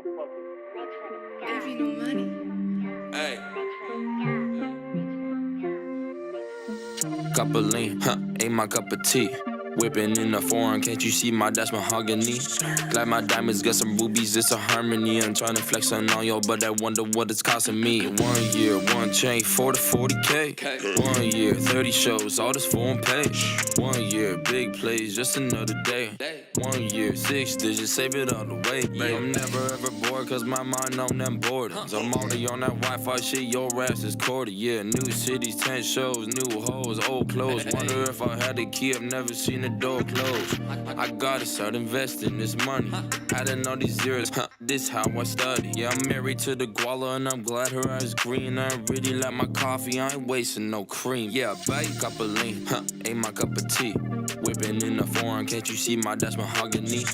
Gave you no money. Hey. Cup of lean, ain't my cup of tea. Whipping in the foreign, can't you see my dash mahogany? Glad my diamonds got some rubies, it's a harmony. I'm trying to flex on all y'all, but I wonder what it's costing me. 1 year, 1 chain, 40 40K. 1 year, 30 shows, all this foreign pay. 1 year, big plays, just another day. 1 year, 6 digits, save it all the way, babe. I'm never ever bored, cause my mind on them boredoms. I'm already on that Wi-Fi shit, your ass is cordy. Yeah, new cities, 10 shows, new hoes, old clothes. Wonder if I had a key, I've never seen the door close. I gotta start investing this money. Adding all these zeros, this how I study. Yeah, I'm married to the guala and I'm glad her eyes green. I really like my coffee, I ain't wasting no cream. Yeah, babe, cup of lean, ain't my cup of tea. Whipping in the foreign, can't you see my dash mahogany?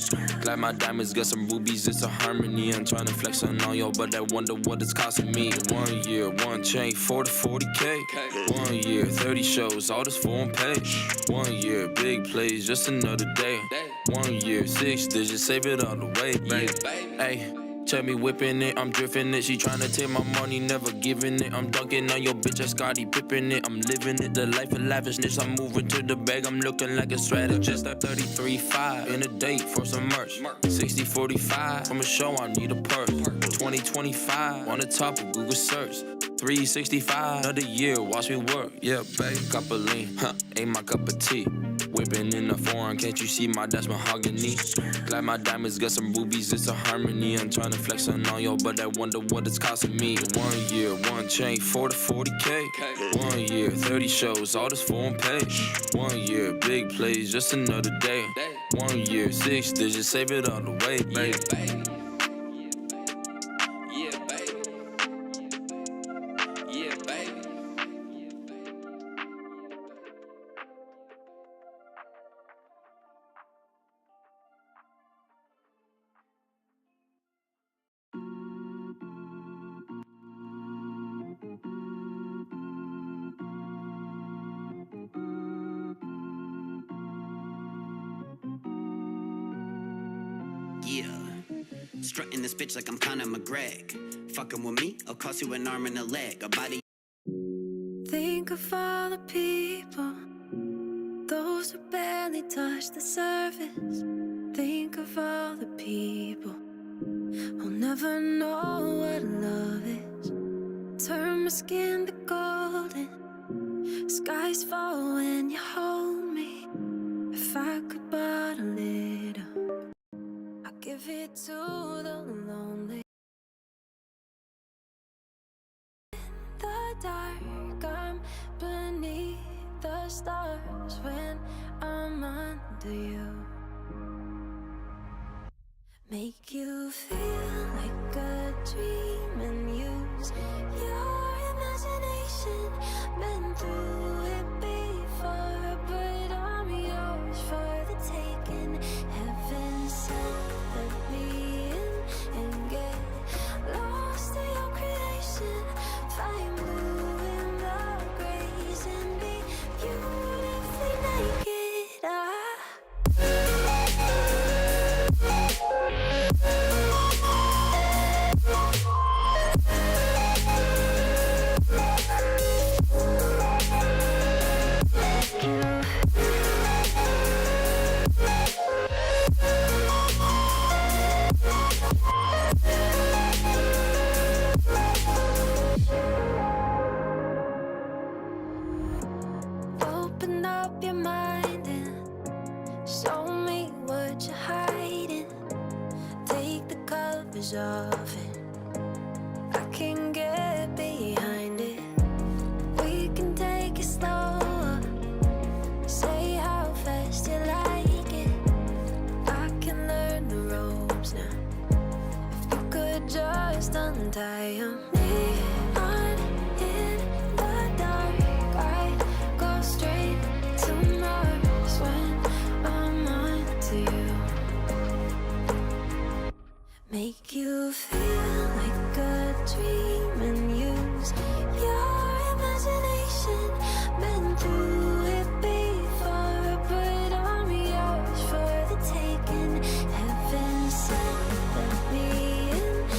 Glad my diamonds got some rubies, it's a harmony. I'm trying to flex on all y'all, but I wonder what it's costing me. 1 year, 1 chain, 40 40K. 1 year, 30 shows, all this foreign pay. 1 year, big plays, just another day. 1 year, 6 digits, save it all the way, babe. Hey. Check me whipping it, I'm drifting it. She tryna take my money, never giving it. I'm dunking on your bitch, I Scottie Pippen it. I'm living it, the life of lavishness. I'm moving to the bag, I'm looking like a strategist. At 33.5 in a date for some merch. 60-45 from a show, I need a purse. 2025 on the top of Google search. 365 another year, watch me work. Yeah, babe, cup of lean, ain't my cup of tea. Whipping in the foreign, can't you see my dash mahogany? Glad my diamonds got some rubies, it's a harmony. I'm trying to flex on all y'all, but I wonder what it's costing me. 1 year, 1 chain, 40 40K. 1 year, 30 shows, all this foreign pay. 1 year, big plays, just another day. 1 year, 6 digits, save it all the way, babe. Strutting this bitch like I'm Conor McGregor. Fucking with me, I'll cost you an arm and a leg. A body. Think of all the people, those who barely touch the surface. Think of all the people who'll never know what love is. Turn my skin to golden, skies fall when you hold me. If I could bottle it up, I'll give it to the lonely. In the dark, I'm beneath the stars when I'm under you. Make you feel like a dream and use your imagination. Been through it before, but I'm yours for the taking. Heaven sent, let me in and get lost in your creation. Find blue in the grays and be beautifully naked. Open up your mind and show me what you're hiding. Take the covers off and I can get behind it. We can take it slower, say how fast you like it. I can learn the ropes now. If you could just untie them. Neon in the dark, I go straight to Mars when I'm onto you. Make you feel like a dream and use your imagination. Been through it before, but I'm yours for the taking. Heaven sent, let me in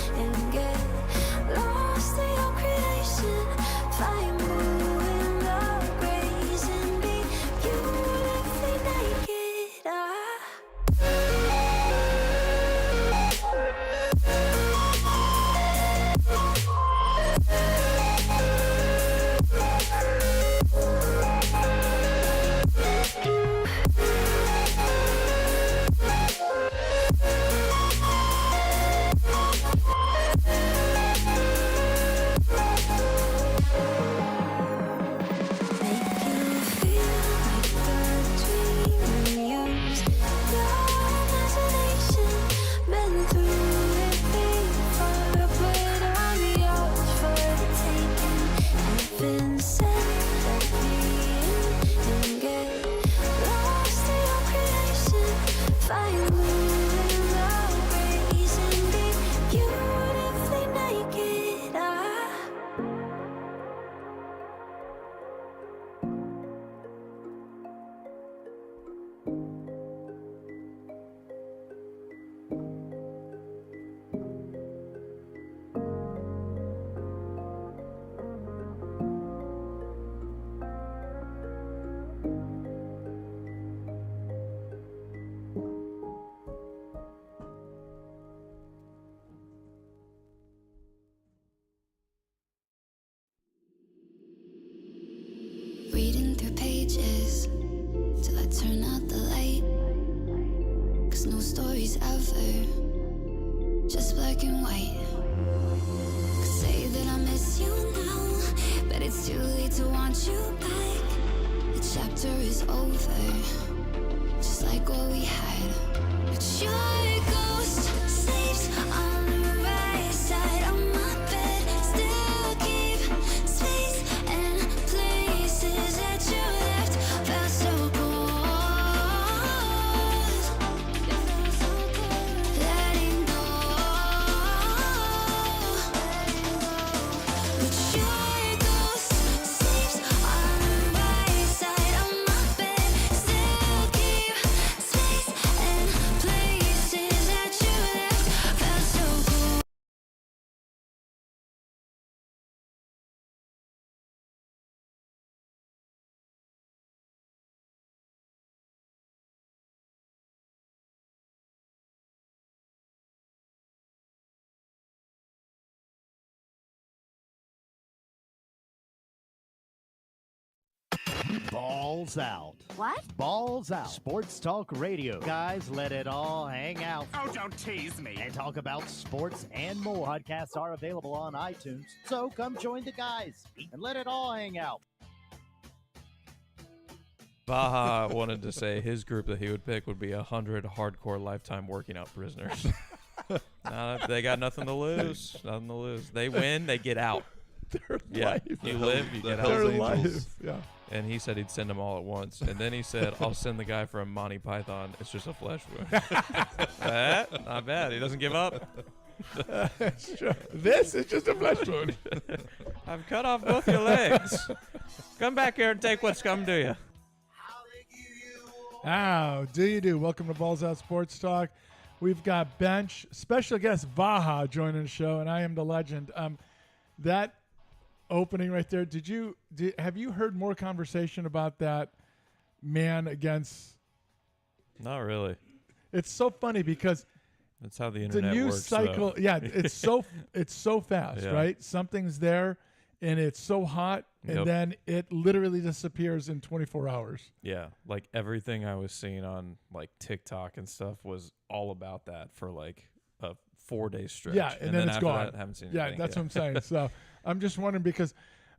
turn out the light. 'Cause no stories ever, just black and white. Say that I miss you now, but it's too late to want you back. The chapter is over, just like what we had. But your ghost sleeps on the right side of my bed. Still keep space and places that you left. Felt so cold. It felt so cold. Letting go. But your ghost sleeps on the right side of my bed. Still keep space and places that you left. Felt so cold. Balls out. What? Balls out. Sports Talk Radio. Guys, let it all hang out. Oh, don't tease me. And talk about sports and more. Podcasts are available on iTunes. So come join the guys and let it all hang out. Baja wanted to say his group that he would pick would be 100 hardcore lifetime working out prisoners. They got nothing to lose. Nothing to lose. They win, they get out. Yeah, you live, you get out. Their life. Yeah. And he said he'd send them all at once. And then he said, I'll send the guy from Monty Python. It's just a flesh wound. Not bad. He doesn't give up. Sure. This is just a flesh wound. I've cut off both your legs. Come back here and take what's come to you. How do you do? Welcome to Balls Out Sports Talk. We've got bench special guest Baja joining the show, and I am the legend. That opening right there. Have you heard more conversation about that man against? Not really. It's so funny because That's how the the internet news works. cycle. Yeah, it's so fast, Yeah. right? Something's there, and it's so hot, and Yep. then it literally disappears in 24 hours. Yeah, like everything I was seeing on like TikTok and stuff was all about that for like a 4-day stretch. Yeah, and then it's after gone. That, I haven't seen Yeah, anything. that's what I'm saying. So I'm just wondering because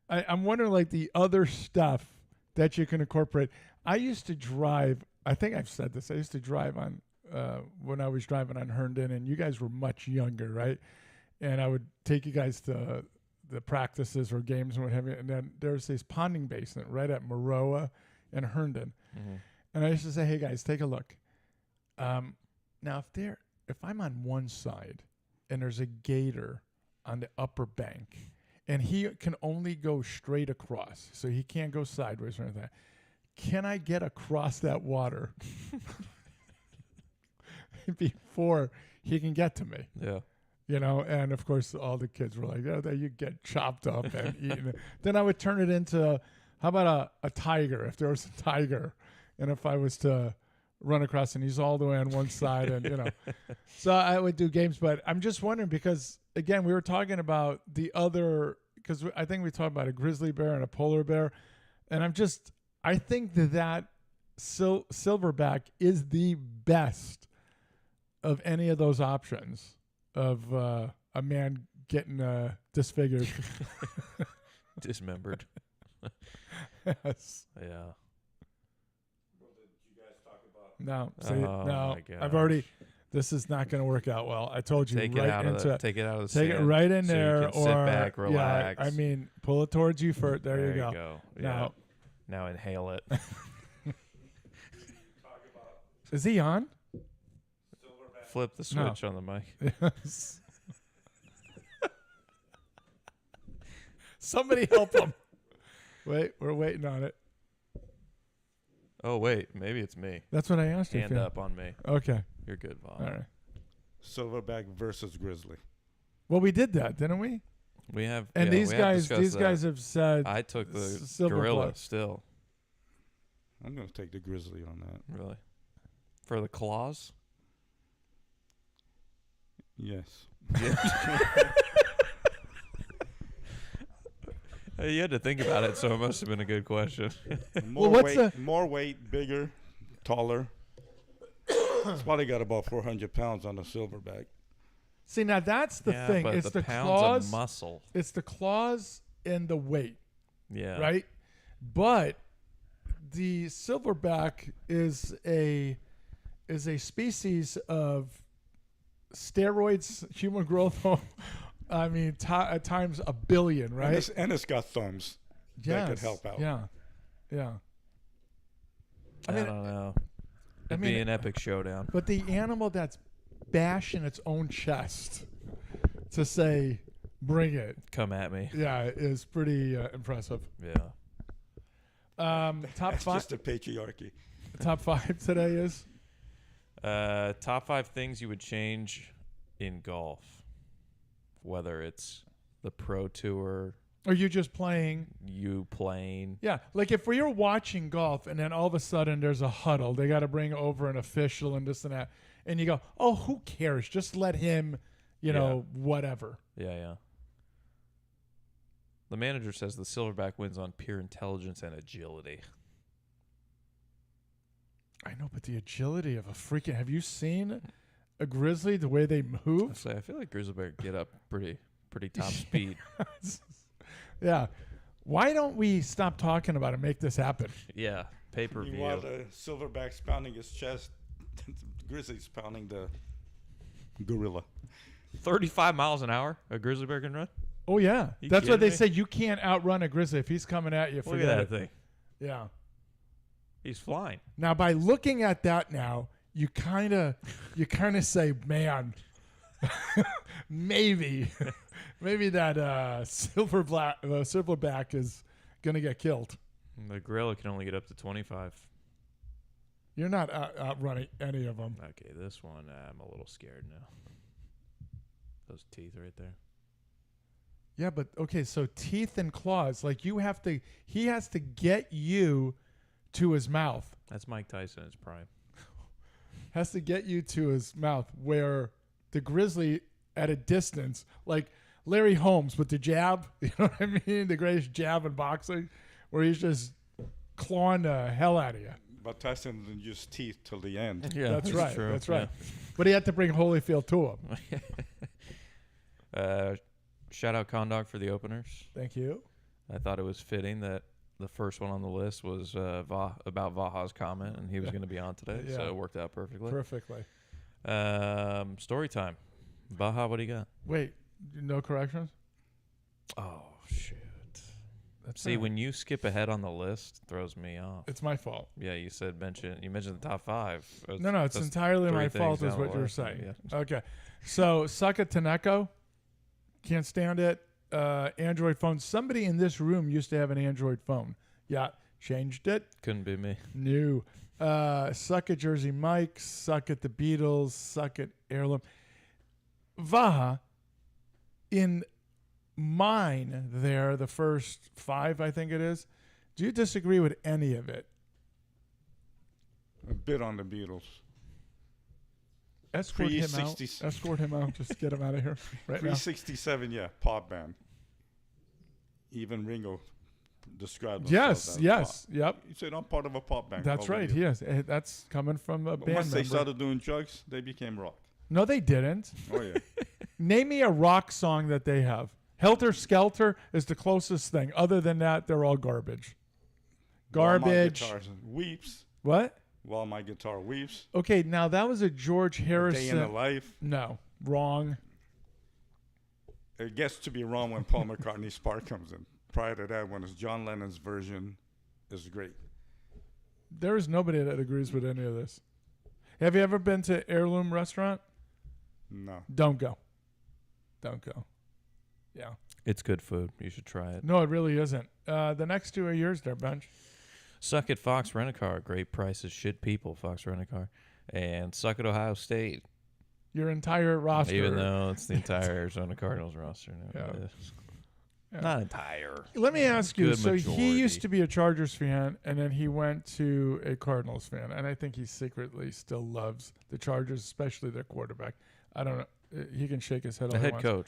I'm wondering like the other stuff that you can incorporate. I used to drive. I think I've said this. I used to drive on when I was driving on Herndon, and you guys were much younger, right? And I would take you guys to the practices or games and what have you. And then there's this ponding basin right at Maroa and Herndon. Mm-hmm. And I used to say, hey guys, take a look. Now if I'm on one side and there's a gator on the upper bank and he can only go straight across, so he can't go sideways or anything, can I get across that water before he can get to me? Yeah. You know, and of course all the kids were like, oh, you get chopped up and eaten. Then I would turn it into, how about a tiger, if there was a tiger, and if I was to run across and he's all the way on one side, and you know. So I would do games, but I'm just wondering because, again, we were talking about the other, because I think we talked about a grizzly bear and a polar bear, and I think that silverback is the best of any of those options of a man getting disfigured. Dismembered. Yes. Yeah. No, see, Oh, no. my I've gosh. already. This is not going to work out well. I told you. Take right it out of into the take it out of the take it sand right in so there, you can or sit back, relax. Yeah, I mean, pull it towards you first. There you go. Yeah. Now inhale it. Is he on? Flip the No. switch on the mic. Yes. Somebody help him. Wait, we're waiting on it. Oh wait, maybe it's me. That's what I asked you. Hand up on me. Okay. You're good, Vaughn. All right. Silverback versus Grizzly. Well, we did that, didn't we? We have And yeah, these we have guys, discussed these that. guys have said. I took the Silverback. gorilla still. I'm going to take the Grizzly on that. Really? For the claws? Yes. You had to think about it, so it must have been a good question. More what's weight, more weight, bigger. taller. It's probably got about 400 pounds on the silverback. See, now that's the Yeah, thing. but It's the pounds claws. of muscle. It's the claws and the weight, Yeah. right? But the silverback is a species of steroids, human growth. I mean, times a billion, right? And it's got thumbs that could help out. Yeah, yeah. I mean, don't know. I It'd mean, be an epic showdown. But the animal that's bashing its own chest to say, "Bring it," Come at me. yeah, is pretty impressive. Yeah. Top That's five. just the patriarchy. Top five today is. Top 5 things you would change in golf. Whether it's the Pro Tour, Are you just playing? you playing. Yeah, like if we are watching golf and then all of a sudden there's a huddle, they got to bring over an official and this and that, and you go, "Oh, who cares? Just let him, you know, whatever." Yeah, yeah. The manager says the silverback wins on pure intelligence and agility. I know, but the agility of a freaking. Have you seen a grizzly? The way they move. I feel like grizzly bear get up pretty top speed. Yeah. Why don't we stop talking about it and make this happen? Yeah, pay-per-view. Meanwhile, the silverback's pounding his chest. The grizzly's pounding the gorilla. 35 miles an hour a grizzly bear can run? Oh yeah, You that's what kidding they me? said. You can't outrun a grizzly if he's coming at you. Look Forget at that it. thing. Yeah. He's flying. Now, by looking at that, now you kind of say, "Man, maybe that silverback is gonna get killed." The gorilla can only get up to 25. You're not outrunning any of them. Okay, this one, I'm a little scared now. Those teeth right there. Yeah, but okay, so teeth and claws, like he has to get you to his mouth. That's Mike Tyson in his prime. Has to get you to his mouth, where the grizzly at a distance, like Larry Holmes with the jab, you know what I mean? The greatest jab in boxing, where he's just clawing the hell out of you. But Tyson didn't use teeth till the end. Yeah, That's right. true. That's right. But he had to bring Holyfield to him. Shout out Condog for the openers. Thank you. I thought it was fitting that the first one on the list was about Vaha's comment, and he was going to be on today, so Yeah. it worked out perfectly. Perfectly. Story time. Vaha, what do you got? Wait, no corrections? Oh, shoot. That's See, all right. when you skip ahead on the list, it throws me off. It's my fault. Yeah, you mentioned the top 5. No, it's That's entirely three my things fault is down the what you're list. saying. Yeah. Okay. So, suck it Taneko. Can't stand it. Android phone. Somebody in this room used to have an Android phone. Yeah. Changed it. Couldn't be me. New. Suck it Jersey Mike. Suck it the Beatles. Suck it Heirloom. Vaha, in mine there, the first 5, I think it is. Do you disagree with any of it? A bit on the Beatles. Escort him out. 360 Escort him out. Just get him out of here right now. 367, yeah, pop band. Even Ringo described Yes, himself yes, as yep. pop. He said, I'm part of a pop band. That's called right. the Beatles." Yes, that's coming from a But band once they member. started doing drugs, they became rock. No, they didn't. Oh, yeah. Name me a rock song that they have. Helter Skelter is the closest thing. Other than that, they're all garbage. While my Garbage. guitar weeps. What? While my guitar weeps. Okay, now that was a George Day in the Harrison. life. No, wrong. It gets to be wrong when Paul McCartney's part comes in. Prior to that, when it's John Lennon's version, is great. There is nobody that agrees with any of this. Have you ever been to Heirloom Restaurant? No. Don't go. Don't go. Yeah. It's good food. You should try it. No, it really isn't. The next 2 are yours there, Bench. Suck at Fox Rent-A-Car. Great prices, shit people, Fox Rent-A-Car. And suck at Ohio State. Your entire roster. Even though it's the entire Arizona Cardinals roster. No, Yeah. it is. Yeah. Not entire. Let me ask you. Good So he used majority. to be a Chargers fan, and then he went to a Cardinals fan, and I think he secretly still loves the Chargers, especially their quarterback. I don't know. He can shake his head. The all he head wants. coach.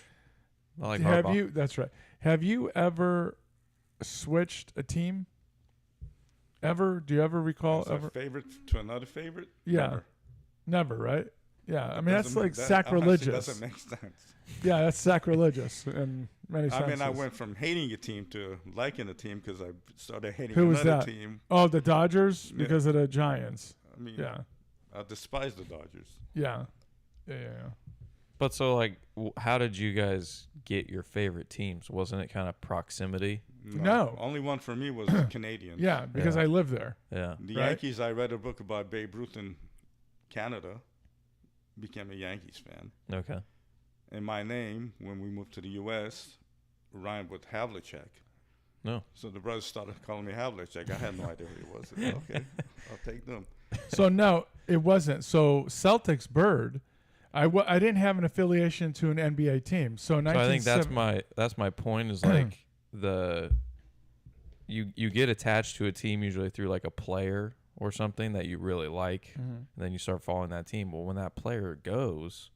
I like Have Harbaugh. you? That's right. Have you ever switched a team Ever? Do you ever recall As a ever? favorite to another favorite? Yeah. Never, right? Yeah. I mean, that's Doesn't- like that sacrilegious. honestly doesn't make sense. Yeah, that's sacrilegious in many I senses. mean, I went from hating a team to liking a team because I started hating Who was another that? team. Oh, the Dodgers Yeah. because of the Giants. I mean, Yeah. I despise the Dodgers. Yeah. Yeah. But so, like, how did you guys get your favorite teams? Wasn't it kind of proximity? No. Only one for me was the Canadians. Yeah, because Yeah. I live there. Yeah. The Right. Yankees, I read a book about Babe Ruth in Canada, became a Yankees fan. Okay. And my name, when we moved to the U.S., rhymed with Havlicek. No. So the brothers started calling me Havlicek. I had no idea who he was. I said, okay, I'll take them. So no, it wasn't. So Celtics Bird, I didn't have an affiliation to an NBA team. So, So I think that's 1970 my point is like you get attached to a team usually through like a player or something that you really like, and then you start following that team. Well, when that player goes,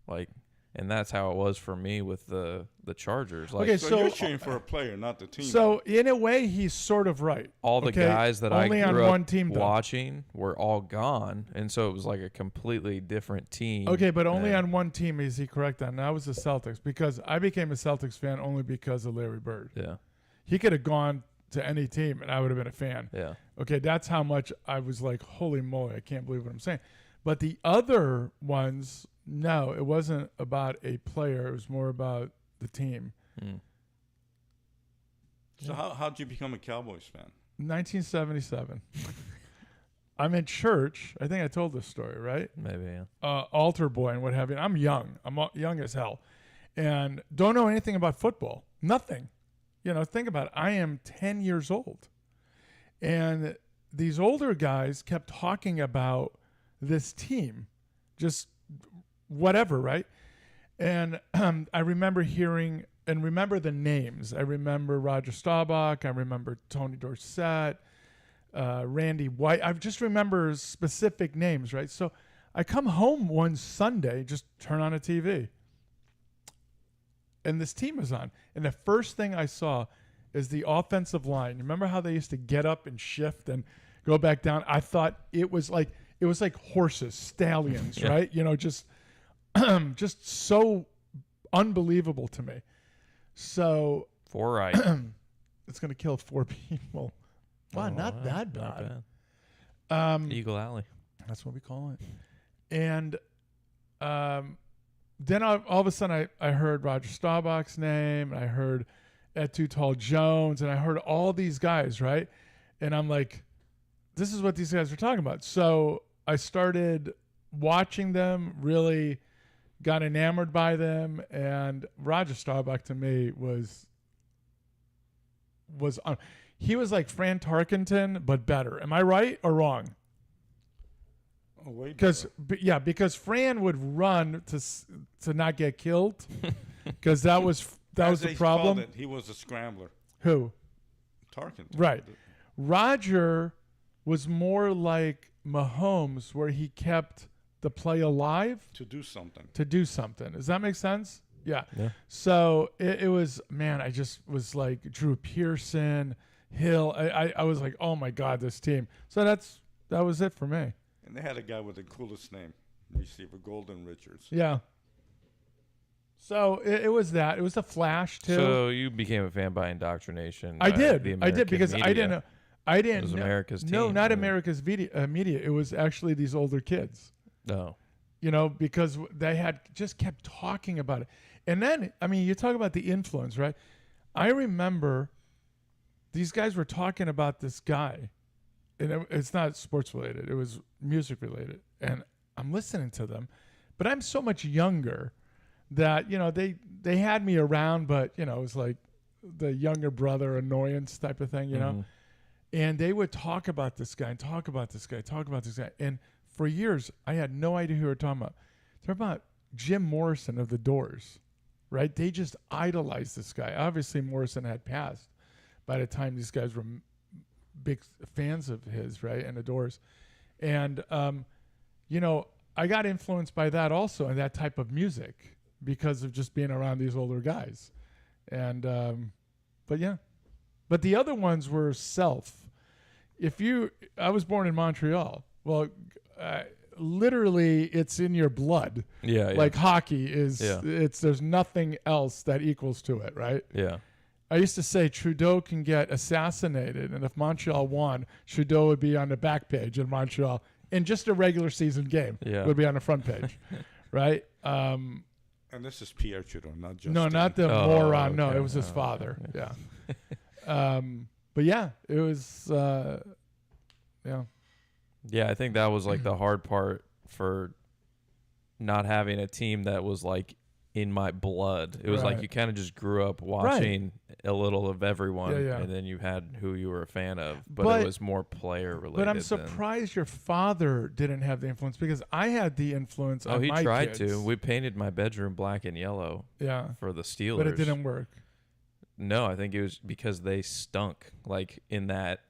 like, and that's how it was for me with the Chargers. Like, Okay, So, So- you're cheering for a player, not the team. So in a way, he's sort of right. all the okay? guys that Only I on grew one up team, though. watching were all gone, and so it was like a completely different team. Okay, but only and- on one team is he correct on. And that was the Celtics because I became a Celtics fan only because of Larry Bird. Yeah, He could have gone to any team and I would have been a fan. yeah. Okay, that's how much I was like, holy moly, I can't believe what I'm saying. But the other ones, no, it wasn't about a player. It was more about the team. Mm. So how'd you become a Cowboys fan? 1977. I'm in church. I think I told this story, right? Maybe, yeah. Altar boy and what have you. I'm young. I'm young as hell. And don't know anything about football. Nothing. You know, think about it. I am 10 years old. And these older guys kept talking about this team, just whatever, right? And I remember hearing and remember the names. I remember Roger Staubach. I remember Tony Dorsett, Randy White. I just remember specific names, right? So I come home one Sunday, just turn on a TV, and this team is on. And the first thing I saw is the offensive line. Remember how they used to get up and shift and go back down? I thought it was like horses, stallions, Yeah. right? You know, just just so unbelievable to me. So 4 right. it's going to kill 4 people. Wow, Oh, not wow, that not bad. bad. Eagle Alley. That's what we call it. And then all of a sudden I heard Roger Staubach's name, and I heard Etu Tall Jones, and I heard all these guys, right? And I'm like, this is what these guys are talking about. So I started watching them, really got enamored by them, and Roger Staubach to me was he was like Fran Tarkenton, but better. Am I right or wrong? Oh, wait. Because Fran would run to not get killed, because that was the problem. He was a scrambler. Who? Tarkin. Right. Roger was more like Mahomes, where he kept the play alive To do something. to do something. Does that make sense? Yeah. Yeah. So it was, man, I just was like Drew Pearson, Hill. I was like, oh my God, this team. So that was it for me. And they had a guy with the coolest name, receiver, Golden Richards. Yeah. So it was that. It was the Flash too. So you became a fan by indoctrination. I by did. the I did American because I media. didn't know. I didn't. It was know- America's No, team, not yeah. America's media. It was actually these older kids. No. You know, because they had just kept talking about it. And then, I mean, you talk about the influence, right? I remember these guys were talking about this guy, and it's not sports related. It was music related. And I'm listening to them, but I'm so much younger that, you know, they had me around, but, you know, it was like the younger brother annoyance type of thing, you know? And they would talk about this guy and talk about this guy, talk about this guy. And for years, I had no idea who they were talking about. They're about Jim Morrison of The Doors, right? They just idolized this guy. Obviously, Morrison had passed by the time these guys were big fans of his, right? And The Doors. And, you know, I got influenced by that also, and that type of music, because of just being around these older guys. And, but yeah. But the other ones were self. I was born in Montreal. Well, literally, it's in your blood. Yeah. Like hockey is. Yeah. There's nothing else that equals to it, right? Yeah. I used to say Trudeau can get assassinated, and if Montreal won, Trudeau would be on the back page in Montreal in just a regular season game. Yeah. Would be on the front page, right? And this is Pierre Trudeau, not just No, not the Oh, moron. No, okay. it was his father. Yeah. But yeah, it was. Yeah. Yeah, I think that was like the hard part for not having a team that was like in my blood. It was like Right. you kind of just grew up watching a little of everyone, Yeah. and then you had who you were a fan of, but it was more player related. But I'm surprised your father didn't have the influence because I had the influence on he my tried kids. to. We painted my bedroom black and yellow Yeah. for the Steelers. But it didn't work. No, I think it was because they stunk. Like in that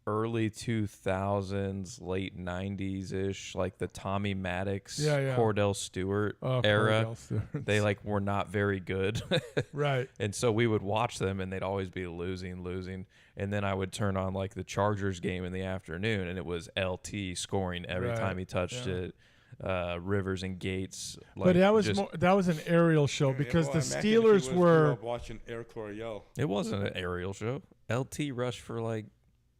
early 2000s, late 90s ish, like the Tommy Maddox, Yeah. Cordell Stewart Oh, era. Cordell Stewart. They like were not very good. Right. And so we would watch them and they'd always be losing. And then I would turn on like the Chargers game in the afternoon and it was LT scoring every Right. time he touched Yeah. it. Rivers and Gates. Like, But that was an aerial show Yeah, because well, the imagine if he Steelers grew were up watching Air Coryell. it wasn't an aerial show. LT rushed for like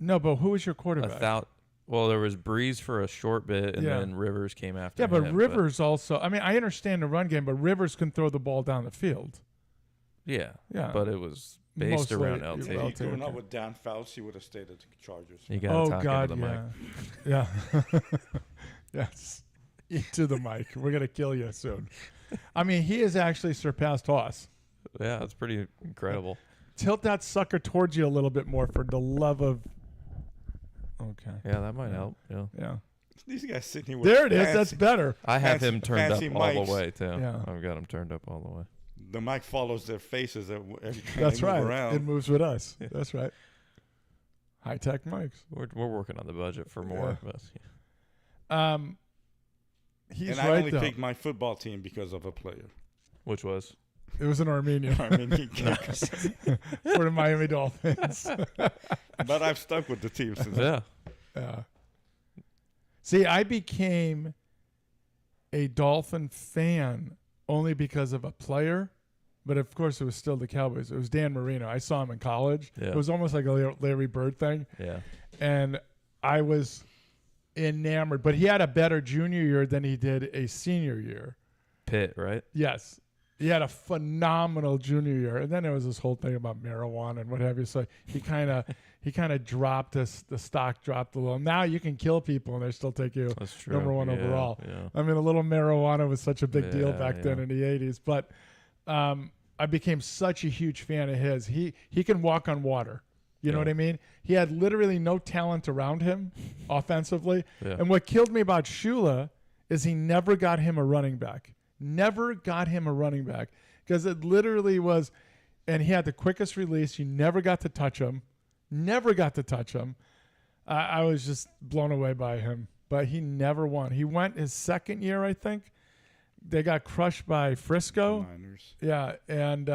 no. But who was your quarterback? Well, there was Breeze for a short bit, and Yeah. then Rivers came after. Yeah, but him, Rivers also. I mean, I understand the run game, but Rivers can throw the ball down the field. Yeah, Yeah. but it was based Mostly around it- LT. If Well, he'd grown okay. up with Dan Fouts, he would have stayed at the Chargers. You gotta Oh talk God, into the yeah, mic. yeah, yes, into the mic. We're gonna kill you soon. I mean, he has actually surpassed Haas. Yeah, it's pretty incredible. Tilt that sucker towards you a little bit more, for the love of. Okay. Yeah, that might help. Yeah, Yeah. These guys sitting here with There it is. That's fancy- better. I have Fancy- him turned up fancy all mics. the way too. Yeah. I've got him turned up all the way. The mic follows their faces every time That's they move right. around. It moves with us. That's right. High tech mics. We're working on the budget for more, but He's and I right only though. picked my football team because of a player. which was It was an Armenian I mean, he for the Miami Dolphins. but I've stuck with the team since. yeah. Yeah. See, I became a Dolphin fan only because of a player, but of course it was still the Cowboys. It was Dan Marino. I saw him in college. Yeah. It was almost like a Larry Bird thing, Yeah. and I was enamored. But he had a better junior year than he did a senior year. Pitt, right? Yes. He had a phenomenal junior year, and then there was this whole thing about marijuana and what have you. So he kind of dropped us. The stock dropped a little. Now you can kill people and they still take you That's true. number one Yeah, overall. Yeah. I mean, a little marijuana was such a big deal Yeah, back then yeah. in the '80s. But I became such a huge fan of his. He can walk on water. You know Yeah. what I mean? He had literally no talent around him offensively. Yeah. And what killed me about Shula is he never got him a running back. Never got him a running back because it literally was, and he had the quickest release. You never got to touch him. Never got to touch him. I was just blown away by him, but he never won. He went his second year, I think. They got crushed by Frisco. Niners. Yeah, and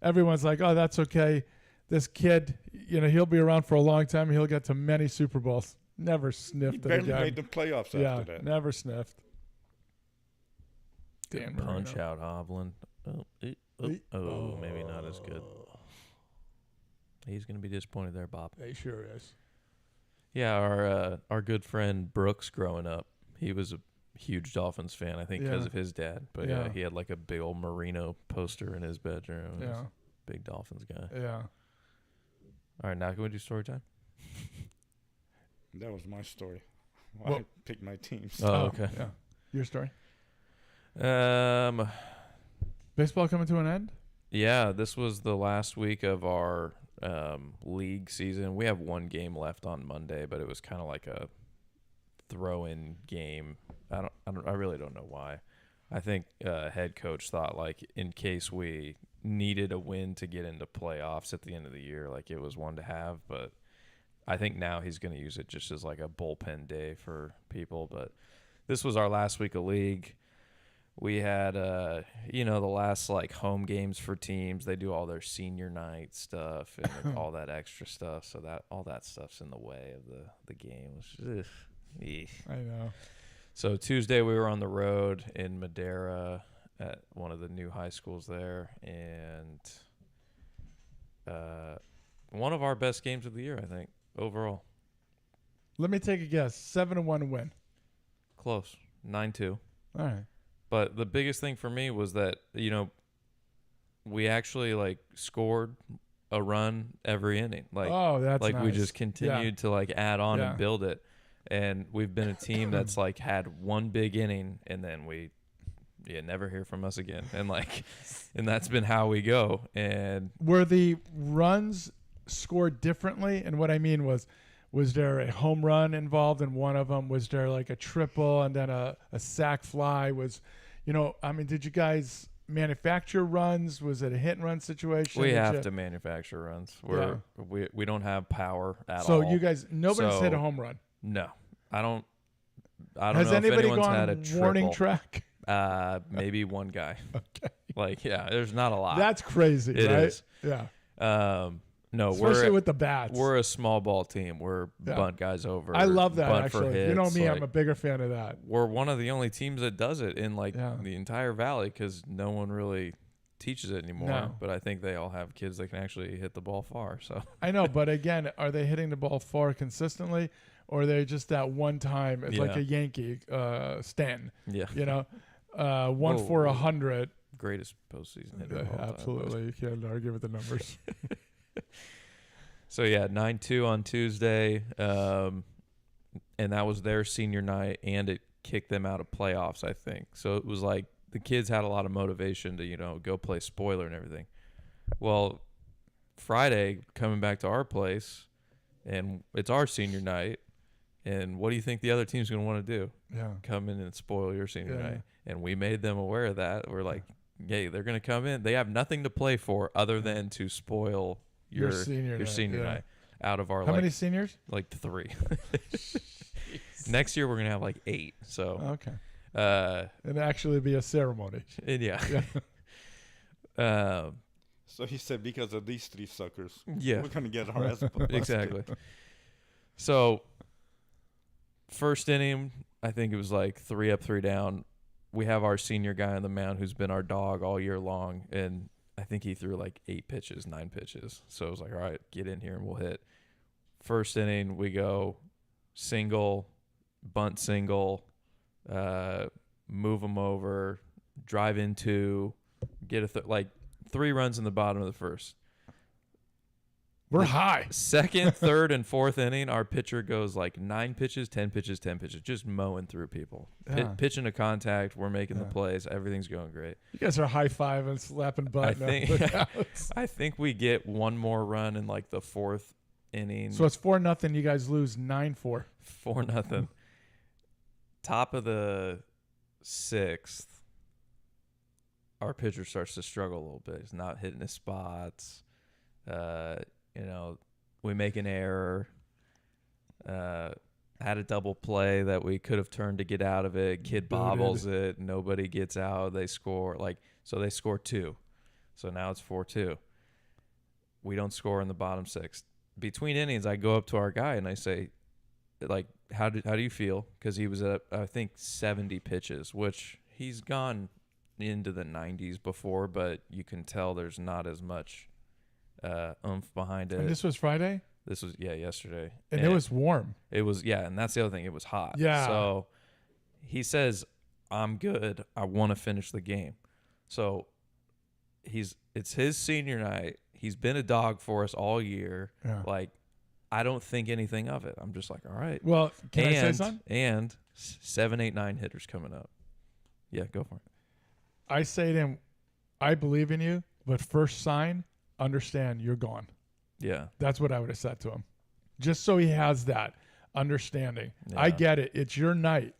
everyone's like, "Oh, that's okay. This kid, he'll be around for a long time. He'll get to many Super Bowls." Never He sniffed it barely again. made the playoffs Yeah, after that. never sniffed. Dan Punch Marino. out Hovland. Oh, maybe not as good. He's gonna be disappointed there, Bob. He sure is. Yeah, our good friend Brooks, growing up, he was a huge Dolphins fan. I think because Yeah. of his dad. But Yeah. yeah, he had like a big old Marino poster in his bedroom. He was Yeah, a big Dolphins guy. yeah. All right, now can we do story time? That was my story. Well- I picked my teams. Oh, okay. Yeah. Your story. Um, Baseball coming to an end. yeah, this was the last week of our league season. We have one game left on Monday, but it was kind of like a throw-in game. I really don't know why. I think head coach thought like in case we needed a win to get into playoffs at the end of the year, like it was one to have. But I think now he's going to use it just as like a bullpen day for people. But this was our last week of league. We had, the last like home games for teams. They do all their senior night stuff and all that extra stuff. So that all that stuff's in the way of the game. I know. So Tuesday we were on the road in Madera at one of the new high schools there, and one of our best games of the year, I think, overall. Let me take a guess. 7-1 win. Close. 9-2. All right. But the biggest thing for me was that, we actually like scored a run every inning. Like, oh, that's like nice. we just continued to like add on Yeah. and build it. And we've been a team that's like had one big inning and then we never hear from us again. And that's been how we go. And Were the runs scored differently? And what I mean was there a home run involved in one of them? Was there like a triple and then a sac fly? Did you guys manufacture runs? Was it a hit and run situation? we have to manufacture runs. We don't have power at all. So you guys, nobody's hit a So- home run. No. I don't Has know if anybody anyone's gone had a warning triple. track? Maybe one guy. Okay. There's not a lot. That's crazy, It right? is. Yeah. No, Especially with the bats. we're a small ball team. We're Yeah. bunt guys over. I love that, bunt for actually. You know hits, me, I'm like, a bigger fan of that. we're one of the only teams that does it in Yeah. the entire valley because no one really teaches it anymore. No. But I think they all have kids that can actually hit the ball far. So I know, but again, are they hitting the ball far consistently, or are they just that one time? It's like Yeah. a Yankee, Stanton. yeah, One Whoa, for whoa. 100. greatest postseason hitter. of all time. Absolutely, you can't argue with the numbers. So 9-2 on Tuesday, and that was their senior night, and it kicked them out of playoffs, I think. So it was like the kids had a lot of motivation to go play spoiler and everything. Well, Friday coming back to our place, and it's our senior night, and what do you think the other team's going to want to do? Yeah. Come in and spoil your senior Yeah. night, and we made them aware of that. We're like, hey, they're going to come in. They have nothing to play for other than to spoil your senior night, yeah. night out of our How many seniors? like 3. Next year we're gonna have like 8. So Okay. It'd actually be a ceremony. and yeah. So he said, because of these 3 suckers, Yeah. we're going to get our ass busted. Exactly. So first inning, I think it was like 3 up, 3 down. We have our senior guy on the mound who's been our dog all year long, and I think he threw like 9 pitches. So I was like, all right, get in here and we'll hit. First inning, we go single, bunt single, move them over, drive into, get like 3 runs in the bottom of the first. We're high. Second, third, and fourth inning, our pitcher goes like 9 pitches, 10 pitches, 10 pitches, just mowing through people. Yeah. Pitching to contact, we're making the Yeah. plays, everything's going great. You guys are high-fiving, slapping butt. I think we get one more run in like the 4th inning. So it's 4-0. You guys lose 9-4. 4-0. Top of the 6th, our pitcher starts to struggle a little bit. He's not hitting his spots. We make an error. Had a double play that we could have turned to get out of it. Kid bobbles it. Nobody gets out. They score. So they score 2. So now it's 4-2. We don't score in the bottom 6th. Between innings, I go up to our guy and I say, how do you feel? Because he was at, I think, 70 pitches, which he's gone into the 90s before, but you can tell there's not as much oomph behind it. And this was Friday? This was, yesterday. And it was warm. It was, and that's the other thing. It was hot. Yeah. So he says, I'm good. I want to finish the game. So it's his senior night. He's been a dog for us all year. Yeah. I don't think anything of it. I'm just like, all right. Well, can I say something? And 7, 8, 9 hitters coming up. Yeah, go for it. I say to him, I believe in you, but first sign, understand you're gone. Yeah. That's what I would have said to him. Just so he has that understanding. I Yeah. get it. It's your night,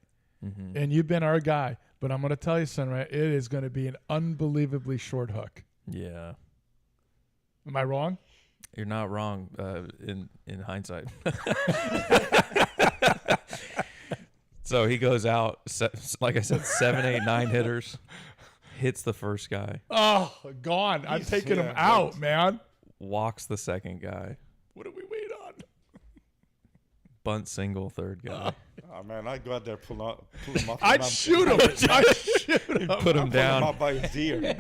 Mm-hmm. and you've been our guy. But I'm going to tell you, Sunray, it is going to be an unbelievably short hook. Yeah. Am I wrong? You're not wrong in hindsight. So he goes out, like I said, 7, 8, 9 hitters, hits the first guy, Oh, gone. I'm He's- taking him yeah, out, but- man. walks the second guy, What do we wait on? bunt single third guy, Oh man, I'd go out there, pull him off. I'd shoot him. I'd shoot him. put him Pull him down. out by his ear.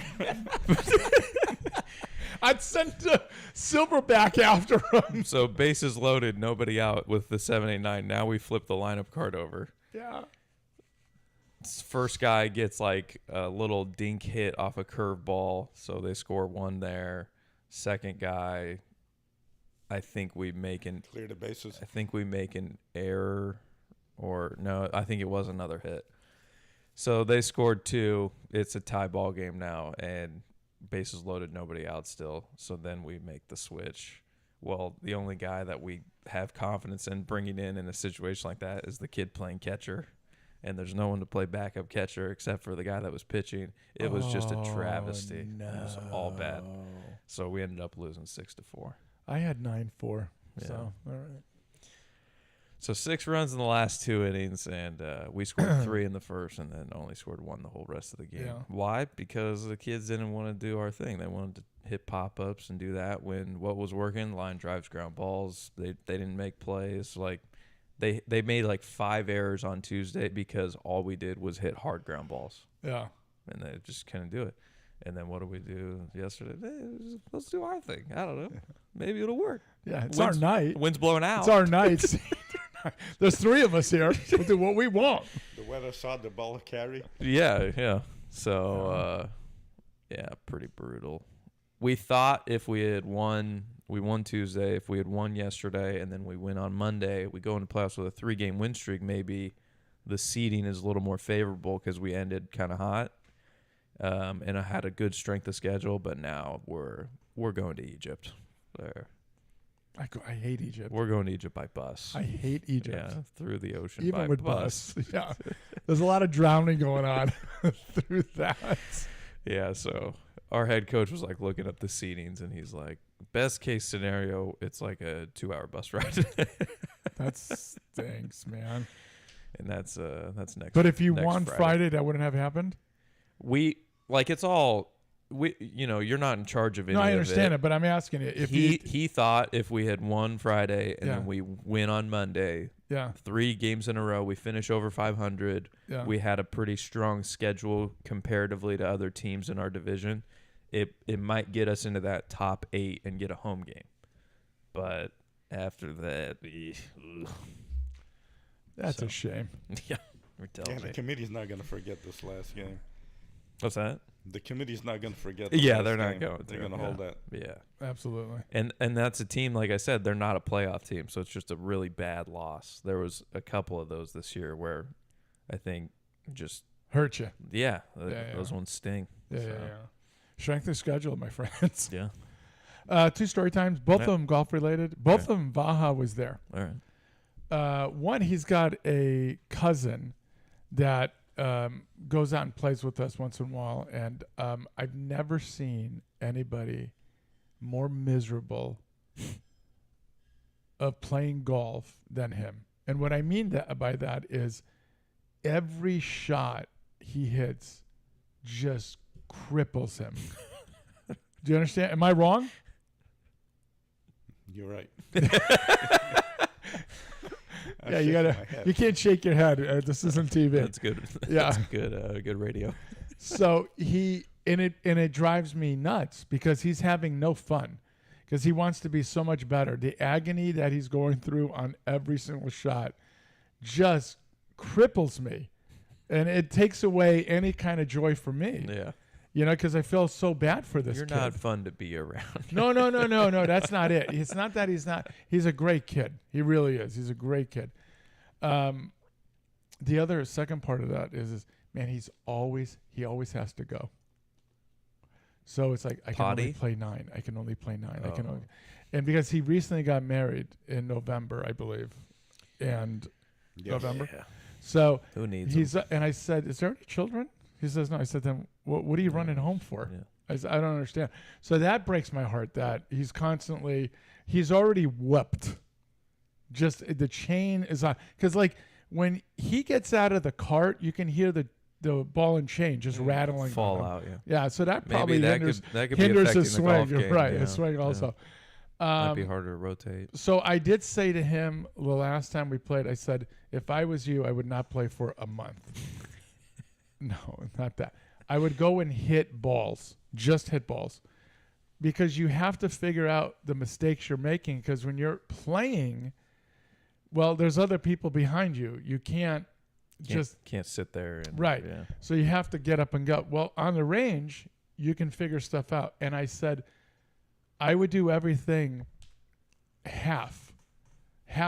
I'd send Silverback after him. So bases loaded, nobody out with the 7, 8, 9. Now we flip the lineup card over. Yeah. First guy gets like a little dink hit off a curveball, so they score 1 there. Second guy, I think we make an error, or no, I think it was another hit. So they scored 2. It's a tie ball game now, and bases loaded, nobody out still. So then we make the switch. Well, the only guy that we have confidence in bringing in a situation like that is the kid playing catcher. And there's no one to play backup catcher except for the guy that was pitching. It was just a travesty. It was all bad. So we ended up losing 6-4. I had 9-4. Yeah. So, all right. So 6 runs in the last 2 innings, and we scored 3 in the first, and then only scored 1 the whole rest of the game. Yeah. Why? Because the kids didn't want to do our thing. They wanted to hit pop-ups and do that when what was working, line drives, ground balls. They didn't make plays. Like they made like 5 errors on Tuesday because all we did was hit hard ground balls, Yeah. and they just couldn't do it. And then what did we do yesterday? Let's do our thing. I don't know. Maybe it'll work. Yeah. It's our night. Wind's blowing out. It's our night. There's 3 of us here. We'll do what we want. The weather saw the ball carry. Yeah. So, yeah, pretty brutal. We thought if we had won, we won Tuesday. If we had won yesterday and then we win on Monday, we go into playoffs with a 3-game win streak. Maybe the seeding is a little more favorable because we ended kind of hot, and I had a good strength of schedule. But now we're going to Egypt. I hate Egypt. We're going to Egypt by bus. I hate Egypt. Yeah, through the ocean Even by with bus. Yeah. There's a lot of drowning going on through that. Yeah, so our head coach was like looking up the seatings, and he's like, best case scenario, it's like a 2-hour bus ride. That stinks, man. And that's next. But if you next won Friday, that wouldn't have happened? It's all you're not in charge of any No, I of understand it, but I'm asking you if he thought if we had won Friday and Yeah. then we win on Monday, yeah, 3 games in a row, we finish over 500. Yeah. We had a pretty strong schedule comparatively to other teams in our division. It might get us into that top 8 and get a home game. But after that, that's a shame. yeah, we're telling Yeah, the me. committee's not going to forget this last game. What's that? The committee's not going to forget this Yeah, last they're not game. going. They're going to hold that. Yeah. Absolutely. And that's a team, like I said, they're not a playoff team, so it's just a really bad loss. There was a couple of those this year where I think just Hurt you. yeah, Yeah. those ones sting. Yeah, So, yeah. Strength of schedule, my friends. yeah. 2 story times, both Yeah. of them golf related. Both Okay. of them, Vaha was there. All right. One, he's got a cousin that goes out and plays with us once in a while, and I've never seen anybody more miserable of playing golf than him. And what I mean by that is every shot he hits just cripples him. Do you understand? Am I wrong? You're right. Yeah, you can't shake your head. This isn't TV. That's good. Yeah. That's good radio. So it drives me nuts because he's having no fun because he wants to be so much better. The agony that he's going through on every single shot just cripples me, and it takes away any kind of joy from me. Yeah. You know, because I feel so bad for this You're kid. not fun to be around. No, that's not it. It's not that he's not. He's a great kid. He really is. He's a great kid. The other second part of that is man, he always has to go. So it's like I can only Potty? play 9. I can only play 9. I can Oh. only, and because he recently got married in November, I believe, and Yes. November. Yeah. So Who needs he's and I said, "Is there any children?" He says, "No." I said, "Then what are you running home for?" Yeah. I don't understand. So that breaks my heart that he's already whooped. Just the chain is on. Because, like, when he gets out of the cart, you can hear the ball and chain just rattling. Fall on him. out, yeah. Yeah, so that Maybe probably that hinders, could be hinders affecting his the golf swing. game, Right, yeah, his swing yeah. also. Might be harder to rotate. So I did say to him the last time we played, I said, if I was you, I would not play for a month. No, not that. I would go and hit balls, just hit balls, because you have to figure out the mistakes you're making. Because when you're playing, well, there's other people behind you. You can't Can't sit there. And, right. Yeah. So you have to get up and go. Well, on the range, you can figure stuff out. And I said, I would do everything half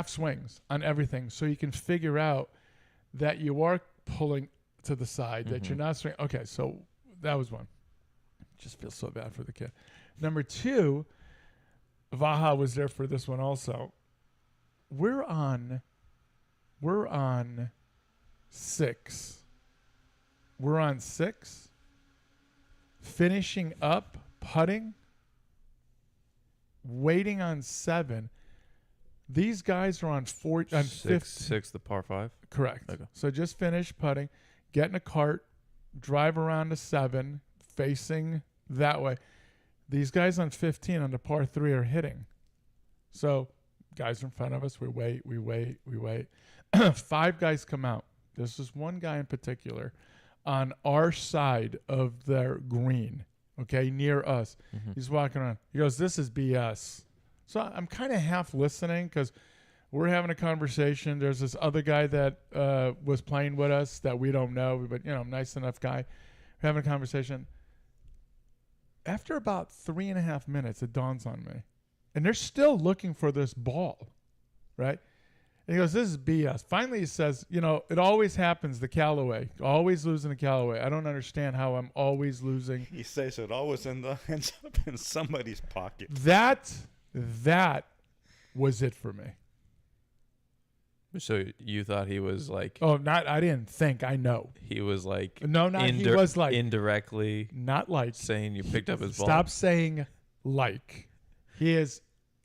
swings on everything, so you can figure out that you are pulling to the side, that you're not swinging. Okay, so that was one. Just feel so bad for the kid. Number 2, Vaha was there for this one also. We're on 6. We're on 6. Finishing up putting. Waiting on 7. These guys are on 5th. 6, the par 5. Correct. Okay. So just finish putting, get in a cart, drive around to 7, facing that way. These guys on 15 on the par 3 are hitting. So guys in front of us, we wait. 5 guys come out. There's this one guy in particular on our side of their green, okay, near us. He's walking around. He goes, this is BS. So I'm kind of half listening because we're having a conversation. There's this other guy that was playing with us that we don't know, but, nice enough guy. We're having a conversation. After about 3.5 minutes, it dawns on me. And they're still looking for this ball, right? And he goes, this is BS. Finally, he says, it always happens, the Callaway. Always losing the Callaway. I don't understand how I'm always losing. He says it always ends up in somebody's pocket. That was it for me. So you thought he was like? Oh, I didn't think. I know. He was like? No, not he was like. Indirectly. Not like. Saying you picked up his ball. Stop saying like. He is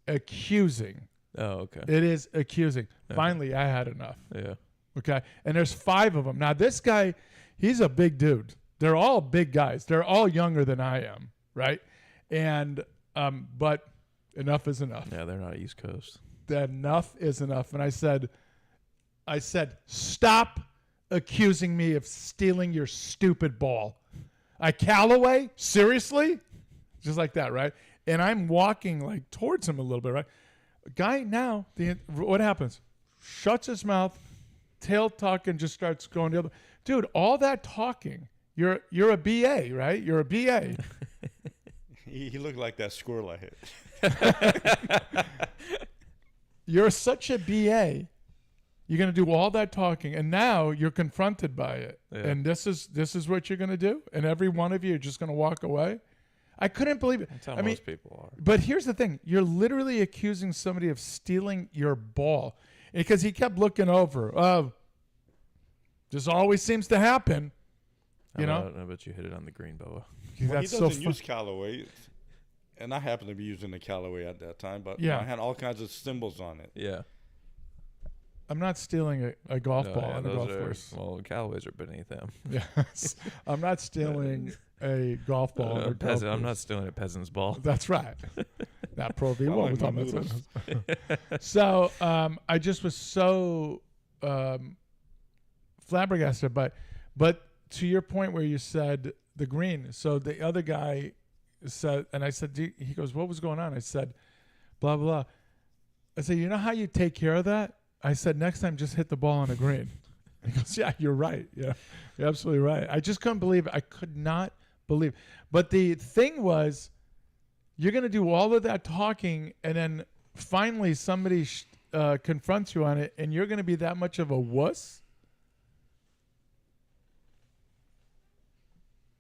accusing. Oh, okay. It is accusing. Okay. Finally, I had enough. Yeah. Okay. And there's 5 of them. Now, this guy, he's a big dude. They're all big guys. They're all younger than I am, right? And, but enough is enough. Yeah, they're not East Coast. Enough is enough. And I said, stop accusing me of stealing your stupid ball. Callaway? Seriously? Just like that, right? And I'm walking like towards him a little bit, right? Guy now, what happens? Shuts his mouth, tail tuck, and just starts going the other. Dude, all that talking. You're a BA, right? You're a BA. He looked like that squirrel I hit. You're such a BA. You're going to do all that talking, and now you're confronted by it. Yeah. And this is what you're going to do? And every one of you are just going to walk away? I couldn't believe it. That's how most people are. But here's the thing. You're literally accusing somebody of stealing your ball. Because he kept looking over. This always seems to happen. I bet you hit it on the green, Boa. Well, he doesn't use Callaway. And I happened to be using the Callaway at that time. But I had all kinds of symbols on it. Yeah. I'm not stealing a golf ball on a golf course. Well, Callaways are beneath them. Yes. I'm not stealing a golf ball on a golf course. I'm not stealing a peasant's ball. That's right. Not Pro V1. We're talking about So I just was so flabbergasted. But to your point where you said the green. So the other guy said, and I said, he goes, what was going on? I said, blah, blah. I said, you know how you take care of that? I said, next time, just hit the ball on the green. He goes, yeah, you're right. Yeah, you're absolutely right. I just couldn't believe it. I could not believe. But the thing was, you're going to do all of that talking, and then finally somebody confronts you on it, and you're going to be that much of a wuss?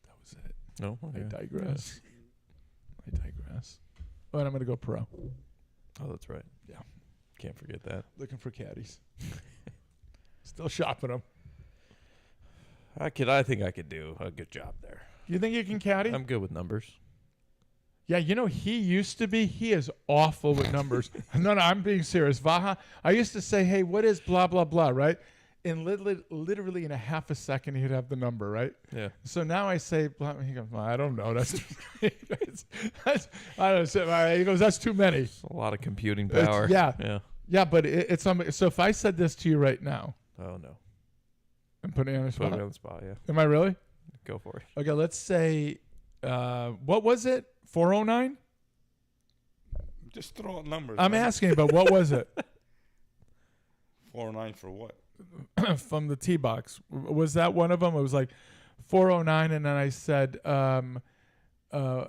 That was it. No, okay. I digress. Yeah. I digress. Oh, and I'm going to go pro. Oh, that's right. Yeah. Can't forget that. Looking for caddies. Still shopping them. I think I could do a good job there. You think you can caddy? I'm good with numbers. Yeah, he used to be. He is awful with numbers. No, I'm being serious. Vaha, I used to say, hey, what is blah, blah, blah, right? and literally in a half a second, he'd have the number, right? Yeah. So now I say, he goes, well, I don't know. That's, I don't know. He goes, that's too many. It's a lot of computing It's- power. yeah. Yeah. Yeah, but it's so if I said this to you right now, Oh no. I'm putting you on the Put spot. me on the spot. Yeah. Am I really? Go for it. Okay, let's say, what was it? 409? Just throw out numbers. I'm man. asking, but what was it 409 for what? from the T box? Was that one of them? It was like 409, and then I said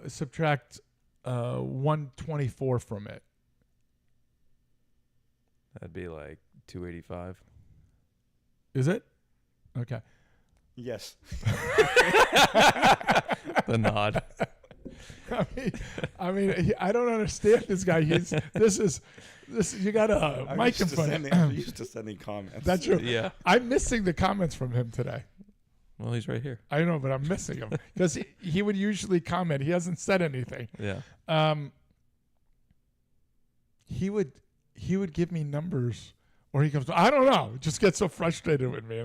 subtract 124 from it. That'd be like 285. Is it? Okay. Yes. The nod. I mean, I don't understand this guy. This. You got a mic in front of I'm him. used to sending comments. That's true. Yeah. I'm missing the comments from him today. Well, he's right here. I know, but I'm missing him because he would usually comment. He hasn't said anything. Yeah. He would give me numbers, or he comes, I don't know, just gets so frustrated with me,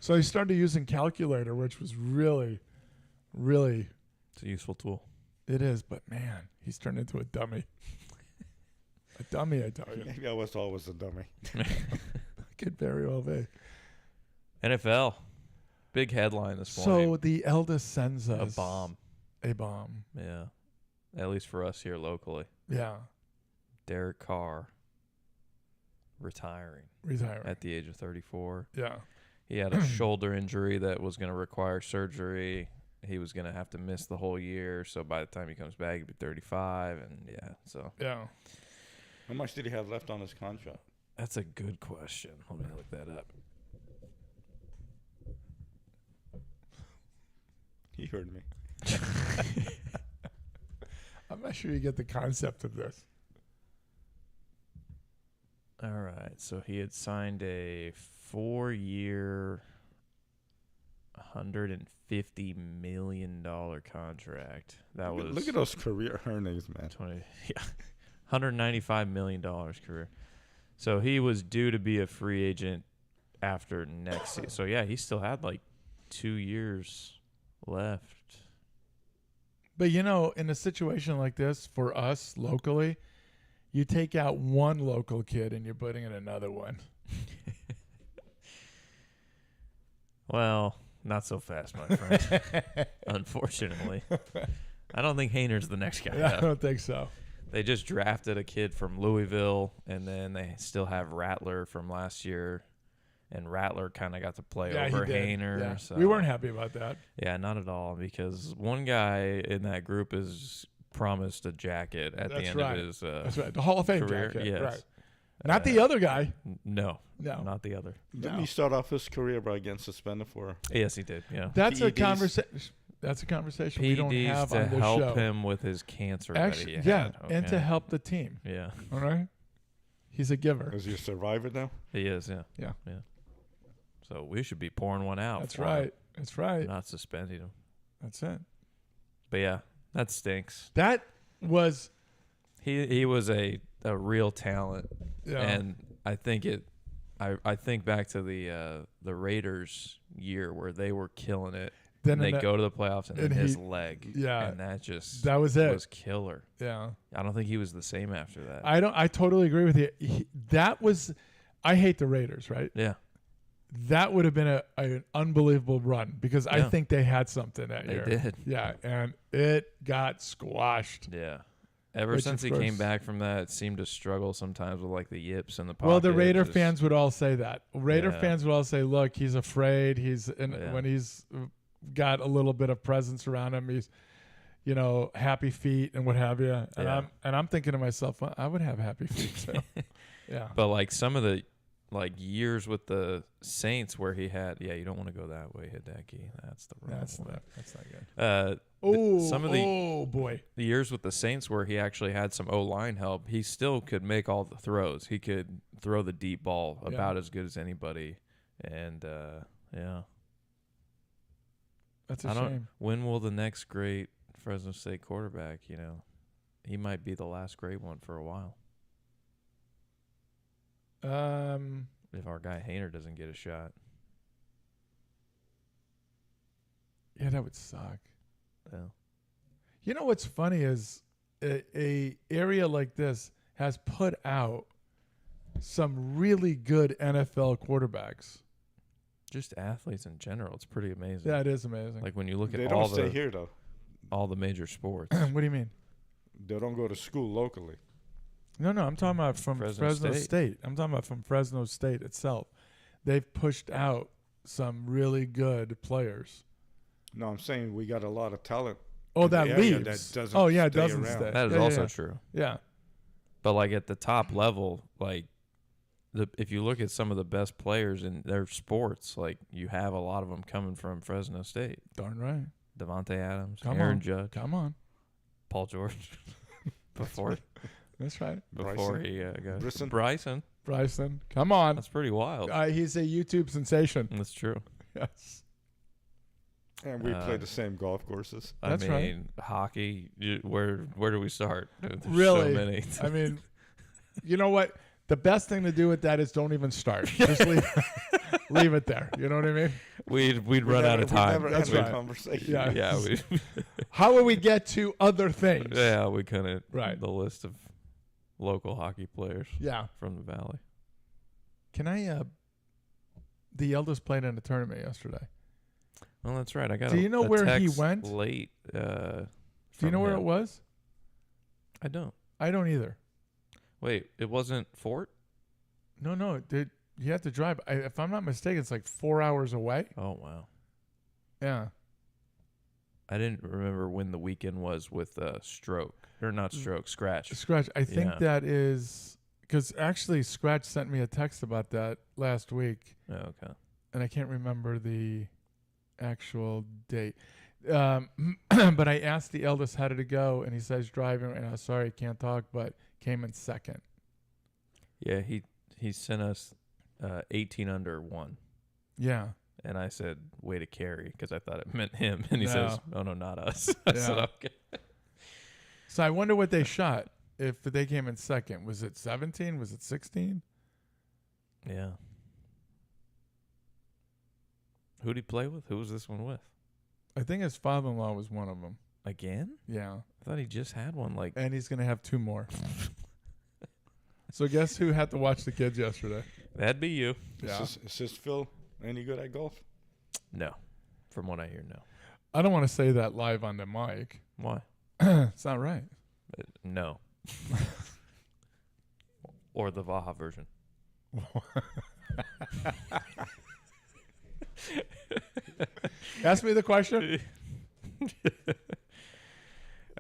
So he started using calculator, which was really, really, It's a useful tool. it is. But man, he's turned into a dummy. A dummy, I tell you. Maybe I was always a dummy. Could very well be. NFL. Big headline this So morning. the eldest sends A us bomb. A bomb. Yeah. At least for us here locally. Yeah, Derek Carr retiring retiring. at the age of 34. Yeah. He had a shoulder injury that was going to require surgery. He was going to have to miss the whole year. So by the time he comes back, he'd be 35. And yeah, so Yeah. How much did he have left on his contract? that's a good question. Let me look that up. He heard me. I'm not sure you get the concept of this. All right. So he had signed a 4-year, $150 million contract. That was Look at those career earnings, man. 20, yeah, $195 million career. So he was due to be a free agent after next season. So yeah, he still had like 2 years left. But in a situation like this, for us locally, you take out one local kid and you're putting in another one. Well, not so fast, my friend. Unfortunately. I don't think Hayner's the next guy. I up. don't think so. They just drafted a kid from Louisville, and then they still have Rattler from last year. And Rattler kind of got to play over he did. Hayner. Yeah. So. We weren't happy about that. Yeah, not at all, because one guy in that group is promised a jacket at the That's end right. of his That's right. The Hall of Fame career. jacket. Yes. Right. Not the other guy. No, No. not the other. Didn't No. he start off his career by getting suspended for? Yes, he did. Yeah, That's a PEDs. conversation. That's a conversation we don't PEDs have to on this help show. him with his cancer. Actually, that he had. and to Okay. help the team. Yeah, All right. He's a giver. Is he a survivor now? he is. Yeah, Yeah. yeah. So we should be pouring one out. That's for him, right. That's right. not suspending him. That's it. But yeah, that stinks. That was. He was a real talent. Yeah. And I think I think back to the Raiders year where they were killing it. Then And they in that- go to the playoffs and then and his he- leg. yeah, And that just that was it. was killer. Yeah. I don't think he was the same after that. I totally agree with you. That was. I hate the Raiders, right? yeah. That would have been an unbelievable run because I Yeah. think they had something that They year. did. Yeah, and it got squashed. Yeah. Ever Which, since of he came course- back from that, it seemed to struggle sometimes with like the yips and the pocket. Well, the Raider Just- fans would all say that. Raider Yeah. fans would all say, "Look, he's afraid. Yeah. When he's got a little bit of presence around him, he's, happy feet and what have you." And Yeah. I'm thinking to myself, well, I would have happy feet too. Yeah. But like some of the years with the Saints where he had, you don't want to go that way, Hideki. That's the wrong That's way. not good. Some of the Oh boy. the years with the Saints where he actually had some O-line help, he still could make all the throws. He could throw the deep ball about as good as anybody. And yeah. That's a shame. When will the next great Fresno State quarterback, he might be the last great one for a while. If our guy Hayner doesn't get a shot. Yeah, that would suck. Yeah. You know what's funny is a area like this has put out some really good NFL quarterbacks. Just athletes in general. It's pretty amazing. Yeah, it is amazing. Like when you look They at don't all stay the here though. all the major sports. What do you mean? They don't go to school locally. No, I'm talking about from Fresno Fresno State. State. I'm talking about from Fresno State itself. They've pushed out some really good players. No, I'm saying we got a lot of talent. Oh, in the that area leaves. That doesn't Oh, yeah, it stay doesn't around. stay. That is Yeah, also yeah. true. Yeah. But like at the top level, like if you look at some of the best players in their sports, like you have a lot of them coming from Fresno State. Darn right. Devontae Adams, Come Aaron on. Judge, Come on. Paul George. before That's right. before Bryson. he got Bryson. Bryson. Bryson. Come on. That's pretty wild. He's a YouTube sensation. That's true. Yes. And we play the same golf courses. That's I right. mean, hockey. Where do we start? There's Really? so many. I mean, you know what? The best thing to do with that is don't even start. Just leave it there. You know what I mean? We'd run out of We time. never That's end a right. conversation. Yeah. Yeah, How will we get to other things? yeah, we couldn't. Right. The list of local hockey players Yeah. from the valley. Can I? The eldest played in a tournament yesterday. Well, that's right. I got. Do you know a where he text went? Late. Do you know where it was? I don't. I don't either. Wait, it wasn't Fort? No. You have to drive. If I'm not mistaken, it's like 4 hours away. Oh wow. Yeah. I didn't remember when the weekend was with Stroke or not Stroke, Scratch. Scratch. I think Yeah. that is because actually Scratch sent me a text about that last week, Oh, okay. and I can't remember the actual date. But I asked the eldest how did it go, and he says driving. And I was sorry, I can't talk, but came in second. Yeah, he sent us 18 under 1. Yeah. And I said, way to carry, because I thought it meant him. And he No. says, oh, no, not us. I said, Yeah. okay. So I wonder what they shot if they came in second. Was it 17? Was it 16? Yeah. Who'd he play with? Who was this one with? I think his father-in-law was one of them. Again? Yeah. I thought he just had one. Like, And he's going to have 2 more. So guess who had to watch the kids yesterday? that'd be you. Yeah. Is this Phil any good at golf? No. From what I hear, no. I don't want to say that live on the mic. Why? It's not right. No. Or the Vaha version. Ask me the question.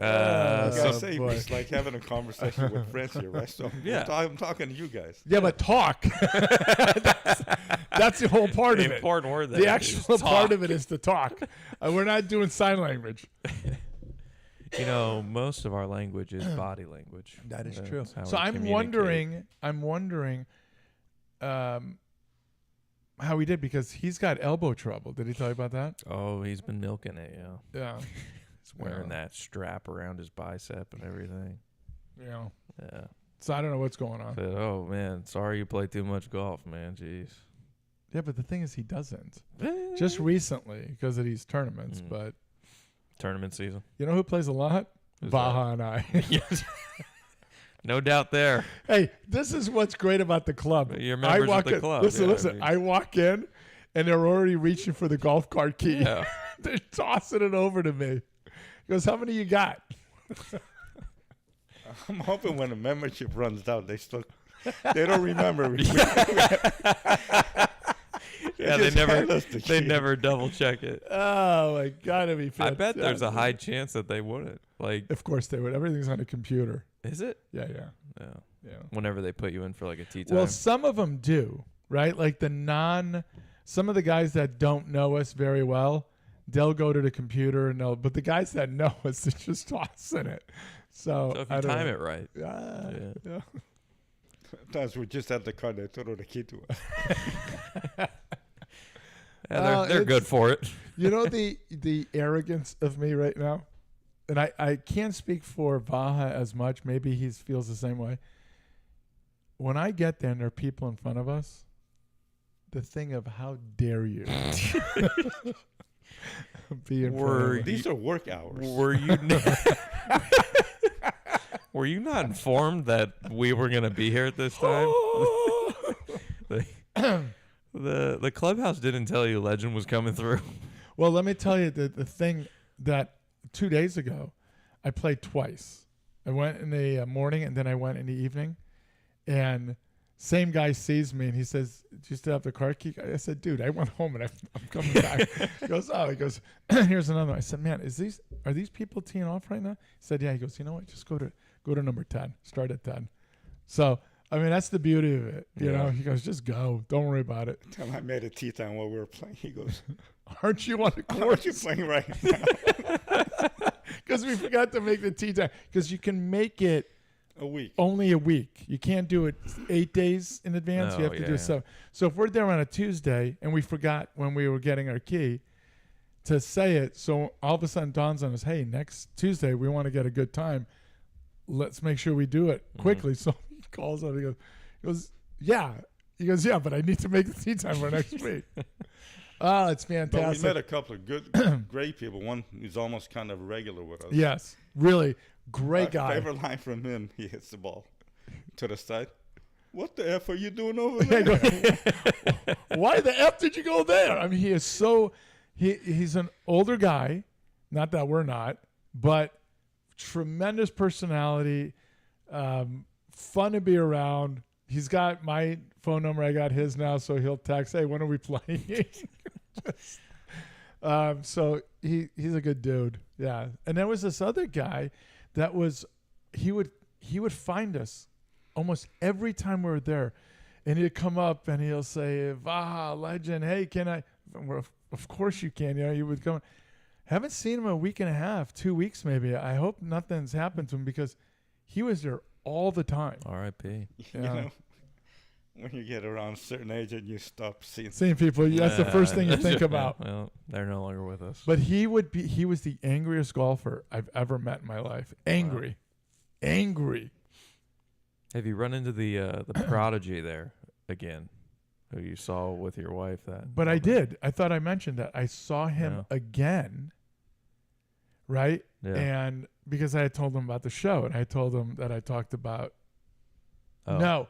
I gotta Oh, say, boy. it's like having a conversation with friends here, right? So Yeah. I'm talking to you guys. Yeah, but talk. that's the whole part The of it. important word The there actual is part talk. of it is to talk. We're not doing sign language. You know, most of our language is body language. That is That's true. how So we I'm communicate. wondering how he did because he's got elbow trouble. Did he tell you about that? Oh, he's been milking it, yeah. Yeah. He's wearing Yeah. that strap around his bicep and everything. Yeah. Yeah. So I don't know what's going on. Said, oh, man, sorry you play too much golf, man. Jeez. Yeah, but the thing is he doesn't. Just recently because of these tournaments. Mm. But Tournament season. you know who plays a lot? Who's Vaha and I. Yes. No doubt there. Hey, this is what's great about the club. You're members of walk the in, club, Listen, yeah, I listen. mean- I walk in, and they're already reaching for the golf cart key. Yeah. They're tossing it over to me. He goes, how many you got? I'm hoping when the membership runs out, they don't remember. Yeah, they just hand us the they key. never double check it. Oh, my God. It'd be I fantastic. bet there's a high chance that they wouldn't. Like, Of course they would. Everything's on a computer. is it? Yeah. Yeah. Yeah. Whenever they put you in for like a tea time. Well, some of them do, right? Like some of the guys that don't know us very well, they'll go to the computer and but the guys that know us, they're just tossing it. So, so if I you don't time know. it right. Yeah. Sometimes we just at the car, they throw the key to us. Yeah, they're good it's- for it. You know the arrogance of me right now, and I can't speak for Vaha as much. Maybe he feels the same way. When I get there and there are people in front of us, the thing of how dare you? Being Were proud. These are work hours. Were you were you not informed that we were going to be here at this time? The clubhouse didn't tell you Legend was coming through. Well, let me tell you the thing that 2 days ago, I played twice. I went in the morning and then I went in the evening, and same guy sees me and he says, "Do you still have the car key?" I said, "Dude, I went home and I'm coming back." He goes, "Oh," he goes, "Here's another one." I said, "Man, are these people teeing off right now?" He said, "Yeah." He goes, "You know what? Just go to number 10. Start at 10." So I mean, that's the beauty of it. You know, he goes, "Just go. Don't worry about it." Tell him I made a tee time while we were playing. He goes, "Aren't you on the "Aren't course?" you playing right now?" Because we forgot to make the tee time. Because you can make it A week. only a week. You can't do it 8 days in advance. You Oh, have to do yeah. it 7. So if we're there on a Tuesday and we forgot when we were getting our key to say it, so all of a sudden dawns on us, hey, next Tuesday we want to get a good time. Let's make sure we do it quickly. So he calls out. He goes, yeah. He goes, yeah, but I need to make the tee time for next week. Oh, it's But we fantastic. met a couple of good, great people. One is almost kind of regular with us. Yes, really great My guy. favorite line from him, he hits the ball to the side. What the F are you doing over there? Why the F did you go there? I mean, he is so he's an older guy, not that we're not, but tremendous personality, fun to be around. He's got my phone number. I got his now, so he'll text, "Hey, when are we playing?" So he's a good dude. Yeah. And there was this other guy that was he would find us almost every time we were there, and he'd come up and he'll say, "Vaha, Legend, hey, can I?" Well, of course you can. You know, you would come. Haven't seen him a week and a half, 2 weeks maybe. I hope nothing's happened to him because he was there all the time. R.I.P. You know, when you get around a certain age and you stop seeing. Seeing people, that's the first thing you think Yeah, about. well, they're no longer with us. But he was the angriest golfer I've ever met in my life. Angry. Have you run into the prodigy there again, who you saw with your wife? But I did. I thought I mentioned that. I saw him Yeah. again, right? Yeah. And because I had told him about the show, and I told him that I talked about. Oh. No.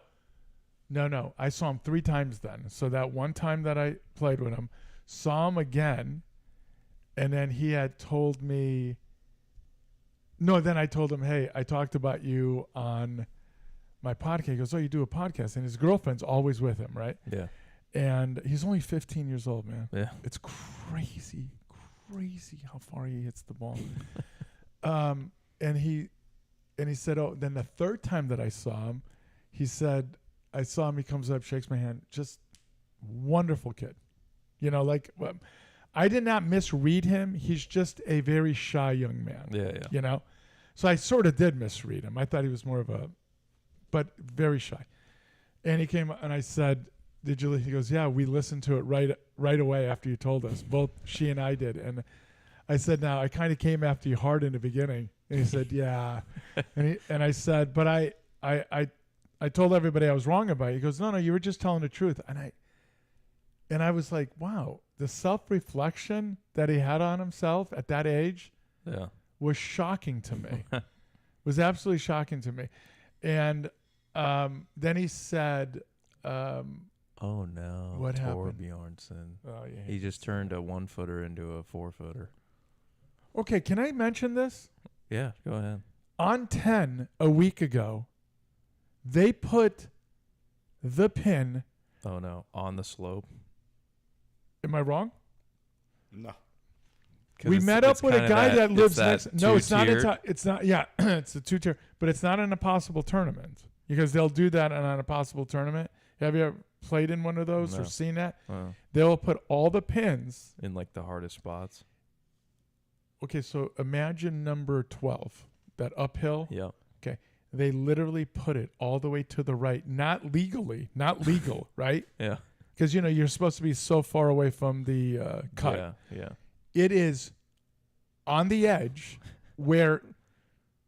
I saw him 3 times then. So that one time that I played with him, saw him again, and then he had told me. No, then I told him, "Hey, I talked about you on my podcast." He goes, "Oh, you do a podcast?" And his girlfriend's always with him, right? Yeah. And he's only 15 years old, man. Yeah. It's crazy how far he hits the ball. And he said, "Oh," then the third time that I saw him, he said, I saw him, he comes up, shakes my hand, just wonderful kid. You know, like, I did not misread him. He's just a very shy young man. Yeah. You know? So I sort of did misread him. I thought he was more of but very shy. And he came and I said, "Did you?" He goes, "Yeah, we listened to it right away after you told us." Both she and I did. And I said, "Now, I kind of came after you hard in the beginning." And he said, "Yeah." And I said, "But I told everybody I was wrong about it." He goes, "No, you were just telling the truth." And I was like, wow, the self-reflection that he had on himself at that age was shocking to me. Was absolutely shocking to me. And then he said, Oh no! What happened? Torbjornsson. oh, yeah. He just turned a 1-footer into a 4-footer. Okay, can I mention this? Yeah, go ahead. On 10 a week ago, they put the pin. Oh no! On the slope. Am I wrong? No. 'Cause We met up it's with a kinda guy that lives it's next. No, it's not. two-tier. It's not. Yeah, it's a 2-tier, but it's not an impossible tournament because they'll do that on an impossible tournament. Have you ever played in one of those or No. seen that? Oh, They'll put all the pins. in like the hardest spots. Okay, so imagine number 12, that uphill. Yeah. They literally put it all the way to the right, not legal, right? Yeah. Because you're supposed to be so far away from the cut. Yeah. It is on the edge where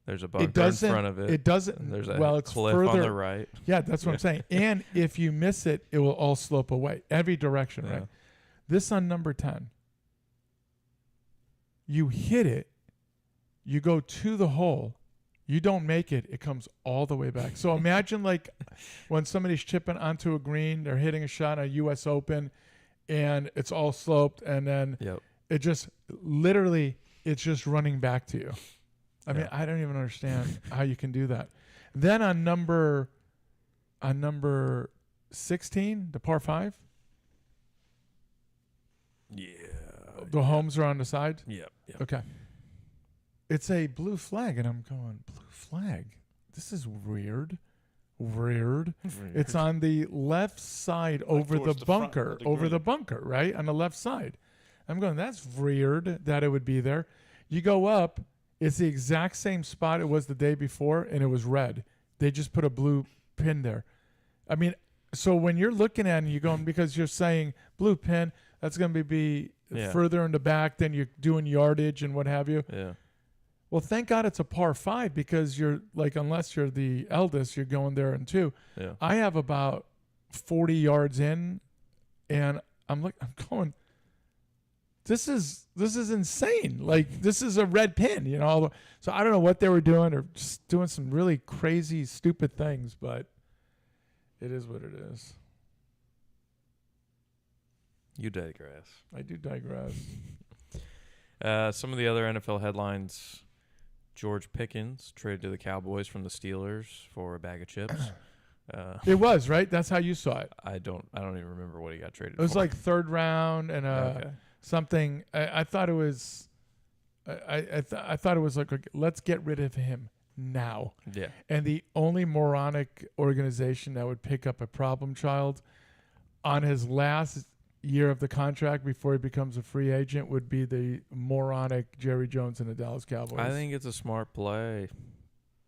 There's a it bunker in doesn't. front of it. It doesn't. and there's a well, it's cliff further on the right. Yeah, that's what I'm saying. And if you miss it, it will all slope away, every direction, Yeah. right? This on number 10. you hit it, you go to the hole, you don't make it, it comes all the way back. So imagine like when somebody's chipping onto a green, they're hitting a shot at a U.S. Open, and it's all sloped, and then it just literally, it's just running back to you. I mean, I don't even understand how you can do that. Then on number 16, the par 5. Yeah. The homes are on the side? Yep. Okay. It's a blue flag, and I'm going, blue flag? This is weird. Weird. It's on the left side over the bunker. Over the bunker, right? On the left side. I'm going, that's weird that it would be there. You go up, it's the exact same spot it was the day before, and it was red. They just put a blue pin there. I mean, so when you're looking at it, you're going, because you're saying blue pin, that's going to be further in the back than you're doing yardage and what have you. Yeah. Well, thank God it's a par 5, because you're like, unless you're the eldest, you're going there in 2. Yeah. I have about 40 yards in, and I'm going, this is insane. Like, this is a red pin, you know. So I don't know what they were doing, or just doing some really crazy, stupid things, but it is what it is. You digress. I do digress. Some of the other NFL headlines: George Pickens traded to the Cowboys from the Steelers for a bag of chips. It was, right? That's how you saw it. I don't even remember what he got traded It was for. like 3rd round and something. I thought it was. I thought it was like, let's get rid of him now. Yeah. And the only moronic organization that would pick up a problem child on his last year of the contract before he becomes a free agent would be the moronic Jerry Jones and the Dallas Cowboys. I think it's a smart play.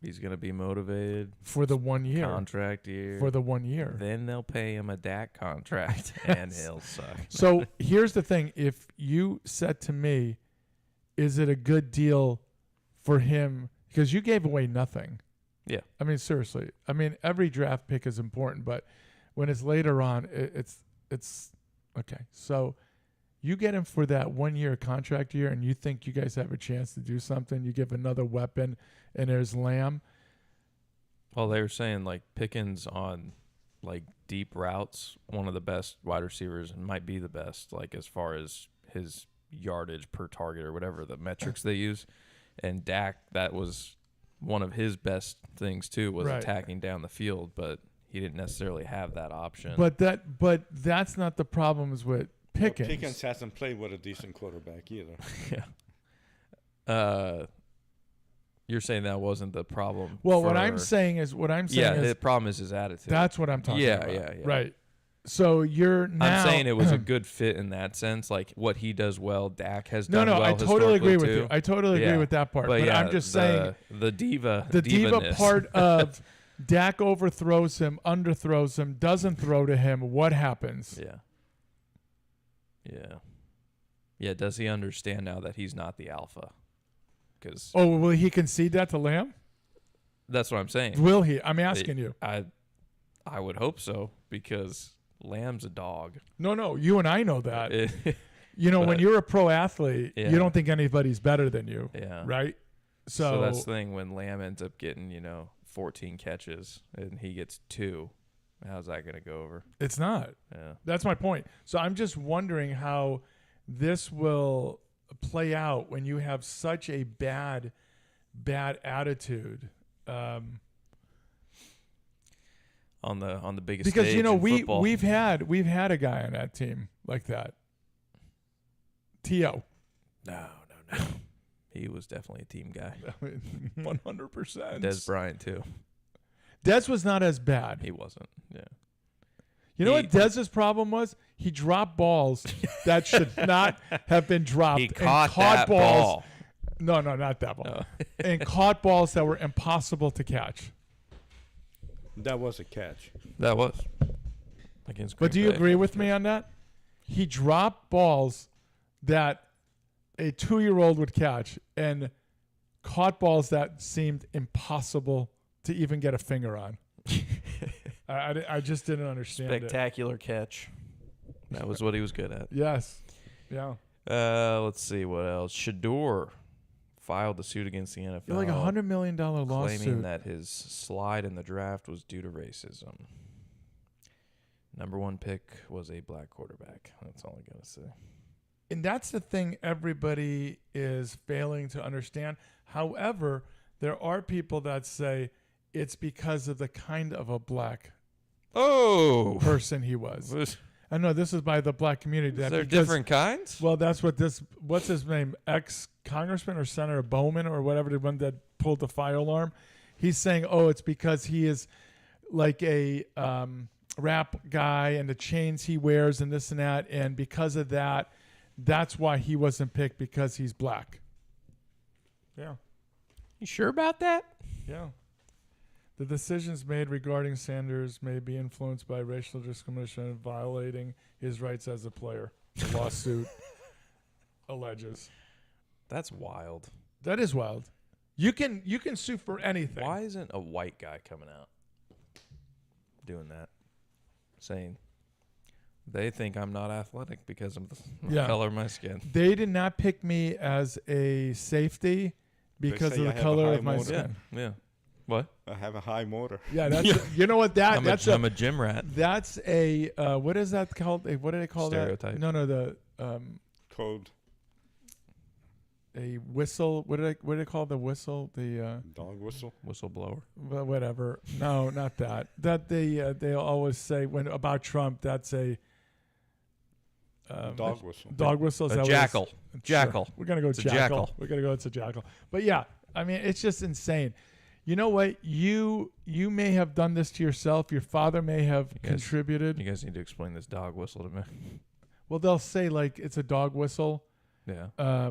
He's going to be motivated for the 1 year. Contract year. For the 1 year. Then they'll pay him a Dak contract, and he'll suck. So here's the thing. If you said to me, is it a good deal for him? Because you gave away nothing. Yeah. I mean, seriously. I mean, every draft pick is important, but when it's later on, it's okay. So you get him for that 1 year contract year, and you think you guys have a chance to do something. You give another weapon, and there's Lamb. Well, they were saying like Pickens on like deep routes, one of the best wide receivers, and might be the best, like as far as his yardage per target or whatever the metrics they use. And Dak, that was one of his best things too, was attacking down the field, but he didn't necessarily have that option. But that's not the problems with Pickens. Well, Pickens hasn't played with a decent quarterback either. Yeah. You're saying that wasn't the problem. Well, what I'm saying is the problem is his attitude. That's what I'm talking about. Yeah. Right. So you're now. I'm saying it was a good fit in that sense, like what he does well, Dak has done well. I totally agree with too. you. I totally agree with that part. But I'm just saying the diva part of Dak overthrows him, underthrows him, doesn't throw to him. What happens? Yeah. Does he understand now that he's not the alpha? Because will he concede that to Lamb? That's what I'm saying. Will he? I'm asking you. I would hope so, because Lamb's a dog. No. You and I know that. When you're a pro athlete, you don't think anybody's better than you. Yeah. Right? So that's the thing. When Lamb ends up getting, 14 catches and he gets 2, how's that going to go over? It's not. Yeah. That's my point. So I'm just wondering how this will play out when you have such a bad attitude. On the biggest because stage in football. we've had a guy on that team like that. T.O. No. He was definitely a team guy. 100%. Des Bryant too. Des was not as bad. He wasn't. Yeah. You know what Dez's problem was? He dropped balls that should not have been dropped. He caught that balls. ball. No, not that ball. And caught balls that were impossible to catch. That was a catch. That was. Against Green But do you Bay. agree with me on that? He dropped balls that a 2-year-old would catch and caught balls that seemed impossible to even get a finger on. I just didn't understand Spectacular catch. That was what he was good at. Yes. Yeah. Let's see what else. Shador filed a suit against the NFL. Like $100 million claiming lawsuit. that his slide in the draft was due to racism. Number 1 pick was a black quarterback. That's all I got to say. And that's the thing everybody is failing to understand. However, there are people that say it's because of the kind of a black person he was. I know this is by the black community. Is there different kinds? Well, that's what what's his name? Ex-Congressman or Senator Bowman or whatever, the one that pulled the fire alarm. He's saying, it's because he is like a rap guy and the chains he wears and this and that. And because of that, that's why he wasn't picked, because he's black. Yeah. You sure about that? Yeah. The decisions made regarding Sanders may be influenced by racial discrimination and violating his rights as a player. The lawsuit alleges. That's wild. That is wild. You can sue for anything. Why isn't a white guy coming out doing that? Saying they think I'm not athletic because of the color of my skin. They did not pick me as a safety because of the color of my skin. Yeah. What? I have a high motor. Yeah, that's you know what I'm a gym rat. That's a what is that called? What do they call Stereotype. that? No, the Code. A whistle. What do they call the whistle? The dog whistle. Whistleblower. Whatever. No, not that. That they always say when about Trump. That's a dog whistle. Dog whistle. A jackal. Jackal. Sure. We're gonna go it's jackal. A jackal. We're gonna go. It's a jackal. But yeah, I mean, it's just insane. You know what? You may have done this to yourself. Your father may have contributed. You guys need to explain this dog whistle to me. Well, they'll say like it's a dog whistle. Yeah.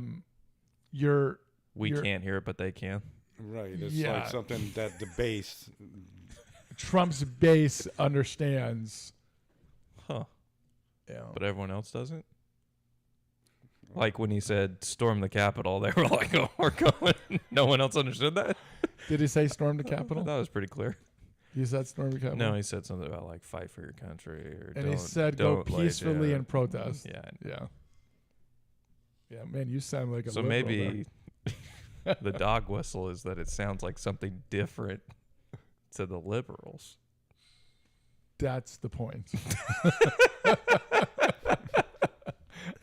We you're, can't hear it, but they can. Right. It's like something that the base. Trump's base understands. Huh. Yeah. But everyone else doesn't? Like when he said storm the Capitol, they were like, oh, we're going. No one else understood that? Did he say storm the Capitol? That was pretty clear. He said storm the Capitol? No, he said something about like fight for your country. And he said go peacefully and protest. Yeah. Yeah. Yeah, man, you sound like a So maybe the dog whistle is that it sounds like something different to the liberals. That's the point.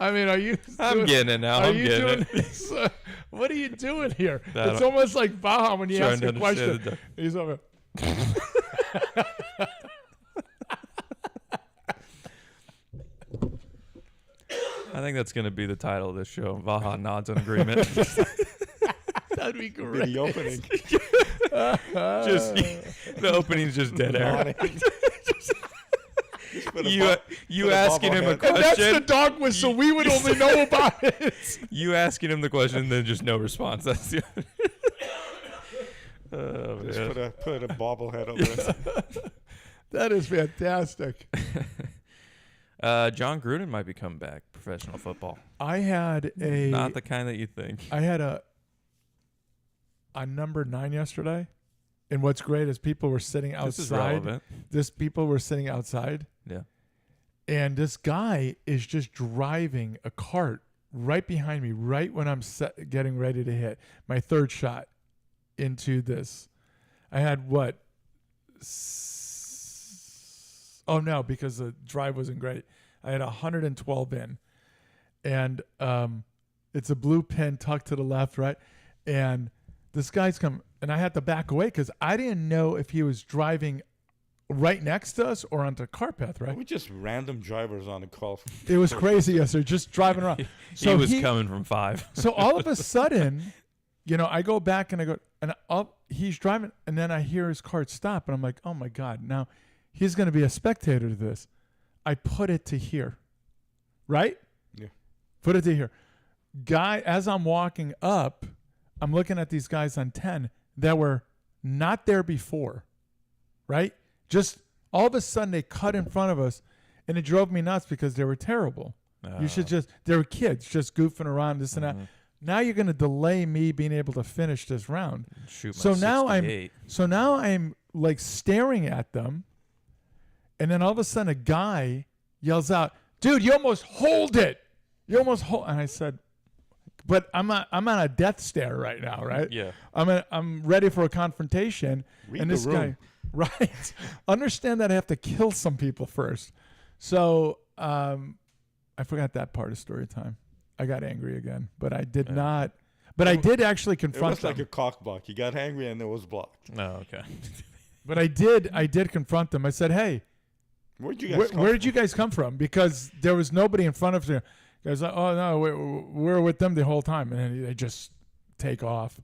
I mean, are you? I'm getting it now. I'm getting it. What are you doing here? It's almost like Baha when you ask a question. He's over. I think that's going to be the title of this show. Vaha nods in agreement. That'd be great. The opening. Just the opening's just dead air. You asking him a question. And that's the dog whistle. We would only know about it. You asking him the question, then just no response. That's the Just put a bobblehead over it. That is fantastic. John Gruden might be coming back professional football. I had not the kind that you think. I had a number 9 yesterday, and what's great is people were sitting outside. This is relevant. People were sitting outside. Yeah. And this guy is just driving a cart right behind me, right when I'm getting ready to hit my third shot into this. I had what? Oh, no, because the drive wasn't great. I had 112 in. And it's a blue pin tucked to the left, right? And this guy's come, and I had to back away because I didn't know if he was driving right next to us or onto car path, right? We just random drivers on the call. It was crazy yesterday, just driving around. So he was coming from 5. So all of a sudden, I go back and I go, and he's driving, and then I hear his cart stop, and I'm like, oh my God, now he's going to be a spectator to this. I put it to here, right? Yeah. Put it to here. Guy, as I'm walking up, I'm looking at these guys on 10 that were not there before, right? Just all of a sudden they cut in front of us, and it drove me nuts because they were terrible. You should they were kids just goofing around, this and that. Now you're going to delay me being able to finish this round. So now I'm like staring at them, and then all of a sudden a guy yells out, "Dude, you almost hold it!" You almost hold. And I said, but I'm on a death stare right now, right? Yeah. I'm ready for a confrontation. Read and the this room. guy, right? Understand that I have to kill some people first. So I forgot that part of story time. I got angry again, but I did not. But I did actually It confront was like them. a cock block. He got angry and it was blocked. No, okay. But I did confront them. I said, "Hey, Where'd you guys where did you guys come from?" Because there was nobody in front of them. Guys, like, oh no, we're with them the whole time, and then they just take off.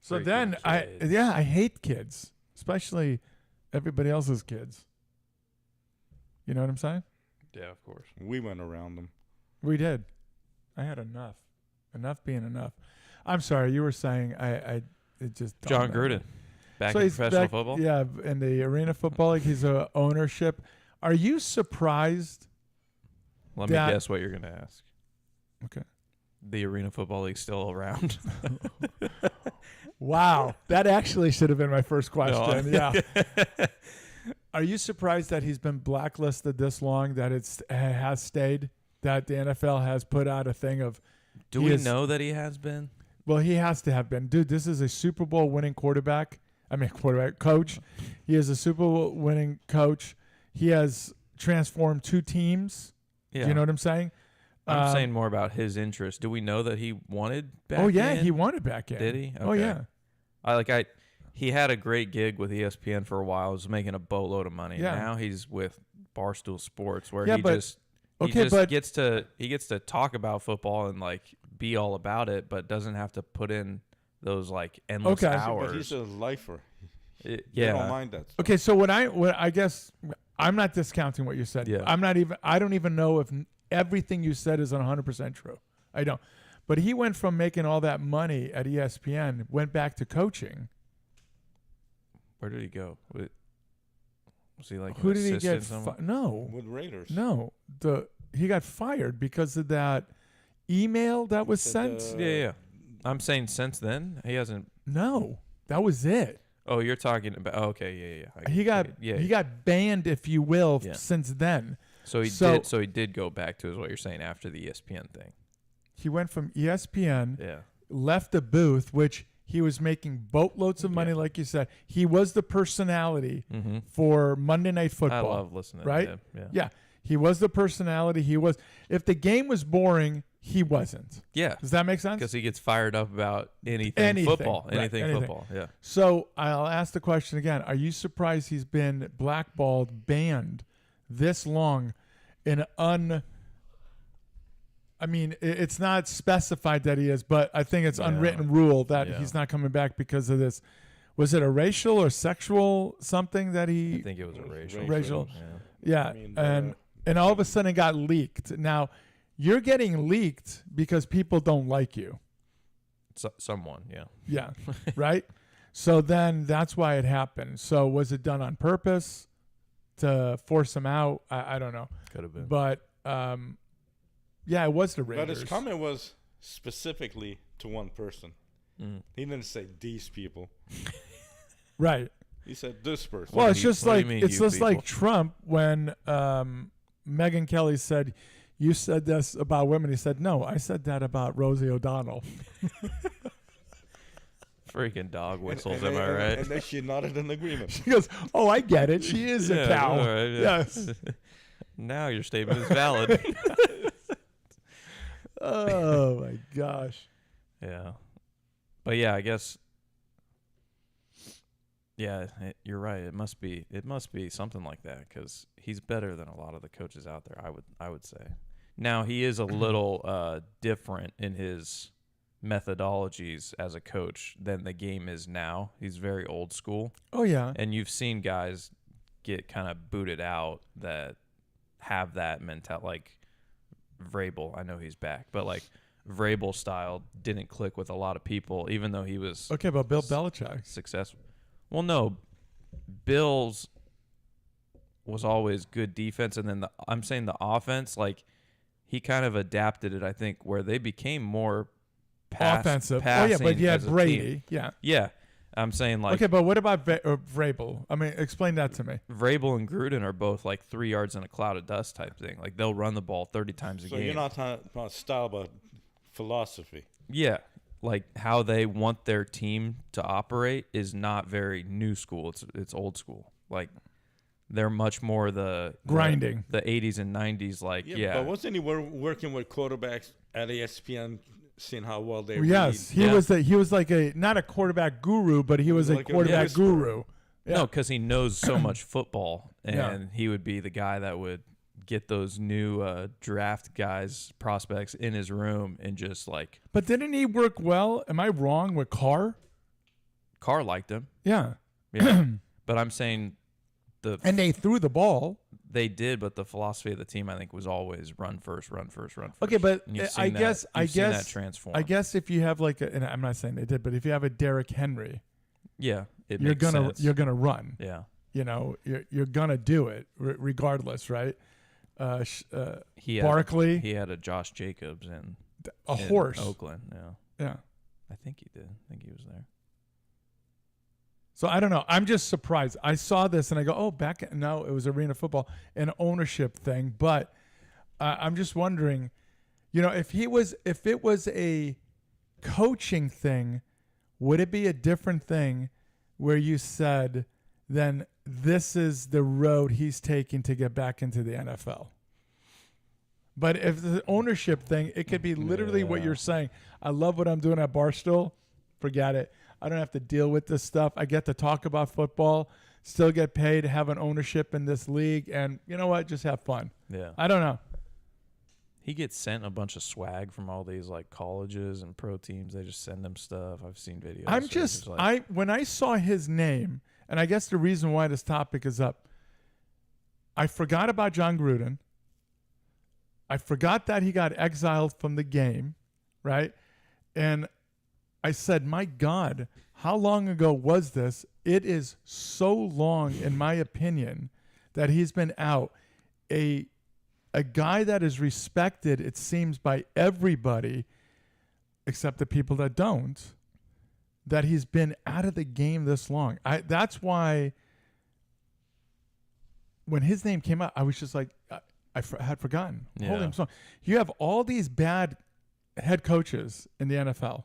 So Freaking then kids. I hate kids, especially everybody else's kids. You know what I'm saying? Yeah, of course. We went around them. We did. I had enough. Enough being enough. I'm sorry, you were saying it just John dawned on me. Gruden, back So in he's professional back- football. Yeah, in the Arena Football League, he's a ownership. Are you surprised? Let me that- guess what you're going to ask. Okay. The Arena Football League's still around. Wow, that actually should have been my first question. No. Yeah. Are you surprised that he's been blacklisted this long? That it has stayed? That the NFL has put out a thing of? Do he we is- know that he has been? Well, he has to have been. Dude, this is a Super Bowl winning quarterback. Coach. He is a Super Bowl winning coach. He has transformed 2 teams. Yeah. Do you know what I'm saying? I'm saying more about his interest. Do we know that he wanted back Oh yeah, in? he wanted back in. Did he? Oh Okay. yeah. He had a great gig with ESPN for a while. He was making a boatload of money. Yeah. Now he's with Barstool Sports, where Yeah, he but- just okay, but- gets to talk about football and like be all about it, but doesn't have to put in those like endless Okay. hours. But he's a lifer. They yeah. don't mind that stuff. Okay, so what I guess I'm not discounting what you said. Yeah. I don't even know if everything you said is 100% true. I don't. But he went from making all that money at ESPN, went back to coaching. Where did he go? Was he like Who an did he get? assistant somewhere? No, With Raiders. no. He got fired because of that email that was Said, sent. Yeah. I'm saying since then he hasn't. No, that was it. Oh, you're talking about. Oh, okay, yeah. He got banned, if you will, Yeah. since then. So he so- did. So he did go back to is what you're saying after the ESPN thing. He went from ESPN, Yeah. left the booth, which he was making boatloads of money, like you said. He was the personality Mm-hmm. for Monday Night I Football. love listening right? to him. Yeah. Yeah, he was the personality. He was. If the game was boring, he wasn't. Yeah. Does that make sense? Because he gets fired up about anything, Anything, football. right, Anything anything. football. Yeah. So I'll ask the question again. Are you surprised he's been blackballed, banned this long in I mean, it's not specified that he is, but I think it's Yeah. unwritten rule that Yeah. he's not coming back because of this. Was it a racial or sexual something that I he? think it was a racial. Racial. Yeah. Yeah, I mean, and all of a sudden it got leaked. Now you're getting leaked because people don't like you. Someone. Yeah. Yeah, right. So then that's why it happened. So was it done on purpose to force him out? I don't know, Could have been. but yeah, it was the But Raiders. his comment was specifically to one person. Mm. He didn't say these people. Right. He said this person. Well, it's do you- just what do you like mean, it's you just like people? Trump when Megyn Kelly said, "You said this about women." He said, "No, I said that about Rosie O'Donnell." Freaking dog And- whistles. and am they- I right? And then she nodded in agreement. She goes, "Oh, I get it. She is a Yeah, cow." all right, yeah. Yes. Now your statement is valid. Oh my gosh. Yeah. But yeah, I guess. Yeah, you're right. It must be something like that because he's better than a lot of the coaches out there. I would say. Now he is a little different in his methodologies as a coach than the game is now. He's very old school, Oh yeah. and you've seen guys get kind of booted out that have that mentality. Like Vrabel, I know he's back, but like Vrabel style didn't click with a lot of people, even though he was Okay, but Bill Belichick. successful. Well, no, Bills was always good defense, and then I'm saying the offense, like he kind of adapted it. I think where they became more Offensive. Oh yeah, passing but you had as a team. Brady. Yeah. Yeah, I'm saying like Okay, but what about Vrabel? I mean, explain that to me. Vrabel and Gruden are both like 3 yards in a cloud of dust type thing. Like they'll run the ball 30 times a So game. you're not talking about style, but philosophy. Yeah, like how they want their team to operate is not very new school. It's old school. Like they're much more the Grinding. the 80s and 90s. Like But wasn't he working with quarterbacks at ESPN, seeing how well they Yes, read? he was like not a quarterback guru, but he was a Like a quarterback whisperer. guru. Yeah. No, because he knows so much football, and Yeah. he would be the guy that would get those new draft guys, prospects in his room and just like But didn't he work well? Am I wrong with Carr? Carr liked him. Yeah. Yeah. But I'm saying And they threw the ball. they did, but the philosophy of the team I think was always run first, run first, run first. Okay, but And you've I seen guess you've seen that transform. I guess if you have like and I'm not saying they did, but if you have a Derrick Henry, yeah, it you're makes gonna sense. you're gonna run. Yeah. You know, you're gonna do it regardless, right? He had, Barkley, He had a Josh Jacobs in horse. Oakland. Yeah. Yeah. I think he did. I think he was there. So I don't know. I'm just surprised. I saw this and I go, oh, no, it was arena football, an ownership thing. But I'm just wondering, you know, if it was a coaching thing, would it be a different thing where you said, then this is the road he's taking to get back into the NFL? But if the ownership thing, it could be literally what you're saying. I love what I'm doing at Barstool. Forget it. I don't have to deal with this stuff. I get to talk about football, still get paid, have an ownership in this league, and you know what? Just have fun. Yeah. I don't know. He gets sent a bunch of swag from all these like colleges and pro teams. They just send him stuff. I've seen videos. I'm So just it's like, when I saw his name, and I guess the reason why this topic is up, I forgot about John Gruden. I forgot that he got exiled from the game, right? And I said, my God, how long ago was this? It is so long, in my opinion, that he's been out. A guy that is respected, it seems, by everybody, except the people that don't, that he's been out of the game this long. That's why when his name came out, I was just like, I had forgotten. Yeah. Holy smoke. You have all these bad head coaches in the NFL.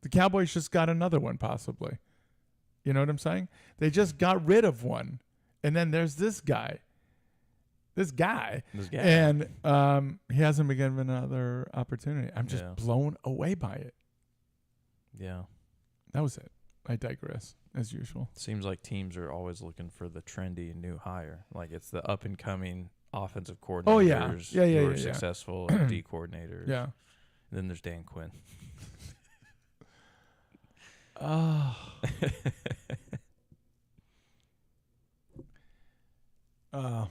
The Cowboys just got another one, possibly. You know what I'm saying? They just got rid of one. And then there's this guy. And he hasn't been given another opportunity. I'm just blown away by it. Yeah. That was it. I digress, as usual. Seems like teams are always looking for the trendy new hire. Like it's the up and coming offensive coordinators Oh, yeah. who are successful and D coordinators. Yeah. And then there's Dan Quinn. Oh.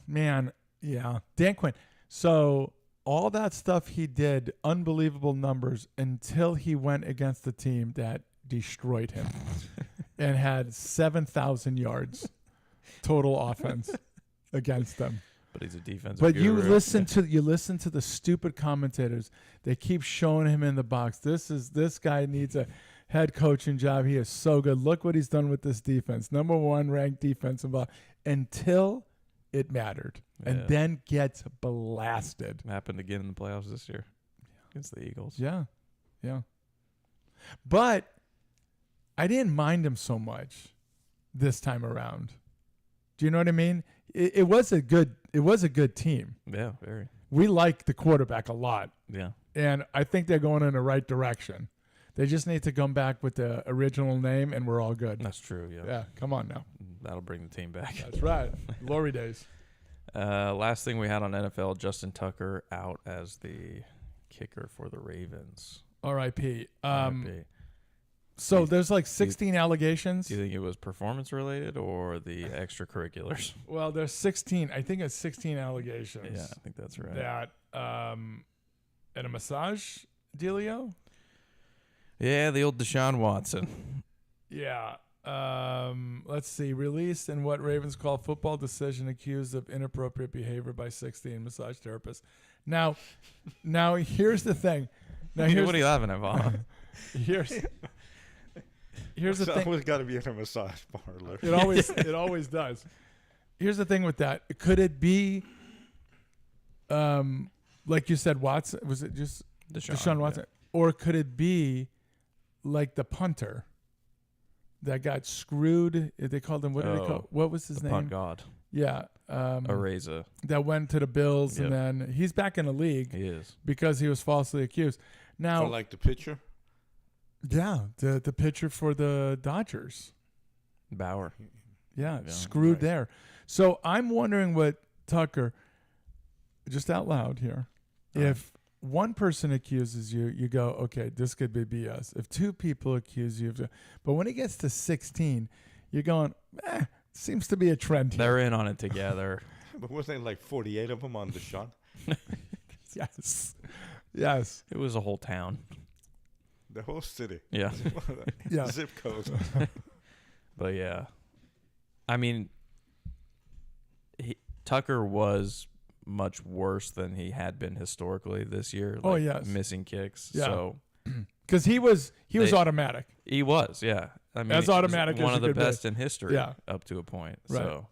Man. Yeah. Dan Quinn. So all that stuff he did, unbelievable numbers until he went against the team that destroyed him and had 7,000 yards total offense against them. But he's a defensive But you guru. listen to the stupid commentators. They keep showing him in the box. This guy needs a head coaching job. He is so good. Look what he's done with this defense. #1 ranked defensive ball until it mattered, and then gets blasted. Happened again in the playoffs this year against the Eagles. Yeah. But I didn't mind him so much this time around. Do you know what I mean? It was a good team. Yeah, very. We like the quarterback a lot. Yeah. And I think they're going in the right direction. They just need to come back with the original name, and we're all good. That's true, yeah. Yeah, come on now. That'll bring the team back. That's right. Glory days. Last thing we had on NFL, Justin Tucker out as the kicker for the Ravens. R.I.P. RIP. So there's like 16 allegations. Do you think it was performance related or the extracurriculars? Well, there's 16. I think it's 16 allegations. Yeah, I think that's right. That at a massage dealio. Yeah, the old Deshaun Watson. Yeah. Let's see. Released in what Ravens call football decision, accused of inappropriate behavior by 16 massage therapists. Now here's the thing. Now What are you laughing at, Vaughn? here's the It's thing. always got to be in a massage parlor. It always does. Here's the thing with that. Could it be, like you said, Watson? Was it just Deshaun Watson, or could it be like the punter that got screwed? They called him. What did they call? What was his the name? punt god. Yeah. Areza. That went to the Bills, Yep. and then he's back in the league He is. because he was falsely accused. Now, So like the pitcher. yeah, the pitcher for the Dodgers. Bauer. Yeah, Yeah, screwed right. there. So I'm wondering what Tucker, just out loud here, if one person accuses you, you go, okay, this could be BS. If two people accuse you, but when it gets to 16, you're going, seems to be a trend here. They're in on it together. But wasn't it like 48 of them on Deshaun? Yes. Yes. It was a whole town. The whole city. Yeah. Yeah. Zip code. But yeah. I mean, Tucker was much worse than he had been historically this year. Oh, like, yes. missing kicks. Yeah. So Because he was They- automatic. he was, yeah. I mean, As he was automatic as one you of the could be. best in history Yeah. up to a point. Right. So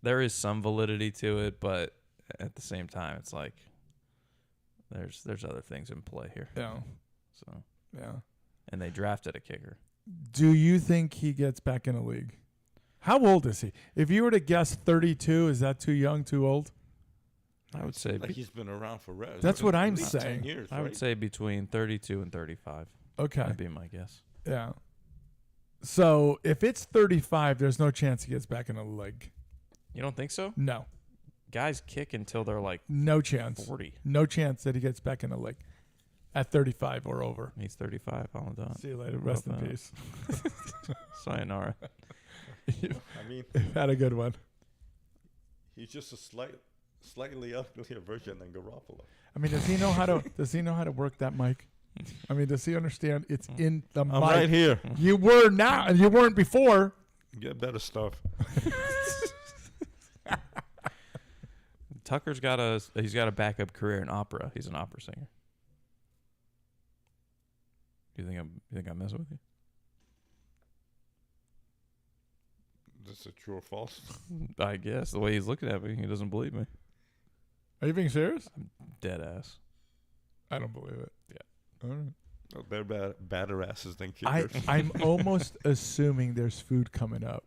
there is some validity to it, but at the same time, it's like there's other things in play here. Yeah. So Yeah. and they drafted a kicker. Do you think he gets back in the league? How old is he? If you were to guess 32, is that too young, too old? I would say Like he's been around forever. That's what At I'm least saying. 10 years, I would right? say between 32 and 35. Okay. That'd be my guess. Yeah. So if it's 35, there's no chance he gets back in the league. You don't think so? No. Guys kick until they're like No chance. 40. No chance that he gets back in the league at 35 or over. He's 35 on the dot. See you later. Rest in Love that. peace. Sayonara. I mean, You've had a good one. he's just a slightly uglier version than Garoppolo. I mean, does he know how to work that mic? I mean, does he understand it's in the mic? I'm right here. You were now, and you weren't before. Get better stuff. Tucker's got a backup career in opera. He's an opera singer. You think I'm messing with you? Is this true or false? I guess the way he's looking at me, he doesn't believe me. Are you being serious? Dead ass. I don't believe it. Yeah. All right. Oh, they're badder asses than kickers. I'm almost assuming there's food coming up.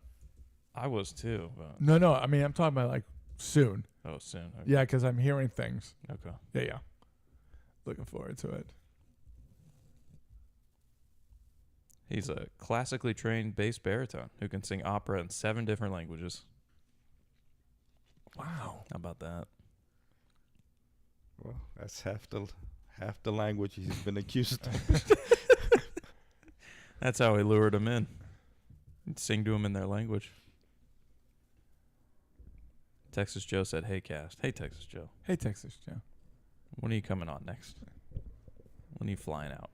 I was too. But No. I mean, I'm talking about like soon. oh, soon. Okay. Yeah, because I'm hearing things. Okay. Yeah. Looking forward to it. He's a classically trained bass baritone who can sing opera in 7 different languages. Wow. How about that? Well, that's half the language he's been accused of. That's how he lured him in. He'd sing to him in their language. Texas Joe said, "Hey, Cast. Hey, Texas Joe. Hey, Texas Joe. When are you coming on next? When are you flying out?"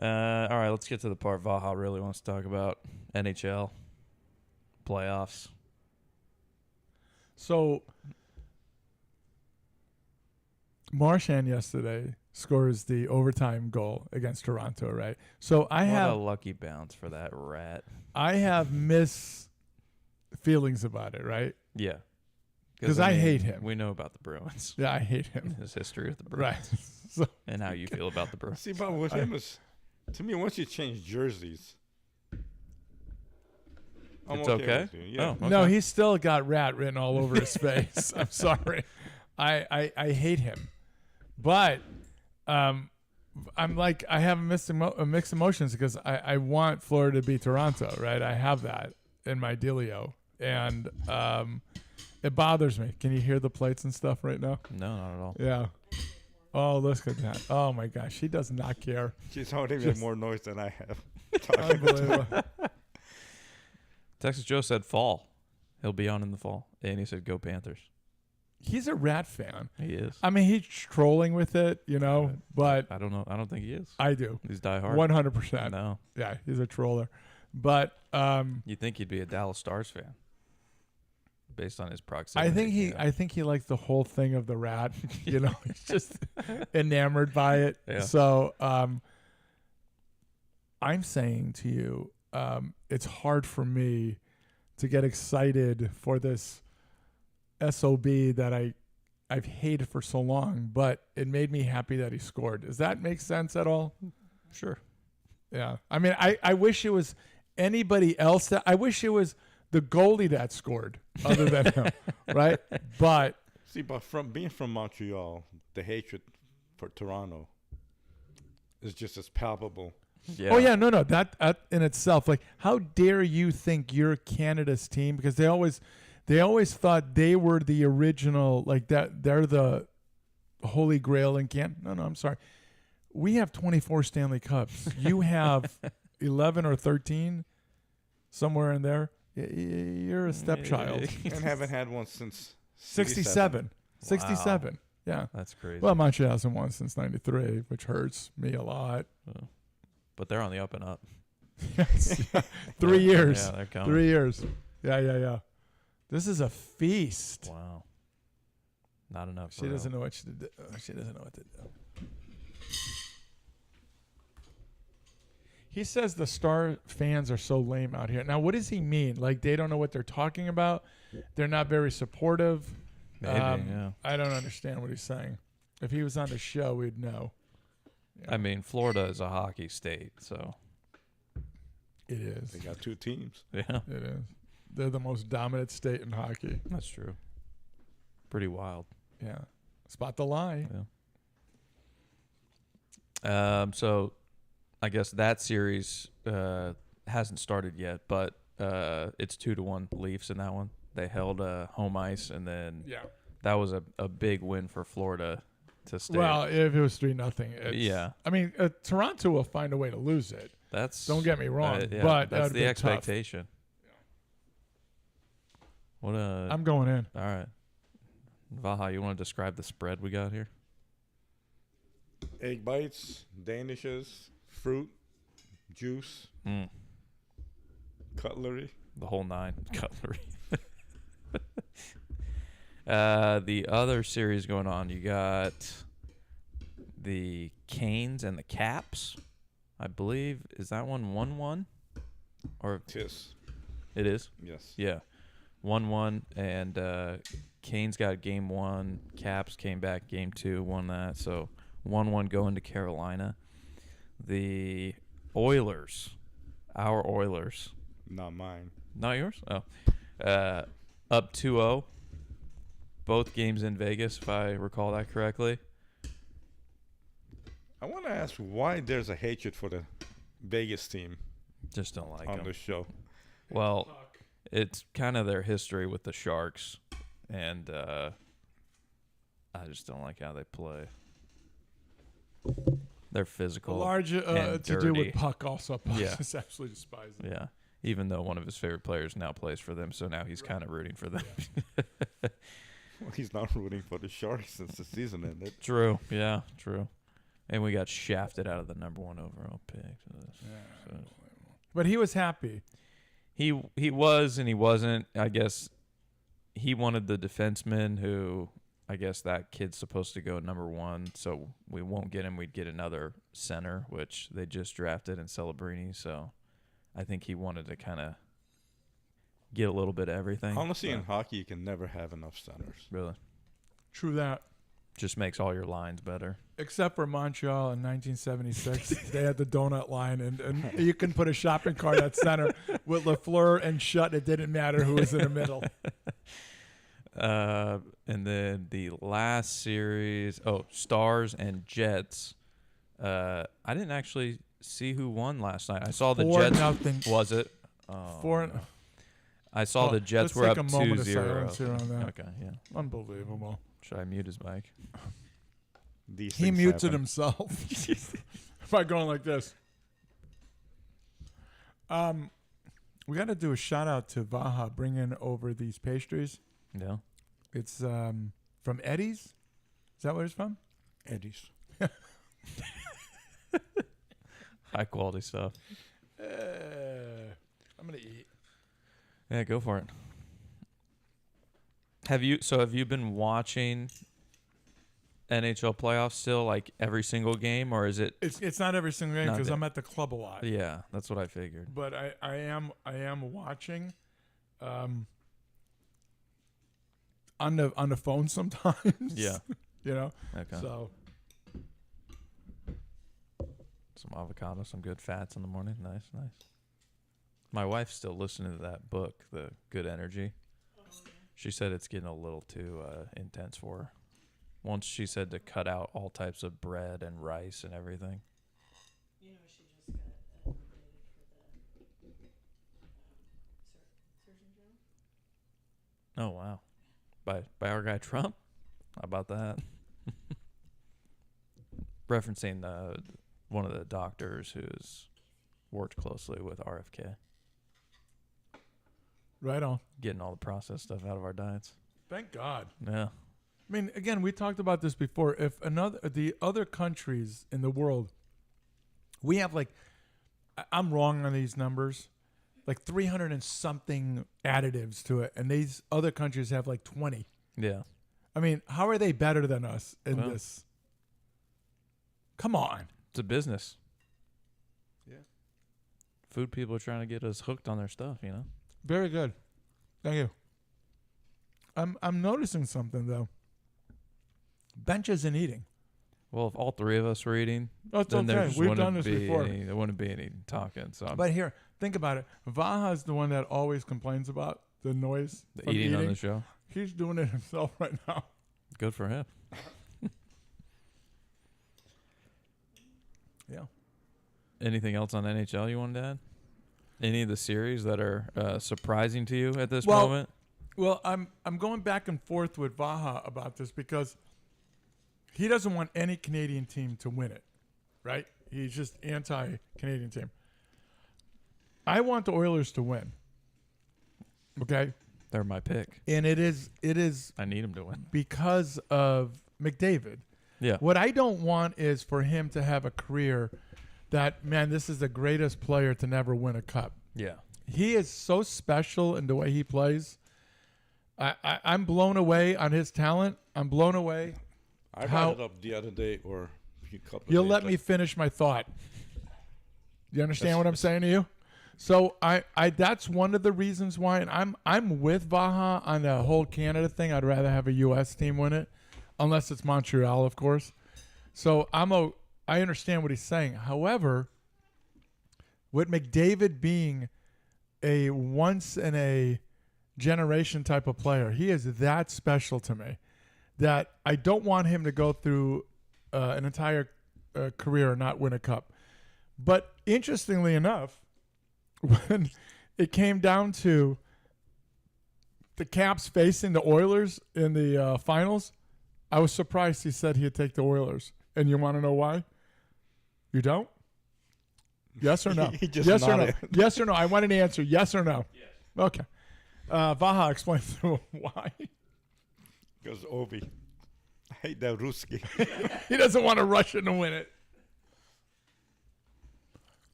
All right, let's get to the part Vaha really wants to talk about. NHL. Playoffs. So, Marchand yesterday scores the overtime goal against Toronto, right? So What a lucky bounce for that rat. I have missed feelings about it, right? Yeah. 'Cause I hate him. We know about the Bruins. Yeah, I hate him. His history with the Bruins. Right. So And how you feel about the Bruins. See, but with him is, to me, once you change jerseys, I'm It's okay. okay? With you. Yeah. Oh. no, Okay. he's still got rat written all over his face. I'm sorry. I hate him. But I'm like, I have mixed emotions because I want Florida to beat Toronto, right? I have that in my dealio. And it bothers me. Can you hear the plates and stuff right now? No, not at all. Yeah. Oh, look at that. Oh, my gosh. She does not care. She's holding Just- more noise than I have. Unbelievable. Texas Joe said fall. He'll be on in the fall. And he said go Panthers. He's a rat fan. He is. I mean, he's trolling with it, you know, but I don't know. I don't think he is. I do. He's diehard. 100%. No. Yeah, he's a troller. But You'd think he'd be a Dallas Stars fan based on his proximity. I think he likes the whole thing of the rat. You know, he's just enamored by it. Yeah. So I'm saying to you, it's hard for me to get excited for this SOB that I've hated for so long, but it made me happy that he scored. Does that make sense at all? Sure. Yeah. I mean, I wish it was anybody else I wish it was the goalie that scored other than him, right? But See, but being from Montreal, the hatred for Toronto is just as palpable. Yeah. oh yeah, no, that in itself, like, how dare you think you're Canada's team? Because they always thought they were the original, like that. They're the holy grail in Canada. No, I'm sorry. We have 24 Stanley Cups. You have 11 or 13, somewhere in there. You're a stepchild. And haven't had one since 67. 67. Yeah. That's crazy. Well, Montreal hasn't won since 93, which hurts me a lot. But they're on the up and up. Yes. 3 years. Yeah, they're coming. 3 years. Yeah. This is a feast. Wow. Not enough. She doesn't know what she did. She doesn't know what to do. He says the Star fans are so lame out here. Now, what does he mean? Like, they don't know what they're talking about? They're not very supportive? Maybe, yeah. I don't understand what he's saying. If he was on the show, we'd know. I mean, Florida is a hockey state, so. It is. They got 2 teams. Yeah, It is. They're the most dominant state in hockey. that's true. Pretty wild. Yeah. Spot the lie. Yeah. So I guess that series hasn't started yet, but it's 2-1 Leafs in that one. They held home ice, and then that was a big win for Florida to stay. Well, if it was 3-0, yeah. I mean, Toronto will find a way to lose it. Don't get me wrong, yeah, but that's that'd the be expectation. What I'm going in. all right, Vaha, you want to describe the spread we got here? Egg bites, danishes, fruit, juice, cutlery. The whole 9 cutlery. The other series going on, you got the Canes and the Caps. I believe, is that one 1-1? Or Tis. it is? Yes. Yeah. 1-1, and Canes got game 1. Caps came back game 2, won that. So 1-1 going to Carolina. The Oilers, our Oilers. Not mine. Not yours? Oh. Up 2-0. Both games in Vegas, if I recall that correctly. I want to ask why there's a hatred for the Vegas team Just don't like on them. the show. Well, it's kind of their history with the Sharks, and I just don't like how they play. They're physical. Large and to do dirty. with Puck also. Puck Yeah. just absolutely despises it. Yeah. Even though one of his favorite players now plays for them, so now he's kind of rooting for them. Well, he's not rooting for the Sharks since the season ended. True. Yeah, true. And we got shafted out of the number 1 overall pick. So But he was happy. he was and he wasn't. I guess he wanted the defenseman who, I guess that kid's supposed to go number 1, so we won't get him. We'd get another center, which they just drafted in Celebrini. So I think he wanted to kind of get a little bit of everything. Honestly, So, in hockey, you can never have enough centers. really, True that. just makes all your lines better. Except for Montreal in 1976. They had the donut line, and you can put a shopping cart at center with Lafleur and Shutt. It didn't matter who was in the middle. And then the last series, Stars and Jets. I didn't actually see who won last night. I saw the 4-0. Jets. Was it? Oh, 4 no. I saw the Jets let's were take up a moment of 2-0. silence here on that. Okay, yeah. Unbelievable. Should I mute his mic? These He things muted happen. himself by going like this. We got to do a shout out to Vaha bringing over these pastries. Yeah. It's from Eddie's. Is that where it's from? Eddie's. High quality stuff. I'm gonna eat. Yeah, go for it. Have you been watching NHL playoffs still, like every single game, or is it? It's not every single game Not because that- I'm at the club a lot. Yeah, that's what I figured. But I am watching on the phone sometimes. Yeah. You know. Okay. So Some avocado, some good fats in the morning. Nice, nice. My wife's still listening to that book, The Good Energy. She said it's getting a little too intense for her. Once she said to cut out all types of bread and rice and everything. You know, she just got nominated for the Surgeon General. Oh, wow. By our guy Trump? How about that? Referencing one of the doctors who's worked closely with RFK. right on. Getting all the processed stuff out of our diets. Thank God. Yeah. I mean, again, we talked about this before. If the other countries in the world, we have like, I'm wrong on these numbers, like 300 and something additives to it, and these other countries have like 20. Yeah. I mean, how are they better than us in Well. this? Come on. It's a business. Yeah. Food people are trying to get us hooked on their stuff, you know? Very good. Thank you. I'm noticing something though. Bench isn't eating. Well, if all three of us were eating, That's then there okay. just We've wouldn't done this be before. there wouldn't be any talking. So I'm But here, think about it. Vaha's the one that always complains about the noise the from eating on the show. He's doing it himself right now. Good for him. Yeah. Anything else on NHL you wanted to add? Any of the series that are surprising to you at this Well, moment? Well, I'm going back and forth with Vaha about this because he doesn't want any Canadian team to win it, right? He's just anti-Canadian team. I want the Oilers to win. Okay? They're my pick. And it is I need them to win. because of McDavid. Yeah. What I don't want is for him to have a career that, man, this is the greatest player to never win a cup. Yeah. He is so special in the way he plays. I'm blown away on his talent. I'm blown away. I How- brought it up the other day or a few couple of You'll days let me like- finish my thought. You understand what I'm saying to you? So I that's one of the reasons why, and I'm with Vaha on the whole Canada thing. I'd rather have a U.S. team win it, unless it's Montreal, of course. So I understand what he's saying. However, with McDavid being a once in a generation type of player, he is that special to me that I don't want him to go through an entire career and not win a cup. But interestingly enough, when it came down to the Caps facing the Oilers in the finals, I was surprised he said he'd take the Oilers. And you want to know why? You don't? Yes or no? He just yes or no? nodded. Yes or no? I want an answer. Yes or no? Yes. Okay. Vaha explains to him why. Because Ovi, I hate that Ruski. He doesn't want a Russian to win it.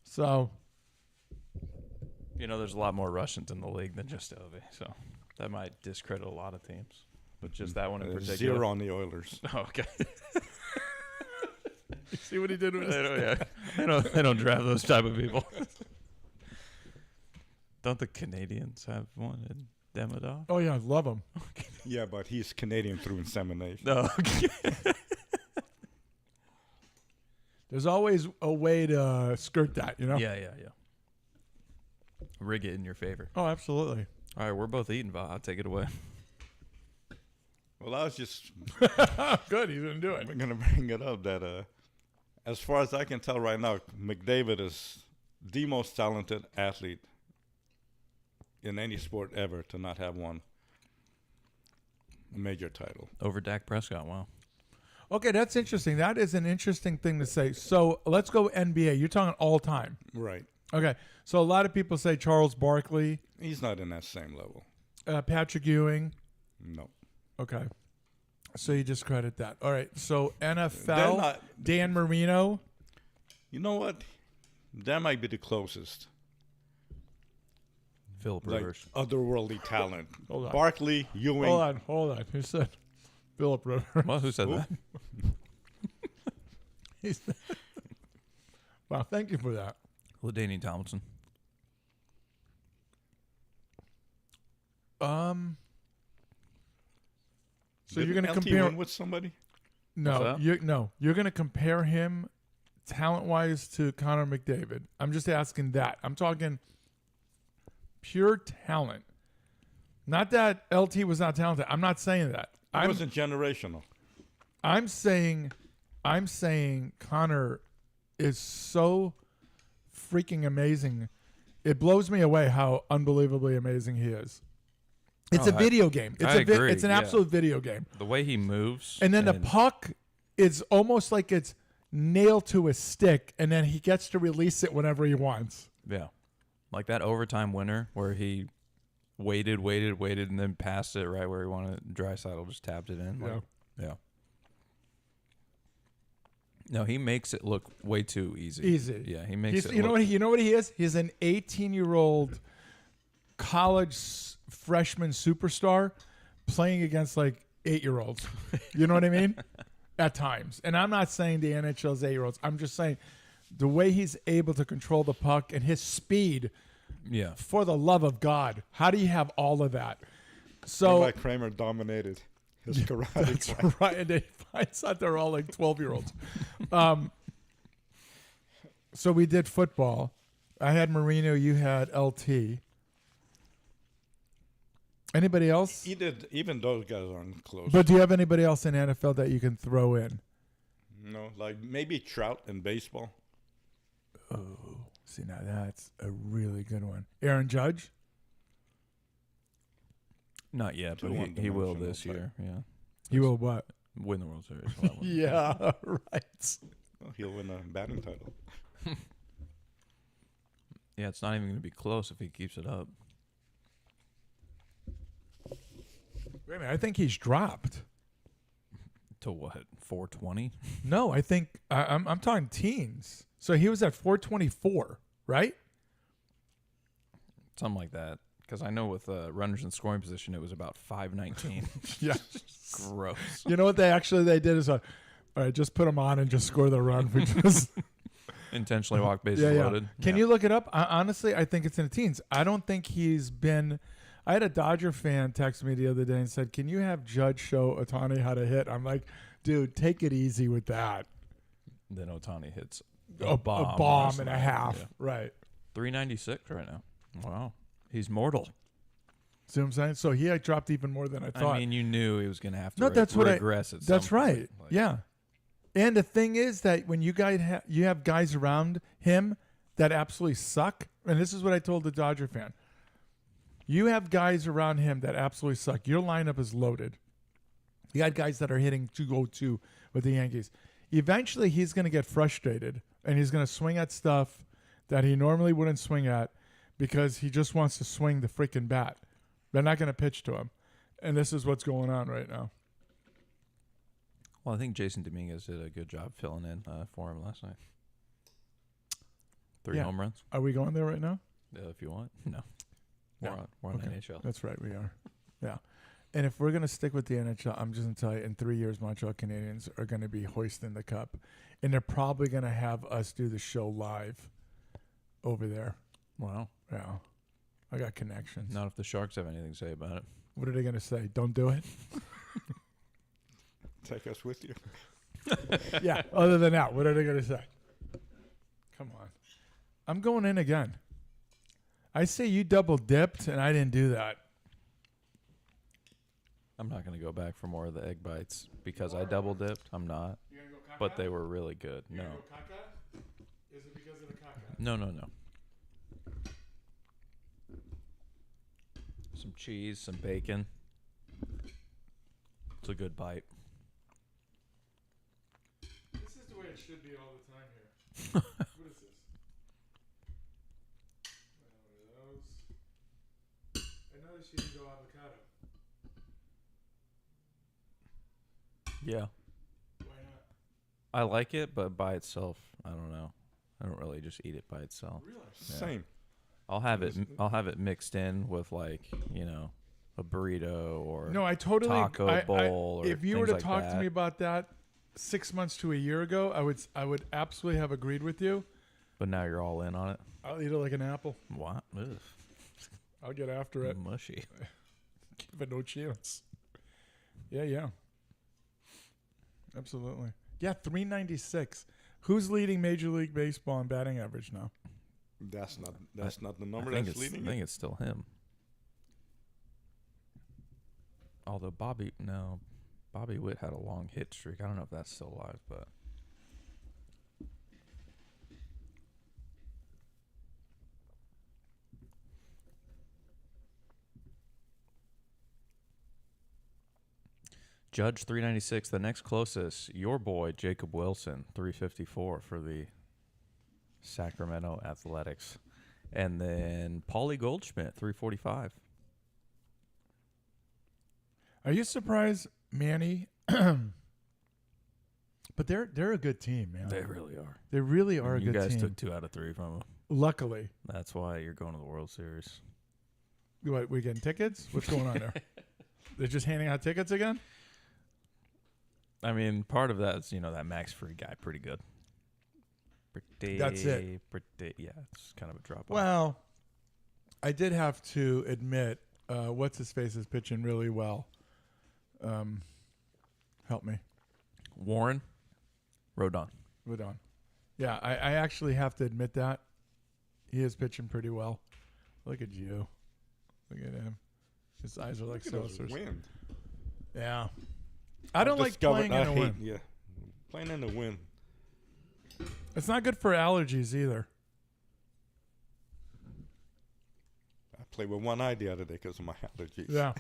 So, You know, there's a lot more Russians in the league than just Ovi, so that might discredit a lot of teams. But just that one in particular. 0 on the Oilers. Oh, okay. you see what he did with his They don't, yeah. They don't draft those type of people. Don't the Canadians have one in Demidov? Oh, yeah, I love him. Yeah, but he's Canadian through insemination. No. Okay. There's always a way to skirt that, you know? Yeah. Rig it in your favor. Oh, absolutely. All right, we're both eating, Vaha. Take it away. Well, I was just Good, he's going to do it. going to bring it up that as far as I can tell right now, McDavid is the most talented athlete in any sport ever to not have won a major title. Over Dak Prescott. Wow. Okay, that's interesting. That is an interesting thing to say. So let's go NBA. You're talking all time. Right. Okay, so a lot of people say Charles Barkley, He's not in that same level. Patrick Ewing. No. Okay. So you discredit that. All right. So They're NFL, not- Dan Marino. You know what? That might be the closest. Philip Like Rivers. otherworldly talent. Hold on. Barkley, Ewing. Hold on. Who said Philip Rivers? Well, who said that? Wow, thank you for that. LaDainian Tomlinson. So Didn't you're going to LT compare win with somebody? No, What's that? you're going to compare him talent-wise to Connor McDavid. I'm just asking that. I'm talking pure talent. Not that LT was not talented. I'm not saying that. It wasn't generational. I'm saying Connor is so freaking amazing. It blows me away how unbelievably amazing he is. It's a video game. It's I agree, It's an yeah. absolute video game. The way he moves. And then the puck is almost like it's nailed to a stick, and then he gets to release it whenever he wants. Yeah. Like that overtime winner where he waited, and then passed it right where he wanted. Draisaitl just tapped it in. Like, yeah. No, he makes it look way too easy. Easy. Yeah, he makes it. You know what he is? He's an 18-year-old college freshman superstar playing against like 8-year-olds. You know what I mean? At times. And I'm not saying the NHL's 8-year-olds. I'm just saying the way he's able to control the puck and his speed. Yeah. For the love of God, how do you have all of that? So Like Kramer dominated his karate. that's class. right. And they finds out they're all like 12-year-olds. So we did football. I had Marino. You had LT. Anybody else? Even those guys aren't close. But do you have anybody else in NFL that you can throw in? No, like maybe Trout in baseball. Oh, see, now that's a really good one. Aaron Judge? Not yet, but Two he will one-dimensional this year. Yeah. He will what? Win the World Series. Well, that one. Yeah, right. Well, he'll win a batting title. Yeah, it's not even going to be close if he keeps it up. Wait a minute, I think he's dropped. To what? 420? No, I think I'm talking teens. So he was at 424, right? Something like that. Because I know with runners in scoring position, it was about 519. Yeah. Gross. You know what they did is, all right, just put him on and just score the run. We just Intentionally walk bases loaded. Can Yeah. you look it up? Honestly, I think it's in the teens. I don't think he's been. I had a Dodger fan text me the other day and said, "Can you have Judge show Ohtani how to hit?" I'm like, "Dude, take it easy with that." Then Ohtani hits A bomb bomb last and a night. half, Yeah. right? 396 right now. Wow. He's mortal. See what I'm saying? So he had dropped even more than I thought. I mean, you knew he was going to have to No, that's what regress at That's some point. right. Like, Yeah. And the thing is that when you guys you have guys around him that absolutely suck, and this is what I told the Dodger fan. You have guys around him that absolutely suck. Your lineup is loaded. You got guys that are hitting 202 with the Yankees. Eventually, he's going to get frustrated, and he's going to swing at stuff that he normally wouldn't swing at because he just wants to swing the freaking bat. They're not going to pitch to him. And this is what's going on right now. Well, I think Jason Dominguez did a good job filling in for him last night. 3 Yeah. home runs, Are we going there right now? if you want. No. No. We're on Okay. NHL. That's right, we are. Yeah. And if we're going to stick with the NHL, I'm just going to tell you, in 3 years, Montreal Canadiens are going to be hoisting the cup. And they're probably going to have us do the show live over there. Wow. Yeah. I got connections. Not if the Sharks have anything to say about it. What are they going to say? Don't do it? Take us with you. Yeah. Other than that, what are they going to say? Come on. I'm going in again. I say you double dipped, and I didn't do that. I'm not going to go back for more of the egg bites because I double dipped. I'm not. But they were really good. No. Is it because of the caca? No. Some cheese, some bacon. It's a good bite. This is the way it should be all the time here. What is this? One of those. I noticed you didn't go avocado. Yeah. Why not? I like it, but by itself, I don't know. I don't really just eat it by itself. Really? Yeah. Same. I'll have it mixed in with like, a burrito or No, I totally taco bowl or if you were to things like talk to that. me about that, 6 months to a year ago, I would absolutely have agreed with you. But now you're all in on it. I'll eat it like an apple. What? Ugh. I'll get after it. Mushy. Give it no chance. Yeah. Absolutely. Yeah, 396. Who's leading Major League Baseball in batting average now? That's not the number I think that's it's, leading I think it. it's still him. Although Bobby Witt had a long hit streak. I don't know if that's still alive, but Judge 396. The next closest, your boy Jacob Wilson 354 for the Sacramento Athletics, and then Paulie Goldschmidt 345. Are you surprised, Manny? But they're a good team, man. They really are. They really are a You good guys team. took 2 out of 3 from them. Luckily. That's why you're going to the World Series. What, we getting tickets? What's going on there? They're just handing out tickets again? I mean, part of that is, that Max Free guy, pretty good. That's it. Yeah, it's kind of a drop off. Well, I did have to admit, what's his face is pitching really well. Help me. Warren Rodon. Yeah, I actually have to admit that. He is pitching pretty well. Look at you. Look at him. His eyes are like Look at those saucers. wind. Yeah. I don't like playing in the wind. Yeah, playing in the wind. It's not good for allergies either. I played with one eye the other day because of my allergies. Yeah.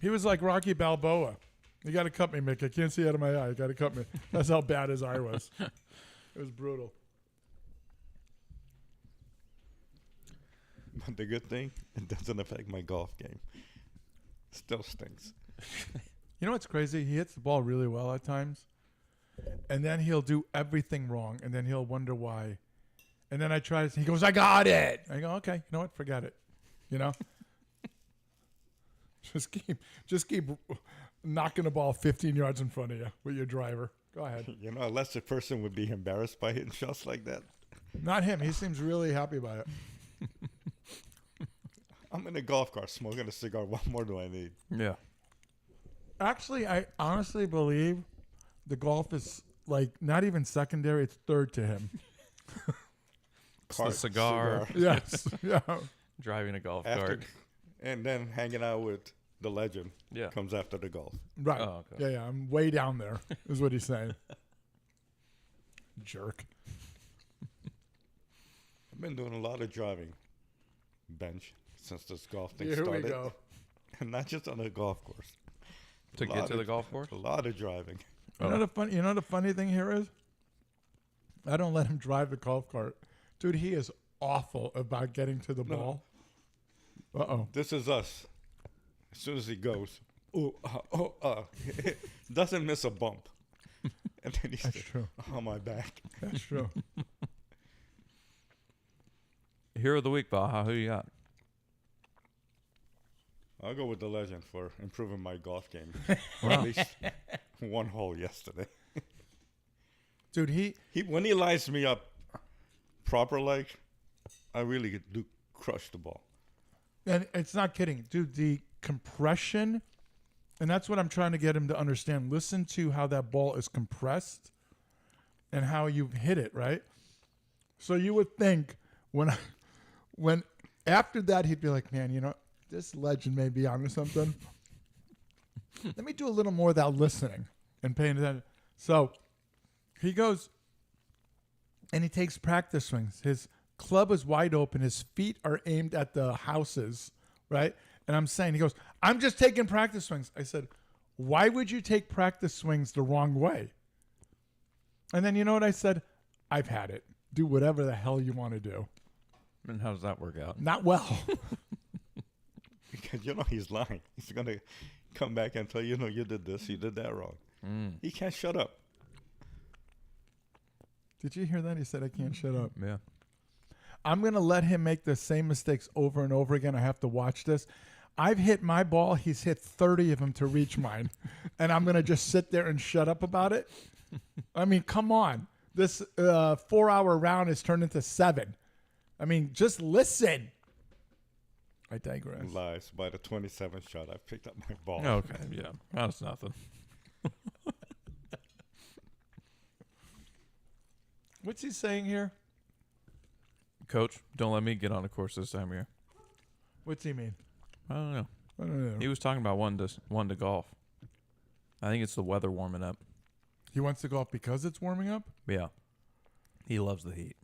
He was like Rocky Balboa. You got to cut me, Mick. I can't see out of my eye. You got to cut me. That's how bad his eye was. It was brutal. But the good thing, it doesn't affect my golf game. Still stinks. You know what's crazy? He hits the ball really well at times, and then he'll do everything wrong, and then he'll wonder why. And then I try to. He goes, "I got it." I go, "Okay, you know what? Forget it." Just keep knocking the ball 15 yards in front of you with your driver. Go ahead. A lesser person would be embarrassed by hitting shots like that. Not him. He seems really happy about it. I'm in a golf cart smoking a cigar. What more do I need? Yeah. Actually, I honestly believe the golf is like not even secondary. It's third to him. It's the cigar. Yes. Yeah. Driving a golf After, cart. and then hanging out with the legend Yeah. comes after the golf. Right. Oh, okay. Yeah. I'm way down there, is what he's saying. Jerk. I've been doing a lot of driving, bench, since this golf thing Here started. we go. And not just on a golf course. To get to the golf course? A lot of driving. You know the funny thing here is, I don't let him drive the golf cart, dude. He is awful about getting to the ball. Uh-oh. This is us. As soon as he goes, doesn't miss a bump. And then he's That's true. on my back. That's true. Hero of the week, Baja. Who you got? I'll go with the legend for improving my golf game. At least one hole yesterday. Dude, he When he lines me up proper, like, I really do crush the ball. and it's not kidding, dude. The compression, and that's what I'm trying to get him to understand. Listen to how that ball is compressed and how you hit it, right? So you would think when after that he'd be like, man, this legend may be onto something. Let me do a little more of that listening and paying attention. So he goes and he takes practice swings. His club is wide open. His feet are aimed at the houses, right? And I'm saying, he goes, I'm just taking practice swings. I said, why would you take practice swings the wrong way? And then you know what I said? I've had it. Do whatever the hell you want to do. And how does that work out? Not well. Because he's lying. He's going to come back and tell you, you did this, you did that wrong. He can't shut up. Did you hear that? He said, I can't shut up. Yeah. I'm going to let him make the same mistakes over and over again. I have to watch this. I've hit my ball. He's hit 30 of them to reach mine. And I'm going to just sit there and shut up about it? I mean, come on. This 4-hour round has turned into 7. I mean, just listen. I digress. Lies. By the 27th shot, I picked up my ball. Okay, yeah. That's nothing. What's he saying here? Coach, don't let me get on the course this time of year. What's he mean? I don't know. I don't know. He was talking about one to golf. I think it's the weather warming up. He wants to golf because it's warming up? Yeah. He loves the heat.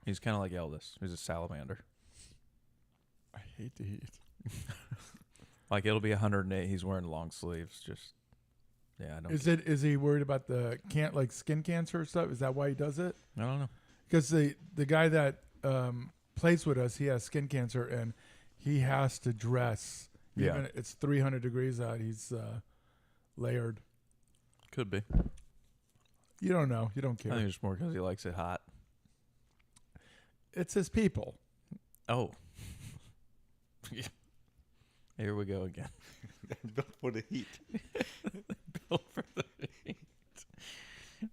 He's kind of like Elvis. He's a salamander. I hate the heat. Like it'll be 108. He's wearing long sleeves. Just yeah. I don't. Is he worried about the skin cancer stuff? Is that why he does it? I don't know. Because the guy that plays with us, he has skin cancer and he has to dress. Yeah. Even it's 300 degrees out. He's layered. Could be. You don't know. You don't I care. think it's more because he likes it hot. It's his people. Oh. Here we go again. Built for the heat. Built for the heat.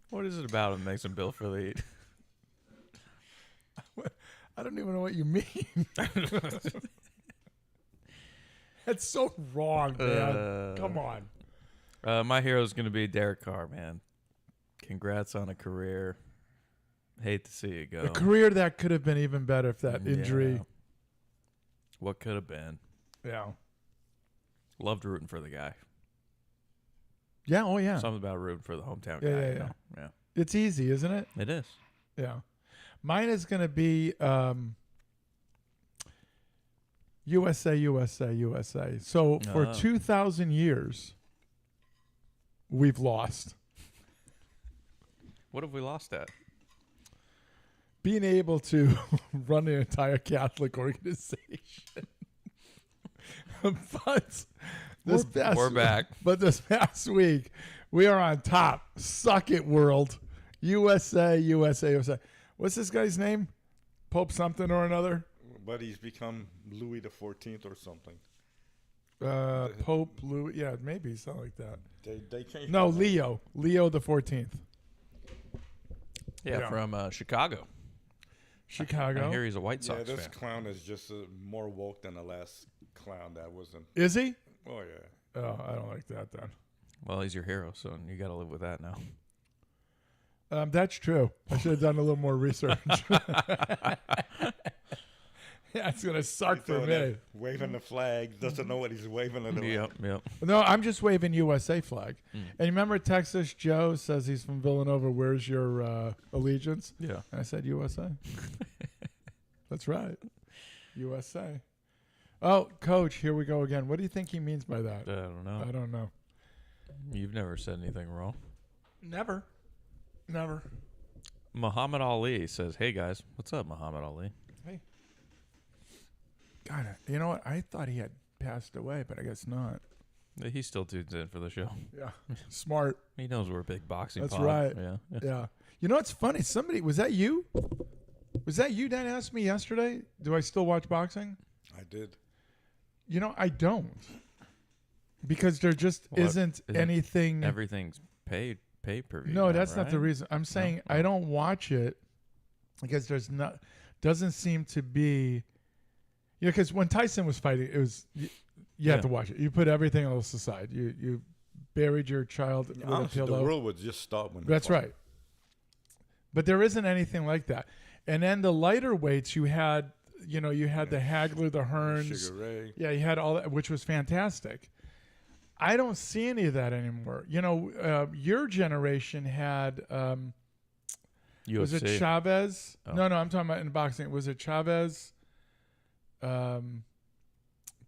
What is it about him makes him built for the heat? I don't even know what you mean. That's so wrong, man. Come on. My hero is going to be Derek Carr, man. Congrats on a career. Hate to see it go. A career that could have been even better if that injury. Yeah. What could have been. Yeah. Loved rooting for the guy. Yeah. Oh, yeah. Something about rooting for the hometown Yeah, guy. yeah, you yeah. know? Yeah. It's easy, isn't it? It is. Yeah. Mine is going to be USA, USA, USA. So for 2,000 years, we've lost. What have we lost at? Being able to run an entire Catholic organization. But We're back. But this past week, we are on top. Suck it, world. USA, USA, USA. What's this guy's name? Pope something or another? But he's become Louis the 14th or something. Pope Louis. Yeah, maybe something like that. They changed. No, the- Leo. Leo the 14th. Yeah, Yeah. from Chicago. Chicago. I hear he's a White Yeah, Sox this fan. clown is just more woke than the last clown that wasn't. Is he? Oh yeah. Oh, I don't like that then. Well, he's your hero, so you got to live with that now. That's true. I should have done a little more research. Yeah, it's gonna suck for Doing me. that, waving the flag, doesn't know what he's waving at all. Yep. No, I'm just waving USA flag. And you remember Texas Joe says he's from Villanova. Where's your allegiance? Yeah. And I said USA. That's right. USA. Oh, coach, here we go again. What do you think he means by that? I don't know. I don't know. You've never said anything wrong. Never. Muhammad Ali says, "Hey guys, what's up, Muhammad Ali?" Hey. God, you know what? I thought he had passed away, but I guess not. He still tunes in for the show. Yeah. Smart. He knows we're a big boxing. That's pod. right. Yeah. Yeah. You know what's funny? Somebody, was that you? Was that you that asked me yesterday, do I still watch boxing? I did. You know, I don't. Because there just Well, isn't anything. Everything's pay per view. No, now, that's not the right? reason. I'm saying No. I don't watch it because there's not, doesn't seem to be, you know, because when Tyson was fighting, it was, you have to watch it. You put everything else aside. You buried your child with Honestly, a the pillow. world would just stop when. That's right. But there isn't anything like that. And then the lighter weights, you had the Hagler, the Hearns. Sugar Ray. Yeah, you had all that, which was fantastic. I don't see any of that anymore. You know, your generation had, was it UFC. Chavez? Oh. No, I'm talking about in boxing. Was it Chavez?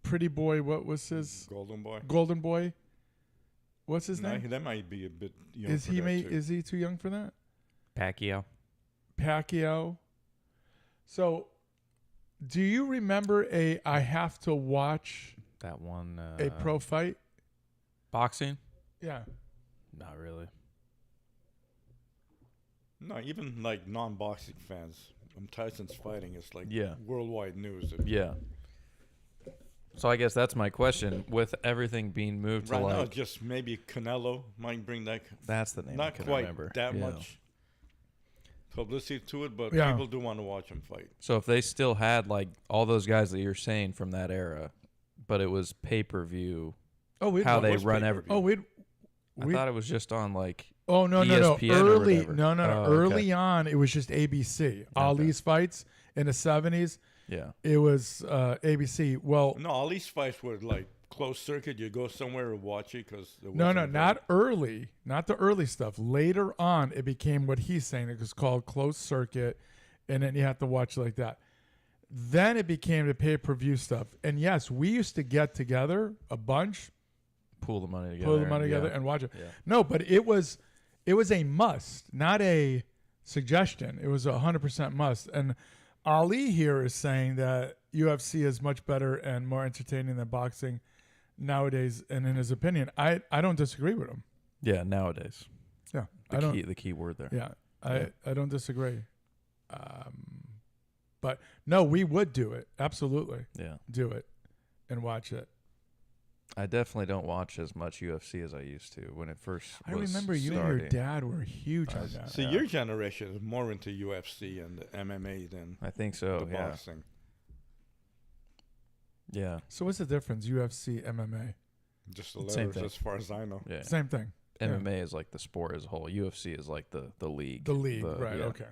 Pretty Boy, what was his? Golden Boy. Golden Boy. What's his Nah, name? that might be a bit young. Is for he that, too. is he too young for that? Pacquiao. Pacquiao. So, do you remember I have to watch That one. a pro fight? boxing. Yeah. Not really. No, even like non-boxing fans, Tyson's fighting is like Yeah. worldwide news. Yeah. So I guess that's my question. With everything being moved to Right now, like, just maybe Canelo might bring that. that's the name I Not can quite remember. that Yeah. much publicity to it, but Yeah. people do want to watch him fight. So if they still had like all those guys that you're saying from that era, but it was pay-per-view, Oh, we how they was run pay-per-view? Oh, we. I thought it was just on like Oh no ESPN or early whatever. no Oh, okay. early on it was just ABC. Ali's fights in the 70s, yeah. it was ABC. Well, No, all these fights were like closed circuit. You go somewhere and watch it because no, not early, not the early stuff. Later on, it became what he's saying. It was called closed circuit, and then you have to watch like that. Then it became the pay-per-view stuff. And yes, we used to get together a bunch, Pool the money together. pull the money and- together, yeah. and watch it. Yeah. No, but it was a must, not a suggestion. It was 100% must. And Ali here is saying that UFC is much better and more entertaining than boxing nowadays. And in his opinion, I don't disagree with him. Yeah, nowadays. Yeah, The key word there. Yeah, I don't disagree. But no, we would do it. Absolutely, Yeah. do it and watch it. I definitely don't watch as much UFC as I used to when it first I was remember you and your starting. dad were huge on that. See, your generation is more into UFC and the MMA than I think so, the yeah. boxing. Yeah. So what's the difference? UFC, MMA, Just the Same letters, thing. as far as I know. Yeah. same thing. MMA is like the sport as a whole. UFC is like the league. The league, right? yeah. Okay.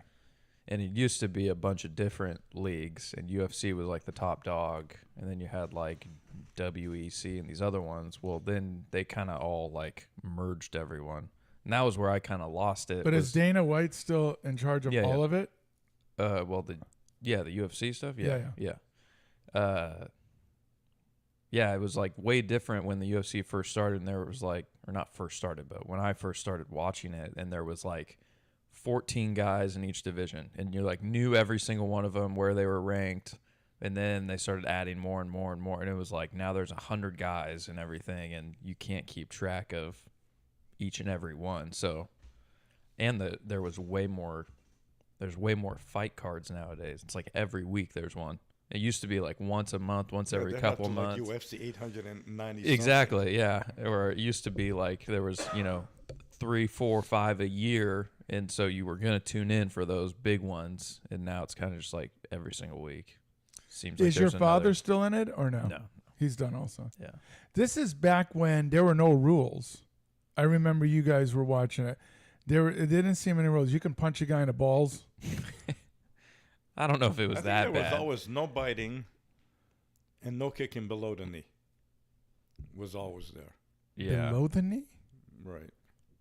And it used to be a bunch of different leagues, and UFC was like the top dog, and then you had like WEC and these other ones. Well, then they kind of all like merged everyone, and that was where I kind of lost it. But was, is Dana White still in charge of Yeah, all yeah. of it? well, the UFC stuff, yeah. Yeah, it was like way different when the UFC first started, and there was like, or not first started, but when I first started watching it, and there was like 14 guys in each division, and you like knew every single one of them, where they were ranked, and then they started adding more and more and more, and it was like now there's 100 guys and everything, and you can't keep track of each and every one. So, and there's way more fight cards nowadays. It's like every week there's one. It used to be like once a month, once every they're couple up to, months. Like UFC 890. Exactly, yeah. Or it used to be like there was, 3, 4, 5 a year, and so you were gonna tune in for those big ones, and now it's kind of just like every single week. Seems like Is your there's father another- still in it or no? No. He's done also. Yeah. This is back when there were no rules. I remember you guys were watching it. It didn't seem any rules. You can punch a guy in the balls. I don't know if it was I think that there bad. was always no biting and no kicking below the knee. Was always there. yeah. Below the knee? Right.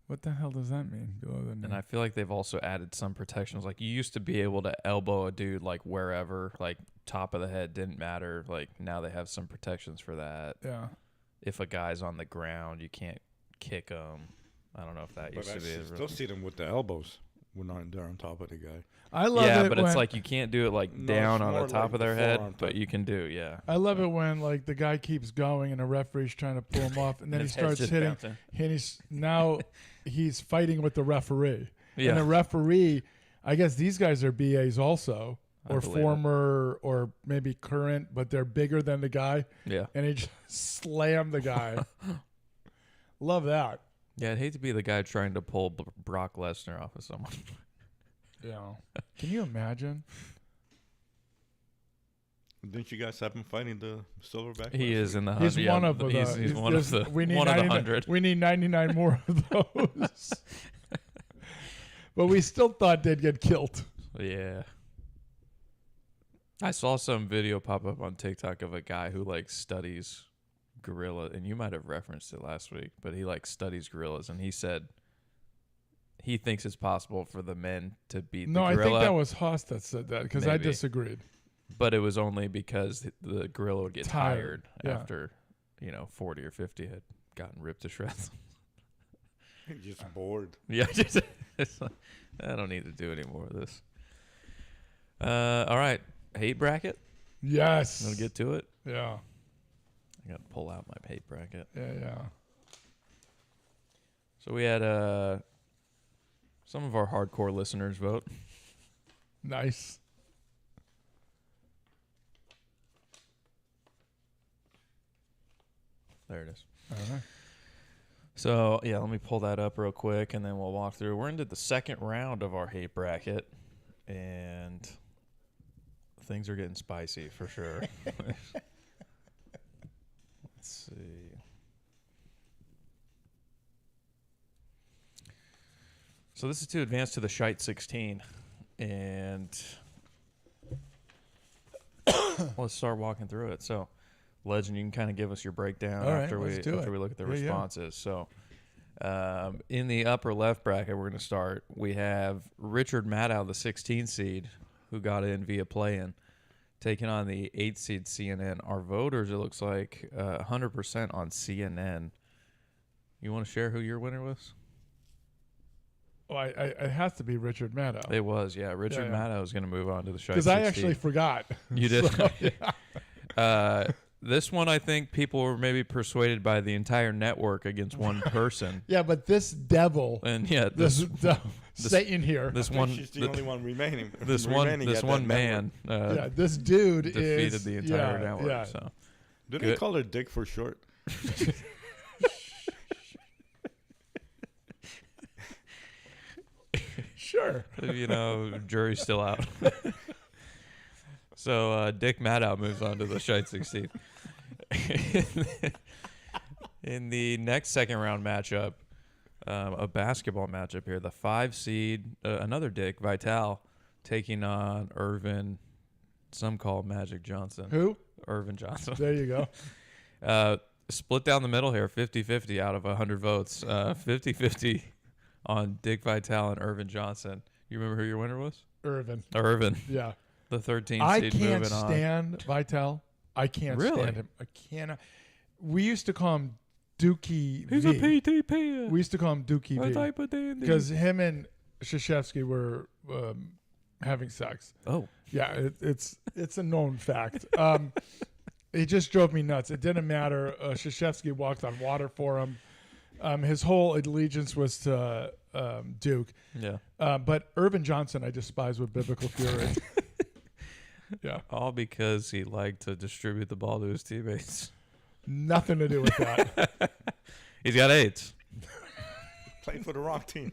What the hell does that mean? Below the knee. And I feel like they've also added some protections. Like you used to be able to elbow a dude like wherever, like top of the head didn't matter. Like now they have some protections for that. Yeah. If a guy's on the ground, you can't kick him. I don't know if that But used I to be. still see them with the elbows when they're on top of the guy. I love Yeah, it but when, it's like you can't do it like No, down it's on the more top like of their the head, forearm but type. you can do, yeah. I love it when like the guy keeps going and the referee's trying to pull him off, and then he His head's starts just hitting. bouncing. And he's fighting with the referee. Yeah. And the referee, I guess these guys are BAs also, I or believe it. former, or maybe current, but they're bigger than the guy, Yeah. and he just slammed the guy. Love that. Yeah, I'd hate to be the guy trying to pull Brock Lesnar off of someone. Yeah. Can you imagine? Didn't you guys have him fighting the silverback? He last is week? in the He's 100. one of the. He's one of the We need one of the 99 100. We need 99 more of those. But we still thought they'd get killed. Yeah. I saw some video pop up on TikTok of a guy who like studies gorilla, and you might have referenced it last week, but he like studies gorillas, and he said he thinks it's possible for the men to beat No, the I gorilla. think that was Haas that said that because I Maybe. disagreed. But it was only because the gorilla would get Tired, tired yeah. after, 40 or 50 had gotten ripped to shreds. He's just bored. Yeah, it's like, I don't need to do any more of this. All right, hate bracket. Yes. We'll get to it. Yeah. I got to pull out my hate bracket. Yeah. So we had some of our hardcore listeners vote. Nice. There it is. All right. So, yeah, let me pull that up real quick, and then we'll walk through. We're into the second round of our hate bracket, and things are getting spicy for sure. Let's see. So this is to advance to the Shite 16, and let's start walking through it. So, Legend, you can kind of give us your breakdown All right, after let's do it. we look at the Yeah, yeah. responses. So, in the upper left bracket, we're going to start. We have Richard Maddow, the 16 seed, who got in via play-in, taking on the 8 seed CNN. Our voters, it looks like 100% on CNN. You want to share who your winner was? Oh, it has to be Richard Maddow. It was, yeah. Richard Yeah. Maddow is going to move on to the Shite Because 16. I actually forgot. You did? So, yeah. This one, I think people were maybe persuaded by the entire network against one person. Yeah, but this devil, And yeah, this Satan here, this I think one, she's the only one remaining. this remaining one at that man yeah, this dude defeated is the entire yeah, network. Yeah. So Didn't Good. he call her Dick for short? Sure. you know, jury's still out. So Dick Maddow moves on to the Shite 16. In the next second round matchup, a basketball matchup here, the 5 seed, another Dick Vitale, taking on Irvin. Some call Magic Johnson. Who? Irvin Johnson. There you go. Split down the middle here, 50-50 out of 100 votes. 50-50 on Dick Vitale and Irvin Johnson. You remember who your winner was? Irvin. Irvin, Yeah. the 13 I seed can't moving on. stand Vitale. I can't Really? stand him. I cannot. We used to call him Dookie He's V. a PTP. We used to call him Dookie What V. type of dandy? Because him and Krzyzewski were having sex. Oh, Yeah, it's a known fact. It just drove me nuts. It didn't matter. Krzyzewski walked on water for him. His whole allegiance was to Duke. yeah. But Irvin Johnson, I despise with biblical fury. Yeah, All because he liked to distribute the ball to his teammates. nothing to do with that. He's got AIDS. Playing for the wrong team.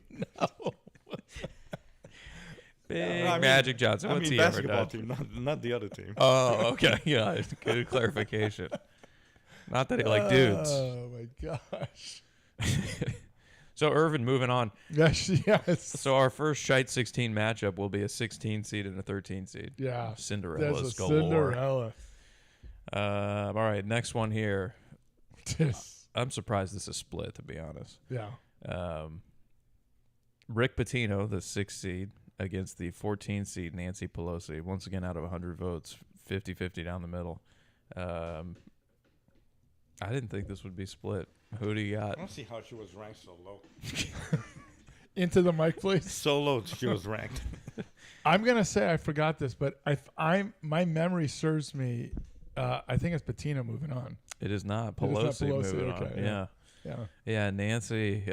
Big I mean- Magic Johnson. I What's mean he ever basketball done? team, not the other team. Oh, okay. Yeah, good clarification. Not that he liked dudes. Oh my gosh. So Irvin moving on. Yes, yes. So our first Shite 16 matchup will be a 16 seed and a 13 seed. Yeah. Cinderella's There's a galore. Cinderella. All right, next one here. Yes. I'm surprised this is split, to be honest. Yeah. Rick Pitino, the 6th seed, against the 14 seed Nancy Pelosi. Once again, out of 100 votes, 50-50 down the middle. I didn't think this would be split. Who do you got? I don't see how she was ranked so low. Into the mic, please. So low she was ranked. I'm gonna say I forgot this, but my memory serves me. I think it's Patino moving on. It is not It is not Pelosi, Pelosi, moving okay, on. yeah. Yeah. Yeah. Yeah, Nancy,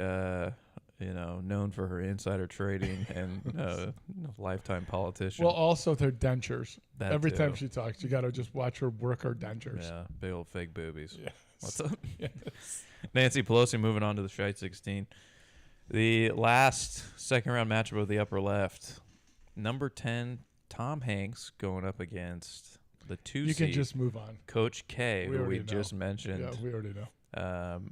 known for her insider trading and lifetime politician. Well, also their dentures. That Every time too. she talks, you gotta just watch her work her dentures. Yeah, big old fake boobies. Yes. What's up? Yes. Nancy Pelosi moving on to the Shite 16. The last second round matchup of the upper left. Number 10, Tom Hanks going up against the 2 You seed. can just move on. Coach K, We who we already know. just mentioned. Yeah, we already know.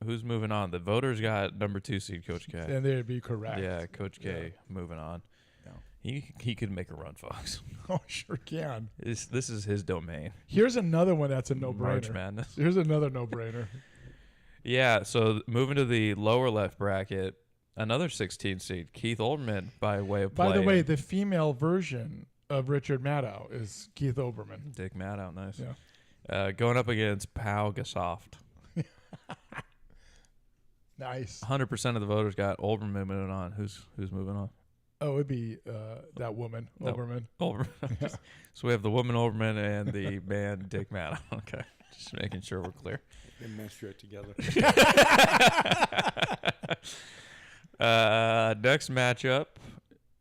Who's moving on? The voters got number 2 seed Coach K. And they'd be correct. Yeah, Coach K moving on. Yeah. He could make a run, Fox. Oh, sure can. This is his domain. Here's another one that's a March no-brainer. Madness. Here's another no-brainer. Yeah, so moving to the lower left bracket, another 16 seed, Keith Olbermann by way of By the play-in. way, the female version of Richard Maddow is Keith Olbermann. Dick Maddow, nice. Yeah. Going up against Pau Gasoft. Nice. 100% of the voters got Olbermann moving on. Who's moving on? Oh, it'd be that woman, No. Olbermann. Olbermann. So we have the woman Olbermann and the man Dick Maddow. Okay, just making sure we're clear. They menstruate together. Next matchup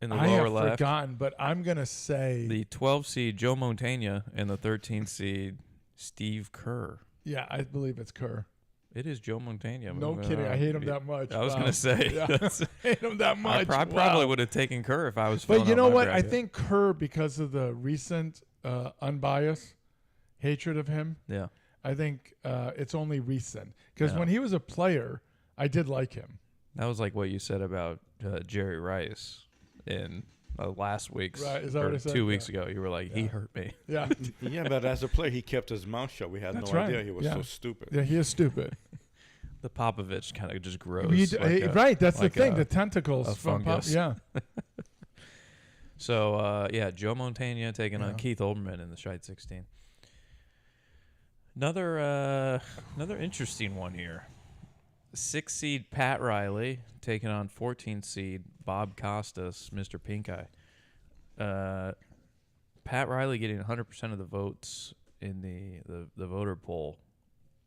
in the I lower have left, forgotten, but I'm gonna say the 12 seed Joe Montaigne and the 13 seed Steve Kerr. yeah, I believe it's Kerr. It is Joe Montana. No moving kidding. on. I hate him that much. I was Wow. gonna say. Yeah. that's- I hate him that much. I probably Wow. would have taken Kerr if I was. But filling you out know my what? I bracket. think Kerr, because of the recent unbiased hatred of him, Yeah. I think it's only recent. Because Yeah. when he was a player, I did like him. That was like what you said about Jerry Rice in last week's Right, is that or what I said? 2 weeks Yeah. ago. You were like, he hurt me. Yeah. Yeah, but as a player, he kept his mouth shut. We had That's no right. idea he was Yeah. so stupid. Yeah, he is stupid. The Popovich kind of just grows. Right, that's like the thing. a- The tentacles a from Pop. fungus. Yeah. So yeah, Joe Montana taking Yeah. on Keith Olbermann in the Scheid 16. Another interesting one here. 6 seed Pat Riley taking on 14 seed Bob Costas, Mr. Pink Eye. Pat Riley getting 100% of the votes in the voter poll.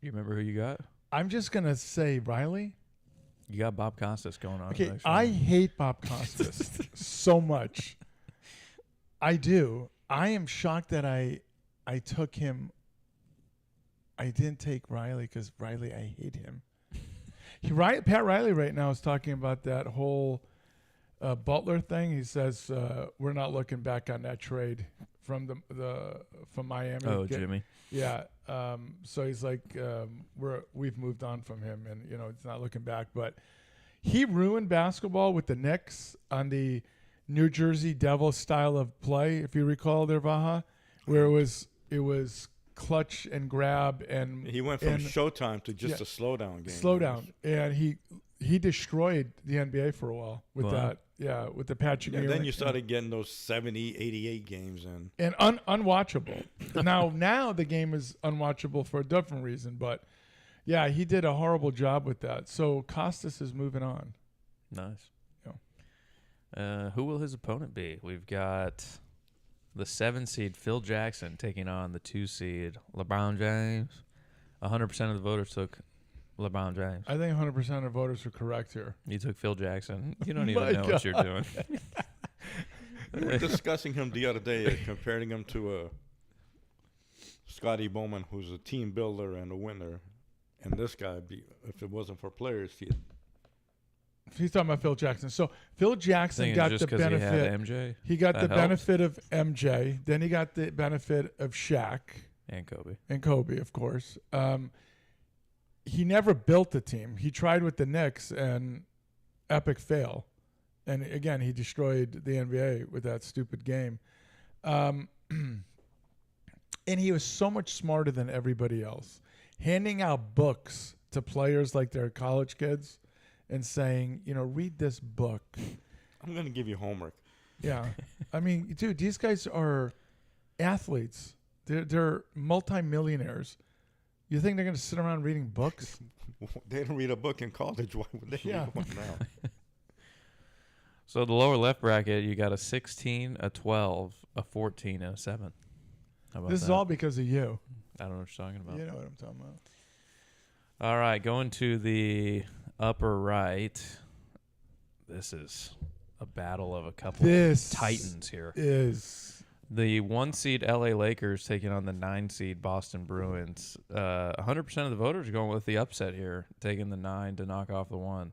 You remember who you got? I'm just going to say, Riley. You got Bob Costas going on. Okay, next I round. hate Bob Costas so much. I do. I am shocked that I took him. I didn't take Riley because Riley, I hate him. Pat Riley right now is talking about that whole Butler thing. He says we're not looking back on that trade from from Miami. Oh, Jimmy. Yeah. So he's like, we've moved on from him, and it's not looking back. But he ruined basketball with the Knicks on the New Jersey Devils style of play, if you recall, there, Vaha, where it was clutch and grab and He went from and Showtime to just yeah, a slowdown game. slow down, and he destroyed the NBA for a while with Wow. that. Yeah, with the Patrick. And then Ewing you started getting those 70, 88 games in. and unwatchable. now the game is unwatchable for a different reason, but yeah, he did a horrible job with that. So Costas is moving on. Nice. Who will his opponent be? We've got the 7 seed Phil Jackson taking on the 2 seed LeBron James. 100% of the voters took LeBron James. I think 100% of voters are correct here. You took Phil Jackson. You don't My even know what you're God. doing. We were discussing him the other day, comparing him to Scotty Bowman, who's a team builder and a winner. And this guy, if it wasn't for players, He's talking about Phil Jackson. So Phil Jackson Thinking got just the 'cause he had benefit. MJ He got that the helps. benefit of MJ. Then he got the benefit of Shaq and Kobe. and Kobe, of course. He never built a team. He tried with the Knicks and epic fail. And again, he destroyed the NBA with that stupid game. And he was so much smarter than everybody else. Handing out books to players like they're college kids and saying, read this book. I'm going to give you homework. Yeah. I mean, dude, these guys are athletes. They're multimillionaires. You think they're going to sit around reading books? They didn't read a book in college. Why would they Yeah. read one now? So the lower left bracket, you got a 16, a 12, a 14, and a 7. How about This is that? all because of you. I don't know what you're talking about. You know what I'm talking about. All right, going to the upper right. This is a battle of a couple This of titans here. is The 1 seed LA Lakers taking on the 9 seed Boston Bruins. 100% of the voters are going with the upset here, taking the 9 to knock off the 1.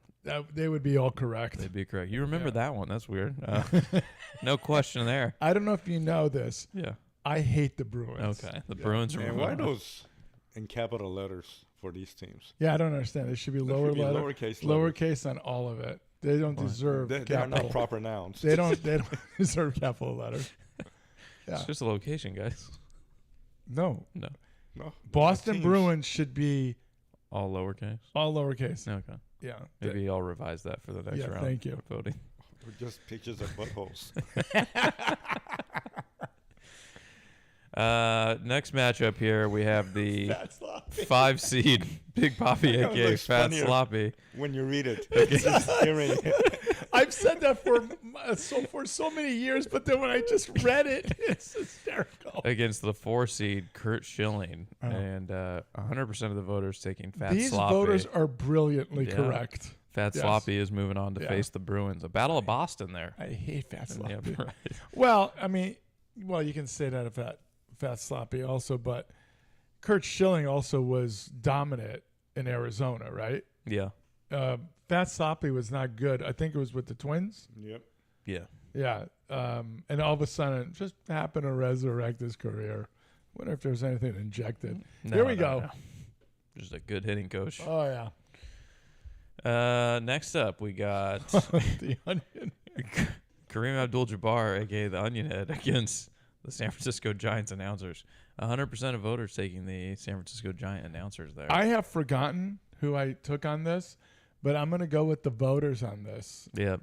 they would be all correct. They'd be correct. You remember Yeah. that one? That's weird. No question there. I don't know if you know this. Yeah. I hate the Bruins. Okay. The Bruins are And moving why on. those in capital letters for these teams? Yeah, I don't understand. It should be There lower should be letter, lowercase letters. lowercase on all of it. They don't deserve They're capital. not proper nouns. They don't deserve capital letters. Yeah. It's just a location, guys. No. No. No, Boston teams. Bruins should be All lowercase. all lowercase. Okay. Yeah. Maybe I'll revise that for the next Yeah, round. thank you. of voting. Or just pictures of buttholes. Next matchup here, we have the Fat sloppy. 5 seed Big Poppy, That aka looks Fat funnier. Sloppy, when you read it. Just hearing it. I've said that for so many years, but then when I just read it, it's hysterical. against the 4 seed Kurt Schilling, Oh. and 100% of the voters taking Fat These Sloppy. voters are brilliantly Yeah. correct. Fat Yes. Sloppy is moving on to Yeah. face the Bruins. A battle of Boston there. I hate Fat in the Sloppy. upper right. Well, I mean, you can say that of Fat Sloppy also, but Kurt Schilling also was dominant in Arizona, right? Yeah. Fat Sopley was not good. I think it was with the Twins. Yep. Yeah. Yeah. And all of a sudden, just happened to resurrect his career. Wonder if there's anything injected. Here we go. No. Just a good hitting coach. Oh, yeah. Next up, we got The Onion. Kareem Abdul-Jabbar, a.k.a. the Onion Head, against the San Francisco Giants announcers. 100% of voters taking the San Francisco Giant announcers there. I have forgotten who I took on this, but I'm going to go with the voters on this. Yep,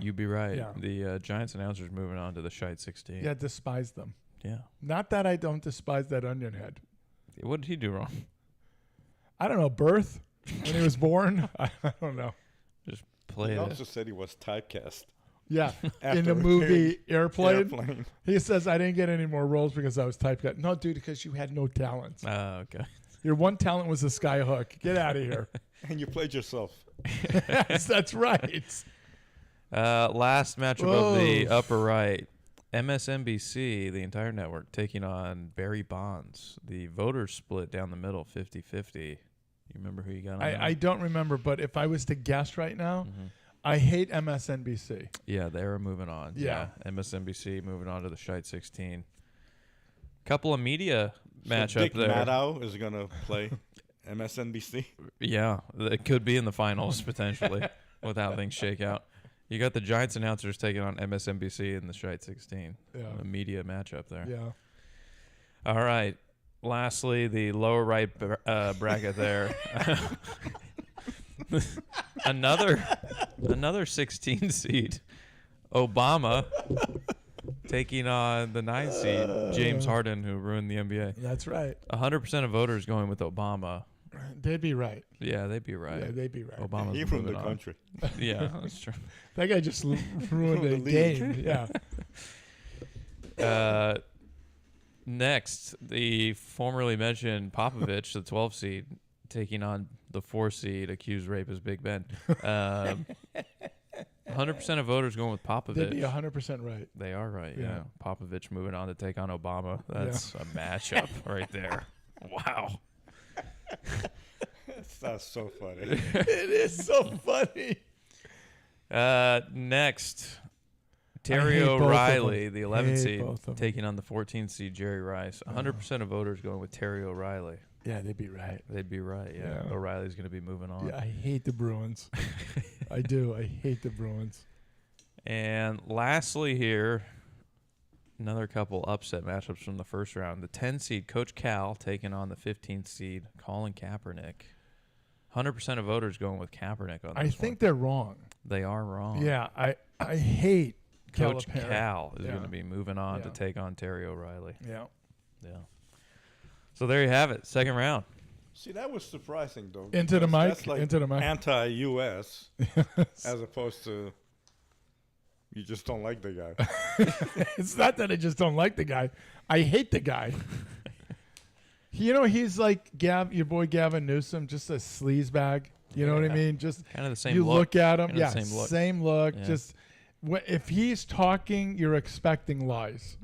you'd be right. Yeah. The Giants announcers moving on to the Shite 16. Yeah, despise them. Yeah. Not that I don't despise that Onion Head. What did he do wrong? I don't know, birth, when he was born. I don't know. Just play He it. also said he was typecast. Yeah, in After the movie Airplane, Airplane. he says, I didn't get any more roles because I was typecast. No, dude, because you had no talent. Okay. Your one talent was the sky hook. Get out of here. And you played yourself. Yes, that's right. Last matchup of the Whoa. upper right. MSNBC, the entire network, taking on Barry Bonds. The voters split down the middle, 50-50. You remember who you got on that? I don't remember, but if I was to guess right now, Mhm. I hate MSNBC. Yeah, they were moving on. Yeah. MSNBC moving on to the Shite 16. Couple of media matchup so Dick there. Maddow is going to play MSNBC. Yeah, it could be in the finals potentially with how things shake out. You got the Giants announcers taking on MSNBC in the Shite 16. Yeah. A media matchup there. Yeah. All right. Lastly, the lower right bracket there. another 16 seed. Obama taking on the 9 seed, James Harden, who ruined the NBA. That's right. 100% of voters going with Obama. They'd be right. Yeah, they'd be right. Yeah, they'd be right. Obama's He ruined moving the on. country. Yeah, that's true. That guy just ruined the game. Yeah. Next, the formerly mentioned Popovich, the 12 seed, taking on the 4 seed, accused rapist Big Ben. 100% of voters going with Popovich. They'd be 100% right. They are right, yeah. Yeah. Popovich moving on to take on Obama. That's a matchup right there. Wow. That's so funny. It is so funny. Next, I Terry hate both of O'Reilly, them. the 11 Hate seed, both of them. taking on the 14 seed Jerry Rice. 100% of voters going with Terry O'Reilly. Yeah, they'd be right. They'd be right, yeah. Yeah. O'Reilly's going to be moving on. Yeah, I hate the Bruins. I do. I hate the Bruins. And lastly here, another couple upset matchups from the first round. The 10 seed Coach Cal taking on the 15th seed Colin Kaepernick. 100% of voters going with Kaepernick on this I think one. they're wrong. They are wrong. Yeah, I hate Coach Calipari. Cal is Yeah. going to be moving on to Yeah. take on Terry O'Reilly. Yeah. Yeah. So there you have it. Second round. See, that was surprising, though. Into the because mic, That's like into the mic. anti-U.S. as opposed to you just don't like the guy. It's not that I just don't like the guy. I hate the guy. You know, he's like your boy Gavin Newsom, just a sleazebag. You know what I Yeah. mean? Just Kind of the same you look. at him, Kinda yeah, the same look. same look. Yeah. Just if he's talking, you're expecting lies,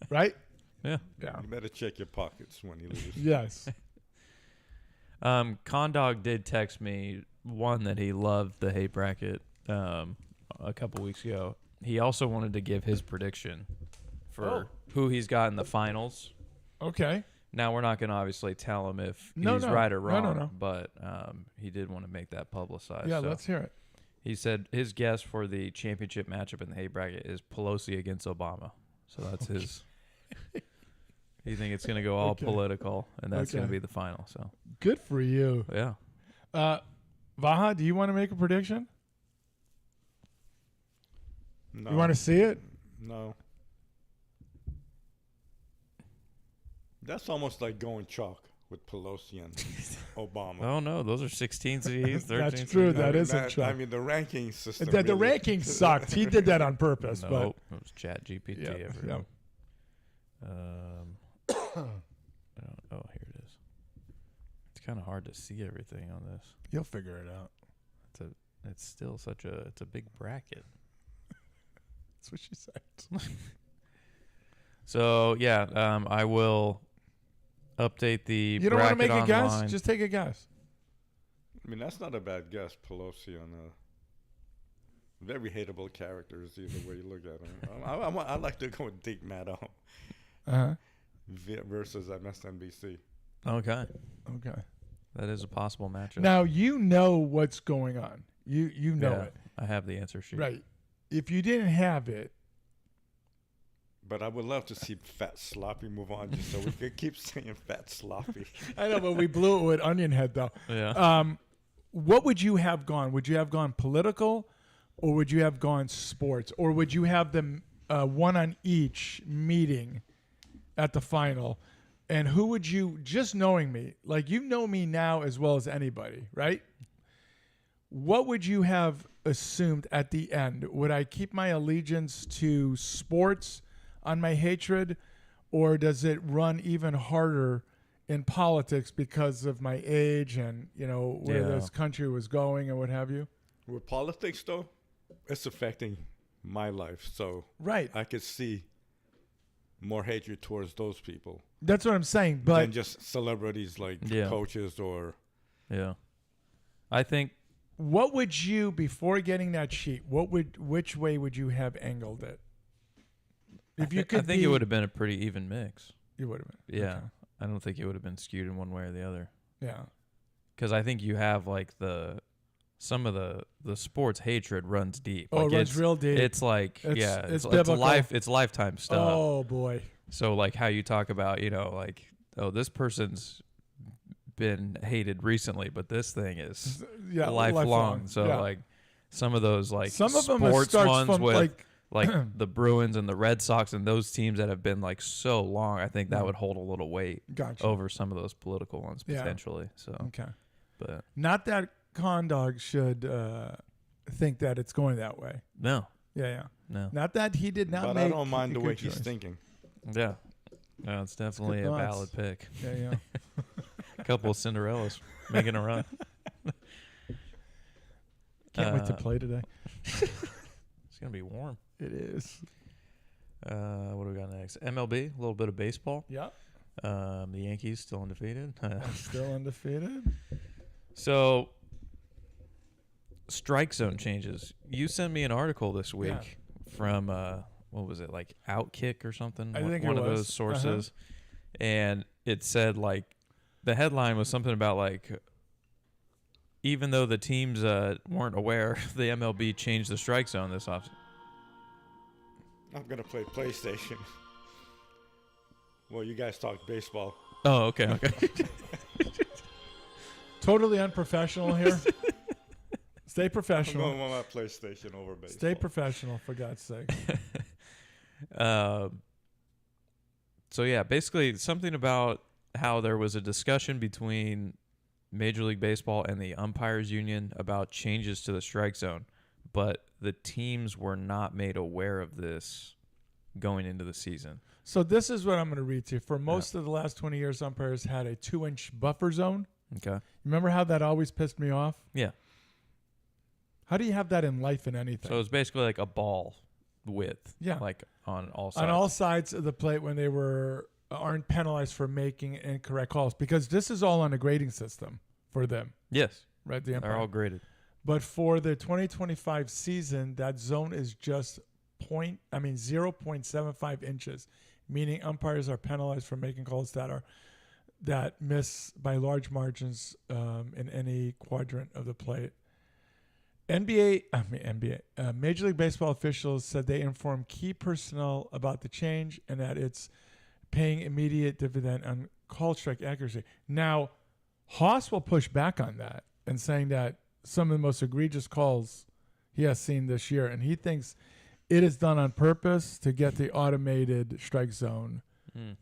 right? Yeah. Yeah. You better check your pockets when you lose. Yes. Condog did text me one that he loved the hate bracket a couple weeks ago. He also wanted to give his prediction for who he's got in the finals. Okay. Now we're not going to obviously tell him if No, he's no. right or No, wrong, no, no. but he did want to make that publicized. Yeah, so let's hear it. he said his guess for the championship matchup in the hate bracket is Pelosi against Obama. So that's his. You think it's going to go all Okay. political, and that's going to Okay. be the final. So Good for you. yeah. Vaha, do you want to make a prediction? No. You want to see it? No. That's almost like going chalk with Pelosi and Obama. Oh no, those are 16 seeds, 13 That's seeds. true. I That mean, is a chalk. I mean, the ranking system. The really- ranking sucked. He did that on purpose, No, it was Chat GPT. Yeah, everyone. I don't, oh, here it is. It's kind of hard to see everything on this. but you'll figure it out. It's still it's a big bracket. That's what she said. So yeah, I will update the. You don't want to bracket make a guess? online. Just take a guess. I mean, that's not a bad guess, Pelosi, on very hateable characters, either way you look at him. I like to go with Deep Maddow versus MSNBC. Okay. Okay. That is a possible matchup. Now you know what's going on. You know Yeah, it. I have the answer sheet. Right. If you didn't have it, But I would love to see Fat Sloppy move on just so we could keep saying Fat Sloppy. I know, but we blew it with Onion Head though. Yeah. What would you have gone? Would you have gone political, or would you have gone sports, or would you have them one on each meeting at the final? And who would you, just knowing me, like you know me now as well as anybody, right? What would you have assumed at the end? Would I keep my allegiance to sports on my hatred, or does it run even harder in politics because of my age and, you know, where Yeah. this country was going and what have you? With politics, though, it's affecting my life. So Right. I could see more hatred towards those people That's what I'm saying. than But just celebrities like Yeah. coaches or... Yeah. I think what would you, before getting that sheet, which way would you have angled it? If you could I think it would have been a pretty even mix. You would have been. Yeah. Okay. I don't think it would have been skewed in one way or the other. Yeah. Because I think you have like some of the sports hatred runs deep. Oh, Like, it runs real deep. It's like It's biblical. it's lifetime stuff. Oh boy. So like how you talk about, like, oh, this person's been hated recently, but this thing is Yeah. lifelong. So yeah. like some of those like Some of them sports starts ones from with like the Bruins and the Red Sox and those teams that have been like so long, I think that would hold a little weight Gotcha. over some of those political ones Yeah. potentially. So, Okay. but Not that Con Dog should think that it's going that way. no, Yeah. no, Not that he did not But make I don't mind a the good way he's choice. thinking. yeah, no, it's definitely a thoughts. valid pick. Yeah. A couple of Cinderellas making a run. Can't wait to Uh, play today. It's gonna be warm. It is. What do we got next? MLB, a little bit of baseball. Yeah. The Yankees still undefeated. Still undefeated. So, strike zone changes. You sent me an article this week from what was it, like Outkick or something? I think one it of was. those sources, and it said like the headline was something about like even though the teams weren't aware, the MLB changed the strike zone this offseason. I'm going to play PlayStation. Well, you guys talk baseball. Oh, okay. Totally unprofessional here. Stay I'm professional. going on my PlayStation over baseball. Stay professional, for God's sake. So yeah, basically something about how there was a discussion between Major League Baseball and the umpires union about changes to the strike zone, but the teams were not made aware of this going into the season. So this is what I'm going to read to you. For most of the last 20 years, umpires had a 2-inch buffer zone. Okay. Remember how that always pissed me off? Yeah. How do you have that in life and anything? So it's basically like a ball width. Yeah. Like on all sides. on all sides of the plate when they aren't penalized for making incorrect calls, because this is all on a grading system for them, Yes. right? The They're umpire. all graded. But for the 2025 season, that zone is just 0.75 inches, meaning umpires are penalized for making calls that miss by large margins in any quadrant of the plate. Major League Baseball officials said they informed key personnel about the change and that it's paying immediate dividend on call strike accuracy. Now, Haas will push back on that and saying that some of the most egregious calls he has seen this year, and he thinks it is done on purpose to get the automated strike zone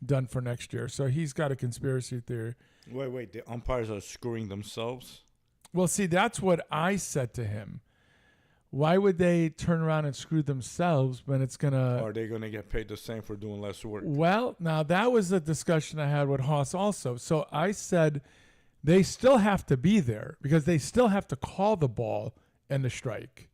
done for next year. So he's got a conspiracy theory. Wait. The umpires are screwing themselves? Well, see, that's what I said to him. Why would they turn around and screw themselves when it's going to... Are they going to get paid the same for doing less work? Well, now that was a discussion I had with Haas also. So I said they still have to be there because they still have to call the ball and the strike.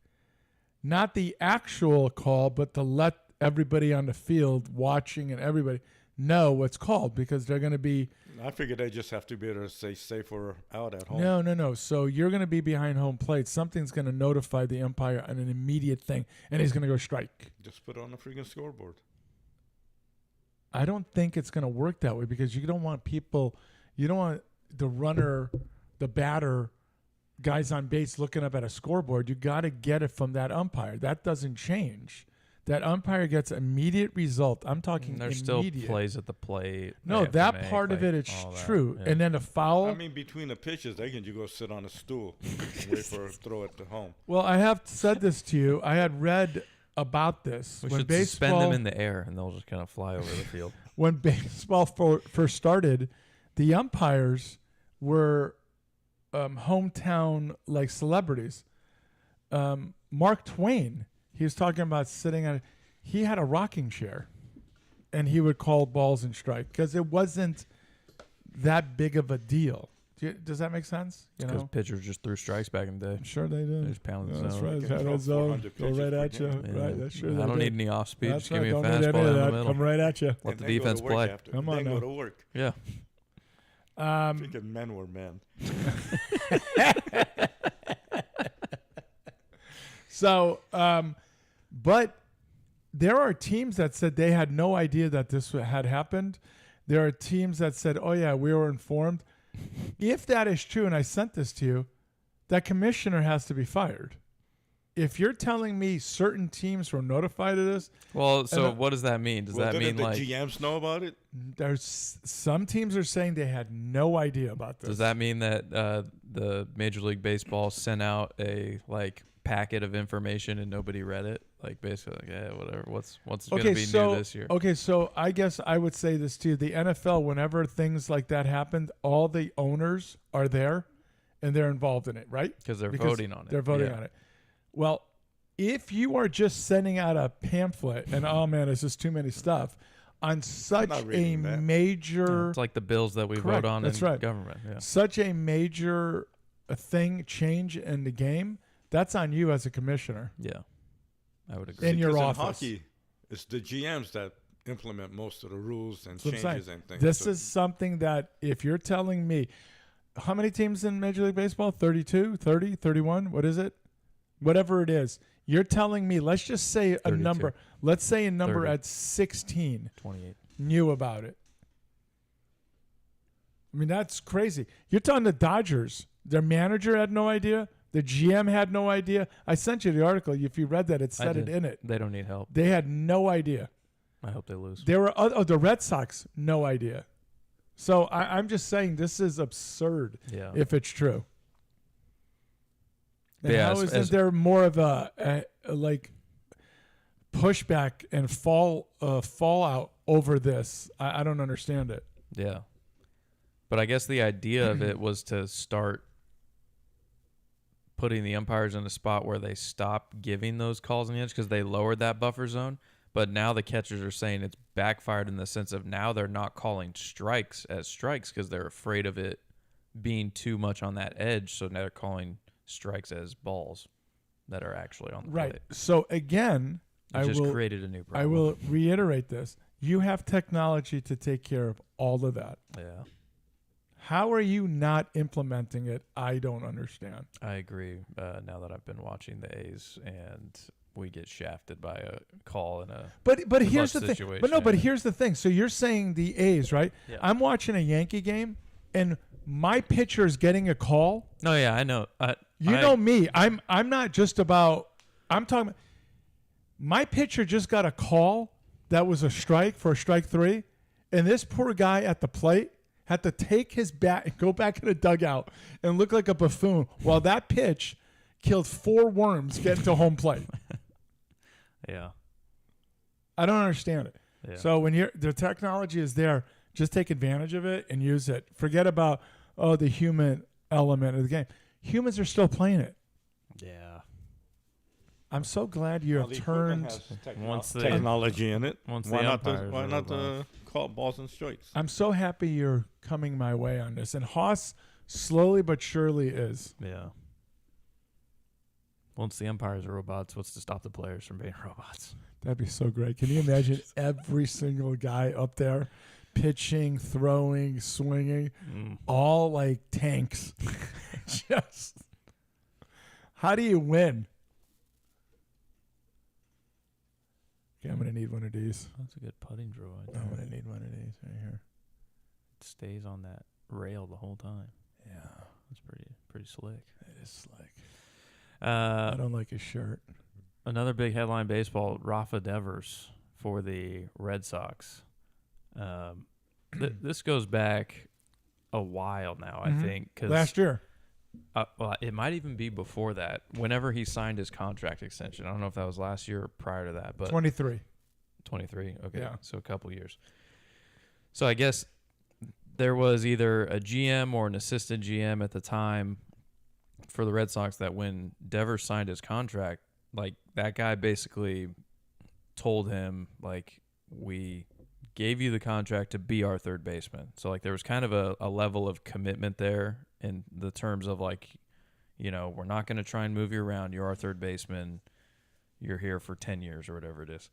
Not the actual call, but to let everybody on the field watching and everybody know what's called because they're going to be I figured they just have to be able to say safe or out at home. no. So you're going to be behind home plate. Something's going to notify the umpire on an immediate thing, and he's going to go strike. Just put it on the freaking scoreboard. I don't think it's going to work that way because you don't want the runner, the batter, guys on base looking up at a scoreboard. You got to get it from that umpire. That doesn't change. That umpire gets immediate result. I'm talking There's immediate. still plays at the plate. No, they have to that make, part of like, it it's all that. true. Yeah. And then the foul. I mean, between the pitches, they can you go sit on a stool and wait for a throw it to home. Well, I have said this to you. I had read about this we when should baseball suspend them in the air, and they'll just kind of fly over the field. when baseball first started. The umpires were hometown like celebrities. Mark Twain, he was talking about sitting on. He had a rocking chair, and he would call balls and strike because it wasn't that big of a deal. Does that make sense? You Because know, pitchers just threw strikes back in the day. sure they They did. just pounded the That's zone. right. Can Got throw that zone. 400 Go pitches right per at you. Yeah. Right. That's true. I they don't did. need any off speed. That's Just give me a Don't need any of fastball in the that. middle. Come right at you. Let And the then go defense to work play. after. Come on Then now. go to work. Yeah. Thinking men were men. So, but there are teams that said they had no idea that this had happened. There are teams that said, "Oh yeah, we were informed." If that is true, and I sent this to you, that commissioner has to be fired. If you're telling me certain teams were notified of this, Well, so And, what does that mean? Does Well, that didn't mean the like? GMs know about it? there's some teams are saying they had no idea about this. Does that mean that the Major League Baseball sent out a like packet of information and nobody read it? Like basically, like, yeah, whatever. What's going to be new this year? Okay, so I guess I would say this too. The NFL, whenever things like that happened, all the owners are there and they're involved in it, right? Because they're voting on it. They're voting Yeah. on it. Well, if you are just sending out a pamphlet and, oh man, it's just too many stuff, on such not a reading that. major It's like the bills that we Correct, vote on that's in right. government. Yeah. such a major change in the game, that's on you as a commissioner. Yeah. I would agree. In your Because office. in hockey, it's the GMs that implement most of the rules and That's what I'm changes saying. and things. This So is something that if you're telling me, how many teams in Major League Baseball? 32, 30, 31? What is it? Whatever it is. You're telling me, let's just say a 32. number. Let's say a number 30. at 16 28. knew about it. I mean, that's crazy. You're telling the Dodgers, their manager had no idea. The GM had no idea. I sent you the article. If you read that, it I said it did. in it. They don't need help. They had no idea. I hope they lose. There were the Red Sox, no idea. So I'm just saying this is absurd Yeah. if it's true. And Yeah, how as- isn't there more of a like pushback and fallout over this? I don't understand it. Yeah. But I guess the idea of it was to start putting the umpires in a spot where they stop giving those calls in the edge because they lowered that buffer zone. But now the catchers are saying it's backfired in the sense of now they're not calling strikes as strikes because they're afraid of it being too much on that edge. So now they're calling strikes as balls that are actually on the Right. plate. So again, It just created a new problem. I will reiterate this. You have technology to take care of all of that. Yeah, How are you not implementing it? I don't understand. I agree. Now that I've been watching the A's and we get shafted by a call in a But here's the clutch thing. situation, But no, but yeah. here's the thing. So you're saying the A's, right? Yeah. I'm watching a Yankee game, and my pitcher is getting a call. No, yeah, I know. You know me. I'm not just about. I'm talking. About, my pitcher just got a call that was a strike for a strike 3, and this poor guy at the plate had to take his bat and go back in the dugout and look like a buffoon while that pitch killed 4 worms getting to home plate. Yeah. I don't understand it. Yeah. So when the technology is there, just take advantage of it and use it. Forget about the human element of the game. Humans are still playing it. Yeah. I'm so glad you Well, have the equipment turned. has Once the- technology in it. once why the not umpires why are not involved. call balls and strikes? I'm so happy you're coming my way on this. And Haas slowly but surely is. Yeah. Once the umpires are robots, what's to stop the players from being robots? That'd be so great. Can you imagine every single guy up there pitching, throwing, swinging, all like tanks? Just how do you win? Okay, I'm going to need one of these. That's a good putting drill. I'm going to need one of these right here. It stays on that rail the whole time. Yeah. That's pretty slick. It is slick. I don't like his shirt. Another big headline baseball, Rafa Devers for the Red Sox. This goes back a while now, I think. 'Cause last year. Well, it might even be before that. Whenever he signed his contract extension. I don't know if that was last year or prior to that. But 23. 23? Okay, Yeah. So a couple years. So I guess there was either a GM or an assistant GM at the time for the Red Sox that when Devers signed his contract, like that guy basically told him, like, we gave you the contract to be our third baseman. So like there was kind of a level of commitment there in the terms of like, you know, we're not going to try and move you around. You're our third baseman. You're here for 10 years or whatever it is.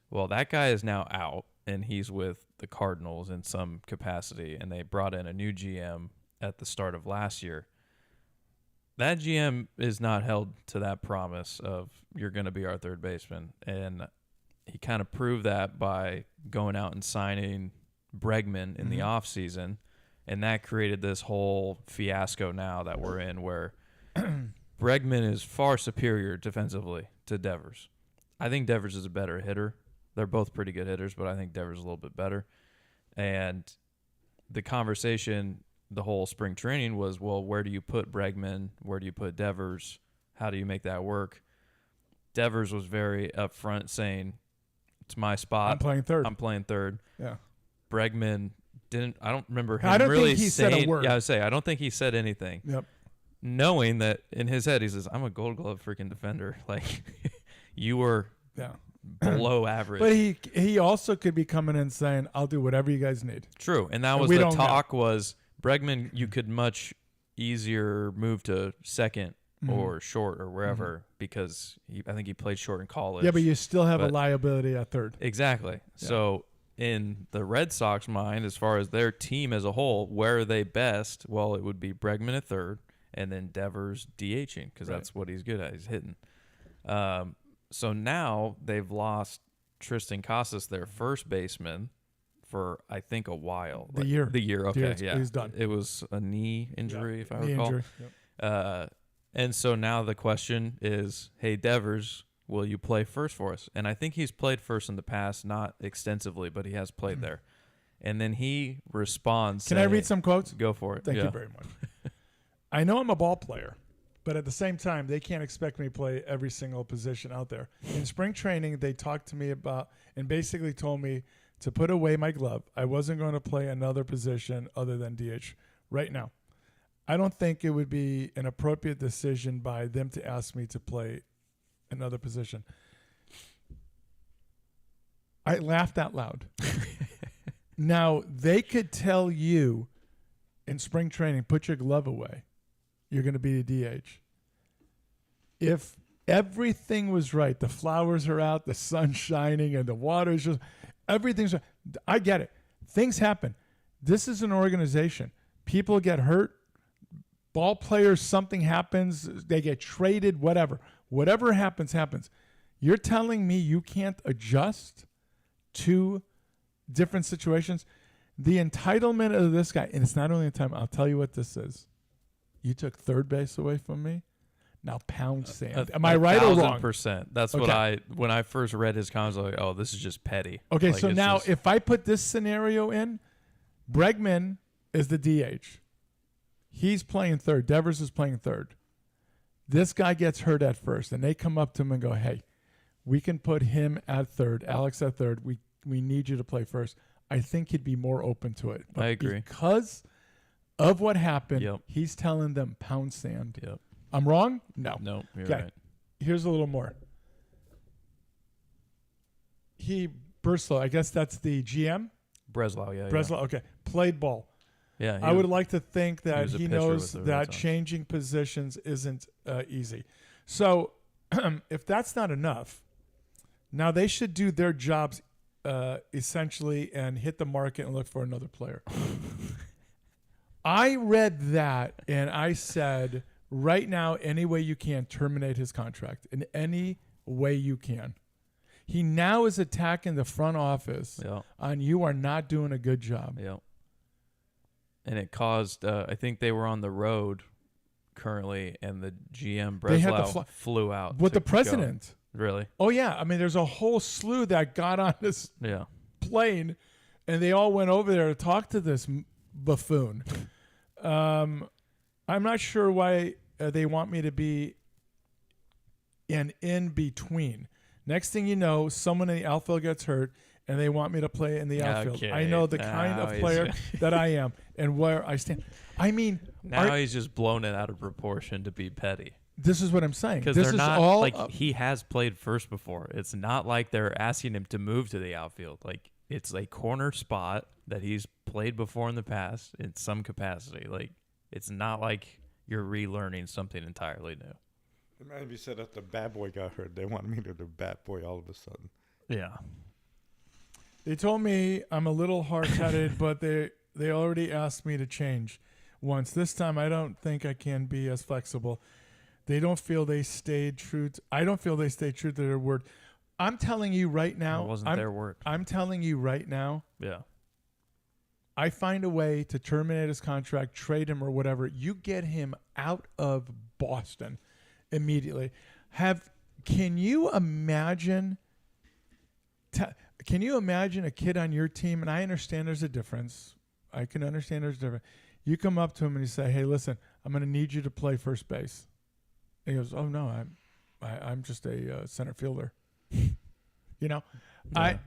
Well, that guy is now out and he's with the Cardinals in some capacity, and they brought in a new GM at the start of last year. That GM is not held to that promise of you're going to be our third baseman. And he kind of proved that by going out and signing Bregman in the offseason. And that created this whole fiasco now that we're in where Bregman is far superior defensively to Devers. I think Devers is a better hitter. They're both pretty good hitters, but I think Devers is a little bit better. And the conversation the whole spring training was, well, where do you put Bregman? Where do you put Devers? How do you make that work? Devers was very upfront saying, it's my spot. I'm playing third. I'm playing third. Yeah. Bregman didn't, I don't remember him I don't really think he saying, said a word. Yeah, I would say, I don't think he said anything. Yep. Knowing that in his head, he says, I'm a Gold Glove freaking defender. Like, you were below average. But he also could be coming in saying, I'll do whatever you guys need. True. And that And was we the don't know. talk was Bregman, you could much easier move to second or short or wherever because I think he played short in college. Yeah, but you still have a But- liability at third. Exactly. So in the Red Sox mind, as far as their team as a whole, where are they best? Well, it would be Bregman at third and then Devers DHing because that's what he's good at. He's hitting. So now they've lost Tristan Casas, their first baseman, for I think a while. The year. Okay, Yeah, he's done. It was a knee injury, if I Knee recall. injury. Yep. And so now the question is, hey, Devers, will you play first for us? And I think he's played first in the past, not extensively, but he has played there. And then he responds. Can I read some quotes? Go for it. Thank Yeah. you very much. I know I'm a ball player, but at the same time, they can't expect me to play every single position out there. In spring training, they talked to me about and basically told me to put away my glove. I wasn't going to play another position other than DH right now. I don't think it would be an appropriate decision by them to ask me to play another position. I laughed out loud. Now, they could tell you in spring training, put your glove away. You're going to be the DH. If everything was right, the flowers are out, the sun's shining, and the water's just, everything's right. I get it. Things happen. This is an organization. People get hurt. Ball players, something happens. They get traded, whatever. Whatever happens, happens. You're telling me you can't adjust to different situations? The entitlement of this guy, and it's not only a time, I'll tell you what this is. You took third base away from me. Now pound sand. Am I right or wrong? 1,000%. That's what when I first read his comments, I was like, oh, this is just petty. Okay, Like, so it's now just- if I put this scenario in, Bregman is the DH. He's playing third. Devers is playing third. This guy gets hurt at first, and they come up to him and go, hey, we can put him at third, Alex at third. We need you to play first. I think he'd be more open to it. But I agree. Because of what happened, Yep. he's telling them pound sand. Yep. I'm wrong? No. No, you're Okay. right. Here's a little more. Burslow, I guess that's the GM? Breslau, yeah. Breslow, okay. Played ball. Yeah. I would like to think that was a he pitcher knows with the Red that Sox. changing positions isn't easy. So if that's not enough, now they should do their jobs essentially and hit the market and look for another player. I read that and I said, right now, any way you can, terminate his contract in any way you can. He now is attacking the front office on you are not doing a good job. Yeah. And it caused, I think they were on the road currently, and the GM Breslau flew out with to the president. Go. Really? Oh yeah, I mean, there's a whole slew that got on this plane, and they all went over there to talk to this buffoon. I'm not sure why they want me to be an in between. Next thing you know, someone in the outfield gets hurt, and they want me to play in the outfield. Okay. I know the kind of player that I am and where I stand. I mean, now he's just blown it out of proportion to be petty. This is what I'm saying. Because this they're is not all like he has played first before. It's not like they're asking him to move to the outfield. Like, it's a corner spot that he's played before in the past in some capacity. Like, it's not like you're relearning something entirely new. Imagine if you said that the bat boy got hurt. They want me to do bat boy all of a sudden. Yeah. They told me I'm a little hard-headed, but they already asked me to change once. This time, I don't think I can be as flexible. They don't feel they stayed true. I don't feel they stayed true to their word. I'm telling you right now. It wasn't their word. I'm telling you right now. Yeah. I find a way to terminate his contract, trade him or whatever. You get him out of Boston immediately. Can you imagine? Can you imagine a kid on your team? And I understand there's a difference. I can understand there's a difference. You come up to him and you say, "Hey, listen, I'm going to need you to play first base." And he goes, "Oh no, I'm just a center fielder." You know, Yeah.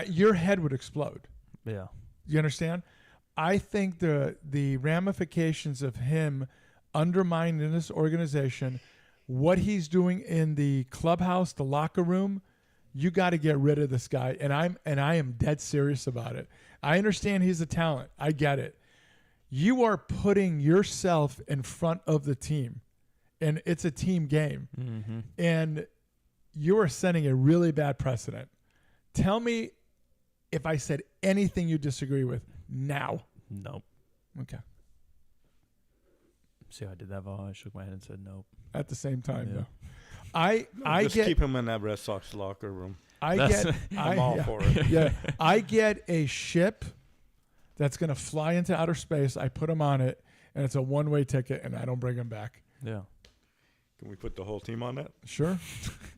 your head would explode. Yeah. You understand? I think the ramifications of him undermining this organization, what he's doing in the clubhouse, the locker room, you got to get rid of this guy. And I am dead serious about it. I understand he's a talent. I get it. You are putting yourself in front of the team, and it's a team game. Mm-hmm. And you are setting a really bad precedent. Tell me if I said anything you disagree with now. Nope. Okay. See how I did that, Val? I shook my head and said nope. At the same time, Yeah. though. I Just get keep him in that Red Sox locker room. I I'm all yeah, for it. yeah. I get a ship that's gonna fly into outer space. I put him on it, and it's a one-way ticket, and I don't bring him back. Yeah. Can we put the whole team on that? Sure.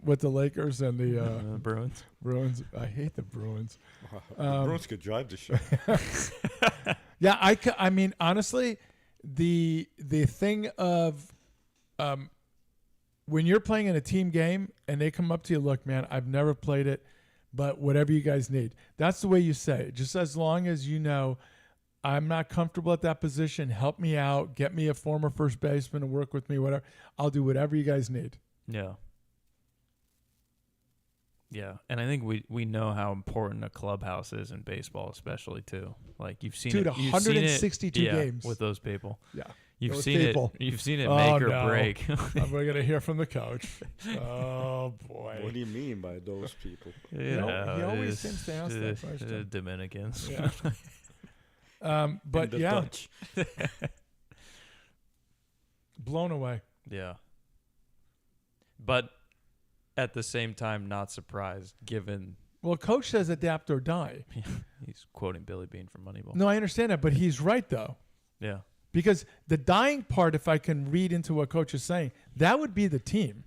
With the Lakers and the Bruins. Bruins. I hate the Bruins. The Bruins could drive the ship. Yeah, I mean, honestly, the thing of when you're playing in a team game and they come up to you, look, man, I've never played it, but whatever you guys need. That's the way you say it. Just as long as you know I'm not comfortable at that position, help me out, get me a former first baseman to work with me, whatever. I'll do whatever you guys need. Yeah. Yeah, and I think we know how important a clubhouse is in baseball, especially too. Like you've seen Dude, it, you've 162 seen it, games with those people. Yeah. You've Those seen people. it. You've seen it Oh, make or no. break. We're going to hear from the coach. Oh, boy. What do you mean by those people? He always it's seems to ask that question. Dominicans. Yeah. But And the yeah, Dutch. blown away. Yeah. But at the same time, not surprised given Well, coach says adapt or die. he's quoting Billy Bean from Moneyball. No, I understand that, but he's right, though. Yeah. Because the dying part, if I can read into what coach is saying, that would be the team.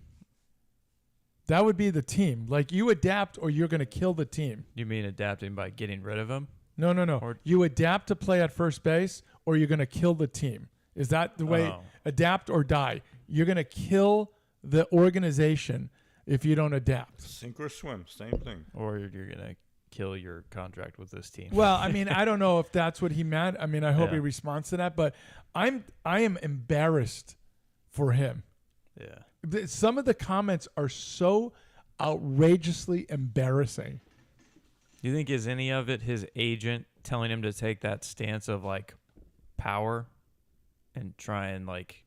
That would be the team. Like, you adapt or you're going to kill the team. You mean adapting by getting rid of him? No. Or- You adapt to play at first base or you're going to kill the team. Is that the way? Oh. Adapt or die. You're going to kill the organization if you don't adapt. Sink or swim, same thing. Or you're going to kill your contract with this team? Well, I mean, I don't know if that's what he meant. I mean, I hope Yeah. he responds to that, but I am embarrassed for him. Yeah. Some of the comments are so outrageously embarrassing. Do you think is any of it his agent telling him to take that stance of like power and try and like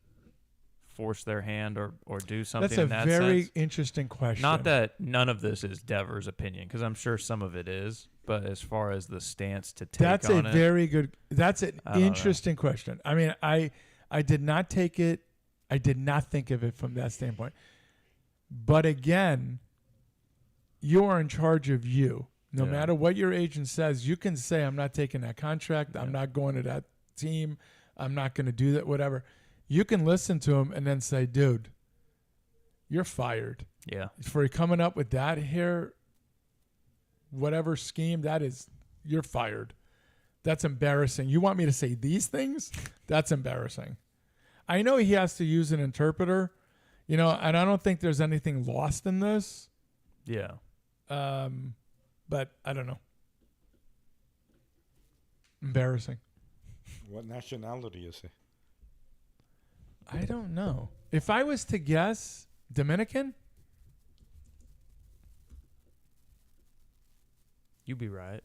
force their hand or do something That's a in that very sense? interesting question. Not that none of this is Devers' opinion, because I'm sure some of it is, but as far as the stance to take That's on a it, very good. That's an I don't know. interesting question. I mean, I did not take it. I did not think of it from that standpoint. But again, you are in charge of you. No Yeah. matter what your agent says, you can say, "I'm not taking that contract. I'm not going to that team. I'm not going to do that. Whatever." You can listen to him and then say, "Dude, you're fired yeah, for coming up with that here. Whatever scheme that is, you're fired. That's embarrassing. You want me to say these things? That's embarrassing." I know he has to use an interpreter, and I don't think there's anything lost in this. yeah. But I don't know. Embarrassing. What nationality is he? I don't know. If I was to guess, Dominican? You'd be right.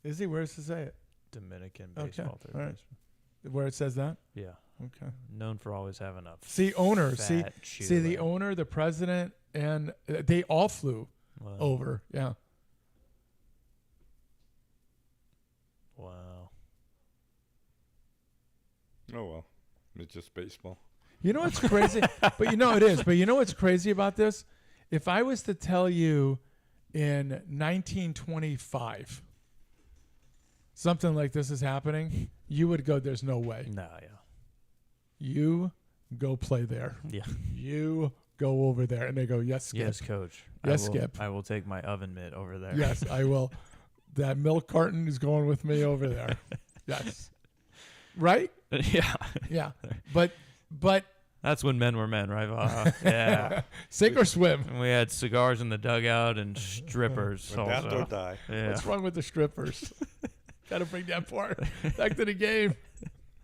Is he? Where does it say it? Dominican Okay, baseball third all right. baseman. Where it says that? Yeah, Okay. known for always having a See, owner. fat See the cheerleader. owner, the president, and they all flew Wow. over. Yeah. Wow. Oh well, it's just baseball. You know what's crazy? But it is. But you know what's crazy about this? If I was to tell you in 1925 something like this is happening, you would go, "There's no way." No, yeah. You go play there. Yeah. You go over there. And they go, "Yes, Skip. Yes, coach. Yes, I will, Skip. I will take my oven mitt over there. Yes, I will. That milk carton is going with me over there." Yes. Right? yeah. Yeah. But That's when men were men, right? Yeah. sink or swim. And we had cigars in the dugout and strippers. Adapt also. or die. Yeah. What's wrong with the strippers? Got to bring that part back to the game.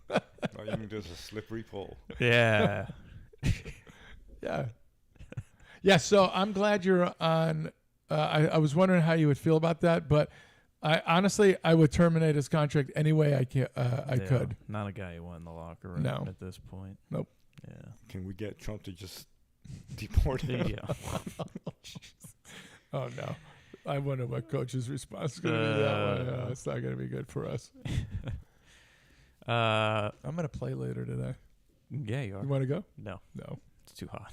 All you need is a slippery pole. Yeah. Yeah. Yeah, so I'm glad you're on. I was wondering how you would feel about that, but I honestly would terminate his contract any way I Yeah. could. Not a guy you want in the locker room No. at this point. Nope. Yeah. Can we get Trump to just deport him? Yeah. Oh no. I wonder what coach's response is going to be. That one. No, it's not going to be good for us. I'm going to play later today. Yeah, you are. You want to go? No, No. it's too hot.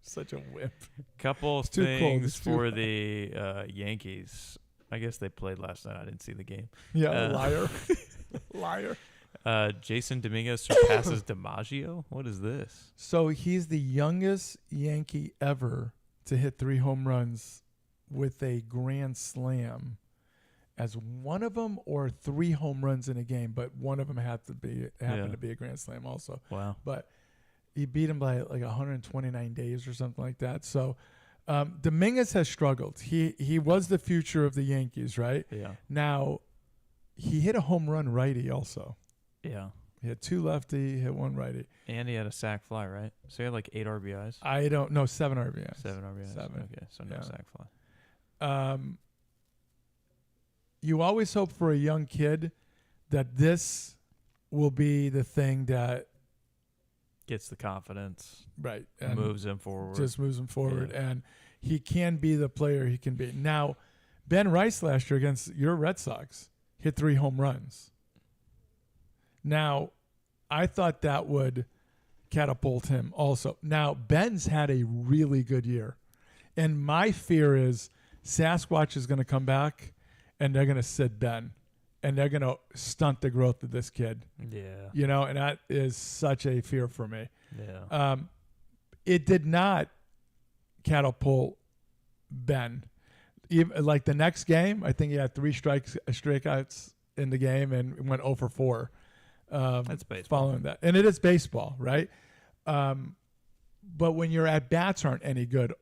Such a wimp. Couple too cold. things It's too for hot. the Yankees. I guess they played last night. I didn't see the game. Yeah, liar. Liar. Jason Dominguez surpasses DiMaggio. What is this? So he's the youngest Yankee ever to hit 3 home runs with a grand slam as one of them or 3 home runs in a game, but one of them happened to be a grand slam also. Wow. But he beat him by like 129 days or something like that. So Dominguez has struggled. He was the future of the Yankees, right? Yeah. Now, he hit a home run righty also. Yeah. He had 2 lefty, hit 1 righty. And he had a sac fly, right? So he had like 8 RBIs. I don't know, 7 RBIs. 7 RBIs. 7. Okay, so no Yeah. sac fly. You always hope for a young kid that this will be the thing that Gets the confidence, right and moves him forward. just moves him forward, Yeah. and he can be the player he can be. Now, Ben Rice last year against your Red Sox hit 3 home runs. Now, I thought that would catapult him also. Now, Ben's had a really good year, and my fear is Sasquatch is going to come back, and they're going to sit Ben, and they're going to stunt the growth of this kid. Yeah. And that is such a fear for me. Yeah. It did not catapult Ben. Even, like the next game, I think he had 3 strikeouts in the game and went 0 for 4. That's baseball. Following that. And it is baseball, right? But when your at-bats aren't any good,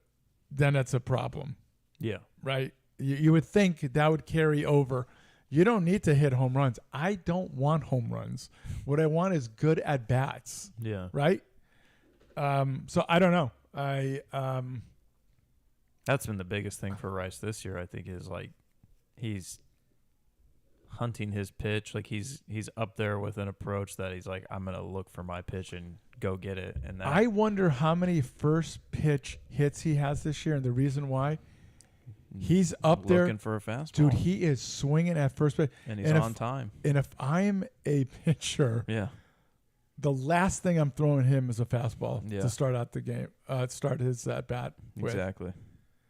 then that's a problem, Yeah. right? You would think that would carry over. You don't need to hit home runs. I don't want home runs. What I want is good at-bats, Yeah. right? So I don't know. That's been the biggest thing for Rice this year, I think, is like he's hunting his pitch. Like he's up there with an approach that he's like, I'm gonna look for my pitch and go get it. And that, I wonder how many first pitch hits he has this year, and the reason why he's up there, looking for a fastball, dude. He is swinging at first base, and he's and on time. And if I'm a pitcher, Yeah, the last thing I'm throwing him is a fastball Yeah. to start out the game, start his at bat with, exactly.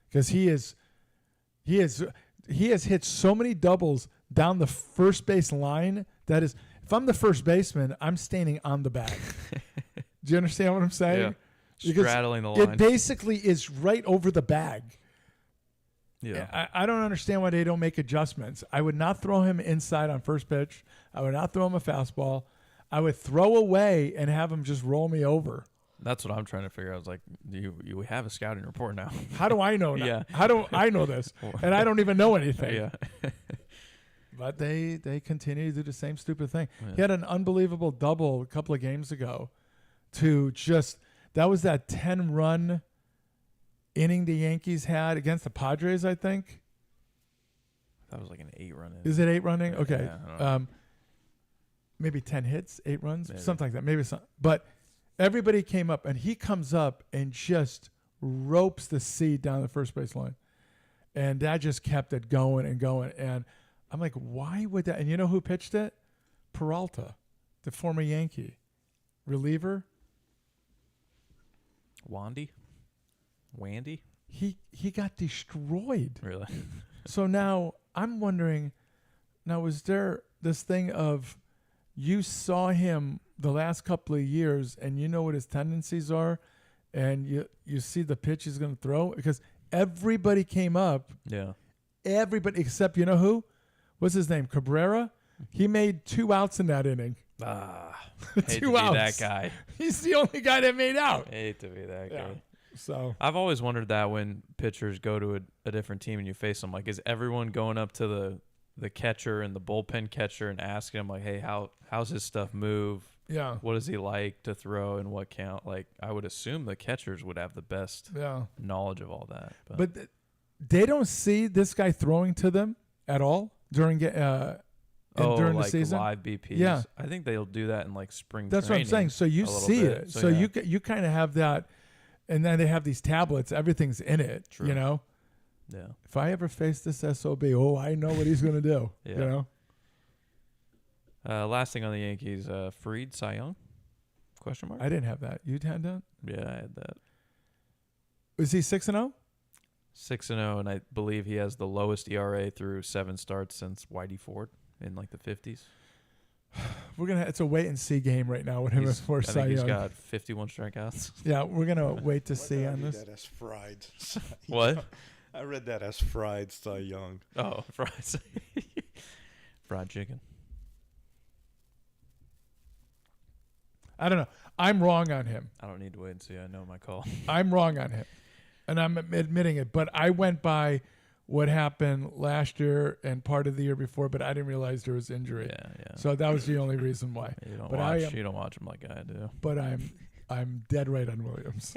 because he has hit so many doubles down the first base line. That is, if I'm the first baseman, I'm standing on the bag. Do you understand what I'm saying? Yeah. Because Straddling the line. it basically is right over the bag. Yeah. I don't understand why they don't make adjustments. I would not throw him inside on first pitch. I would not throw him a fastball. I would throw away and have him just roll me over. That's what I'm trying to figure out. I was like, you have a scouting report now. How do I know that? Yeah. How do I know this? And I don't even know anything. Yeah. But they continue to do the same stupid thing. Yeah. He had an unbelievable double a couple of games ago that was that 10-run inning the Yankees had against the Padres, I think. That was like an 8-run. Is it 8 running? Okay. Yeah, I don't know. Maybe 10 hits, 8 runs, Maybe. something like that. Maybe some, but everybody came up and he comes up and just ropes the seed down the first base line. And that just kept it going and going. And I'm like, why would that? And you know who pitched it? Peralta, the former Yankee reliever. Wandy? He got destroyed. Really? So now I'm wondering, was there this thing of you saw him the last couple of years and you know what his tendencies are and you see the pitch he's going to throw? Because everybody came up, Yeah. everybody except, you know who? What's his name? Cabrera? He made 2 outs in that inning. Hate to 2 be outs. that guy. He's the only guy that made out. Hate to be that Yeah. guy. So I've always wondered that when pitchers go to a different team and you face them, like, is everyone going up to the catcher and the bullpen catcher and asking him, like, hey, how's his stuff move? yeah, What does he like to throw and what count? Like, I would assume the catchers would have the best yeah. knowledge of all that. But they don't see this guy throwing to them at all during during the like season. live BPs. Yeah. I think they'll do that in like spring. That's what I'm saying. training So you a little see bit. it. So yeah. you kind of have that, and then they have these tablets. Everything's in it. True. You know, Yeah. if I ever face this SOB, I know what he's going to do. Yeah. You know, Last thing on the Yankees, Fried, Cy Young? Question mark? I didn't have that. You had that? Yeah, I had that. Was he 6-0? 6-0, and I believe he has the lowest ERA through 7 starts since Whitey Ford in like the 50s. It's a wait and see game right now with him He's- for I Cy think he's Young. got 51 strikeouts. Yeah, we're gonna wait to see on I read this. that as fried. What? I read that as fried Cy Young. Oh, fried chicken. I don't know. I'm wrong on him. I don't need to wait and see. I know my call. I'm wrong on him, and I'm admitting it. But I went by what happened last year and part of the year before, but I didn't realize there was injury. Yeah. So that was the only reason why. You don't but watch. You don't watch him like I do. But I'm dead right on Williams.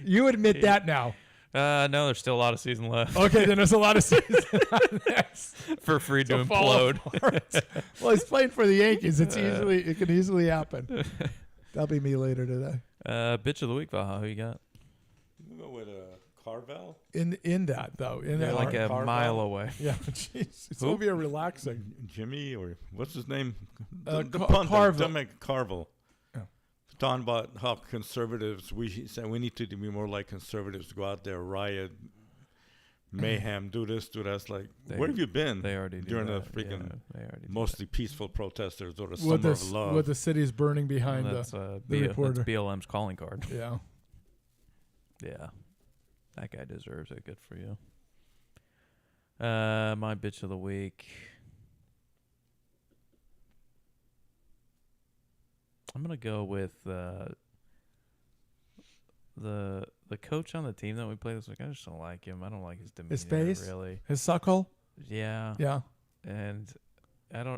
You admit that now. No, there's still a lot of season left Okay, then there's a lot of season on this for Fried to fall implode. apart. Well, he's playing for the Yankees. It can easily happen. That'll be me later today. Bitch of the week, Vaha. Who you got? We'll go with Carvel. In that though, in You're that like a Carvel? mile away. yeah, jeez, it's Who? gonna be a relaxing. Jimmy, or what's his name? Uh, the Car- pundit, Carvel. Dominic Carvel. Yeah. Talking about how conservatives, we said we need to be more like conservatives, go out there, riot, mayhem, do this, do that. It's like, where have you been They already do during that. the freaking Yeah, they already do mostly peaceful protesters or the With summer of love? with the city's burning that. behind That's, the that's reporter. BLM's calling card. Yeah. Yeah. That guy deserves it. Good for you. My bitch of the week. I'm gonna go with the coach on the team that we play this week. I just don't like him. I don't like his demeanor. His face? Really. His suckhole. Yeah. Yeah. And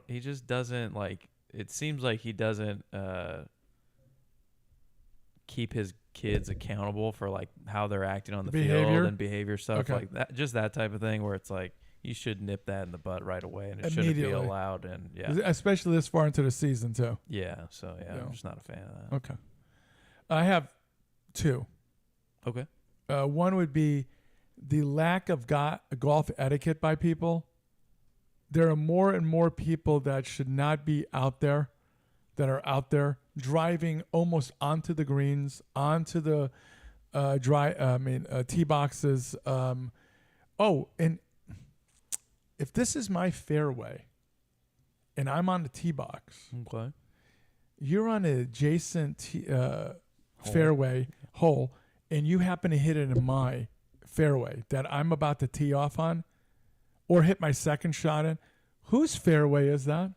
he just doesn't like, it seems like he doesn't keep his kids accountable for like how they're acting on the Behavior? field and behavior stuff Okay. like that. Just that type of thing where it's like You should nip that in the butt right away, and it shouldn't be Immediately. allowed. And yeah, Especially this far into the season, too. yeah. So yeah, Yeah. I'm just not a fan of that. Okay. I have two. Okay. One would be the lack of golf etiquette by people. There are more and more people that should not be out there, that are out there driving almost onto the greens, onto the tee boxes. And if this is my fairway and I'm on the tee box, Okay. you're on an adjacent fairway hole, and you happen to hit it in my fairway that I'm about to tee off on, or hit my second shot in, whose fairway is that?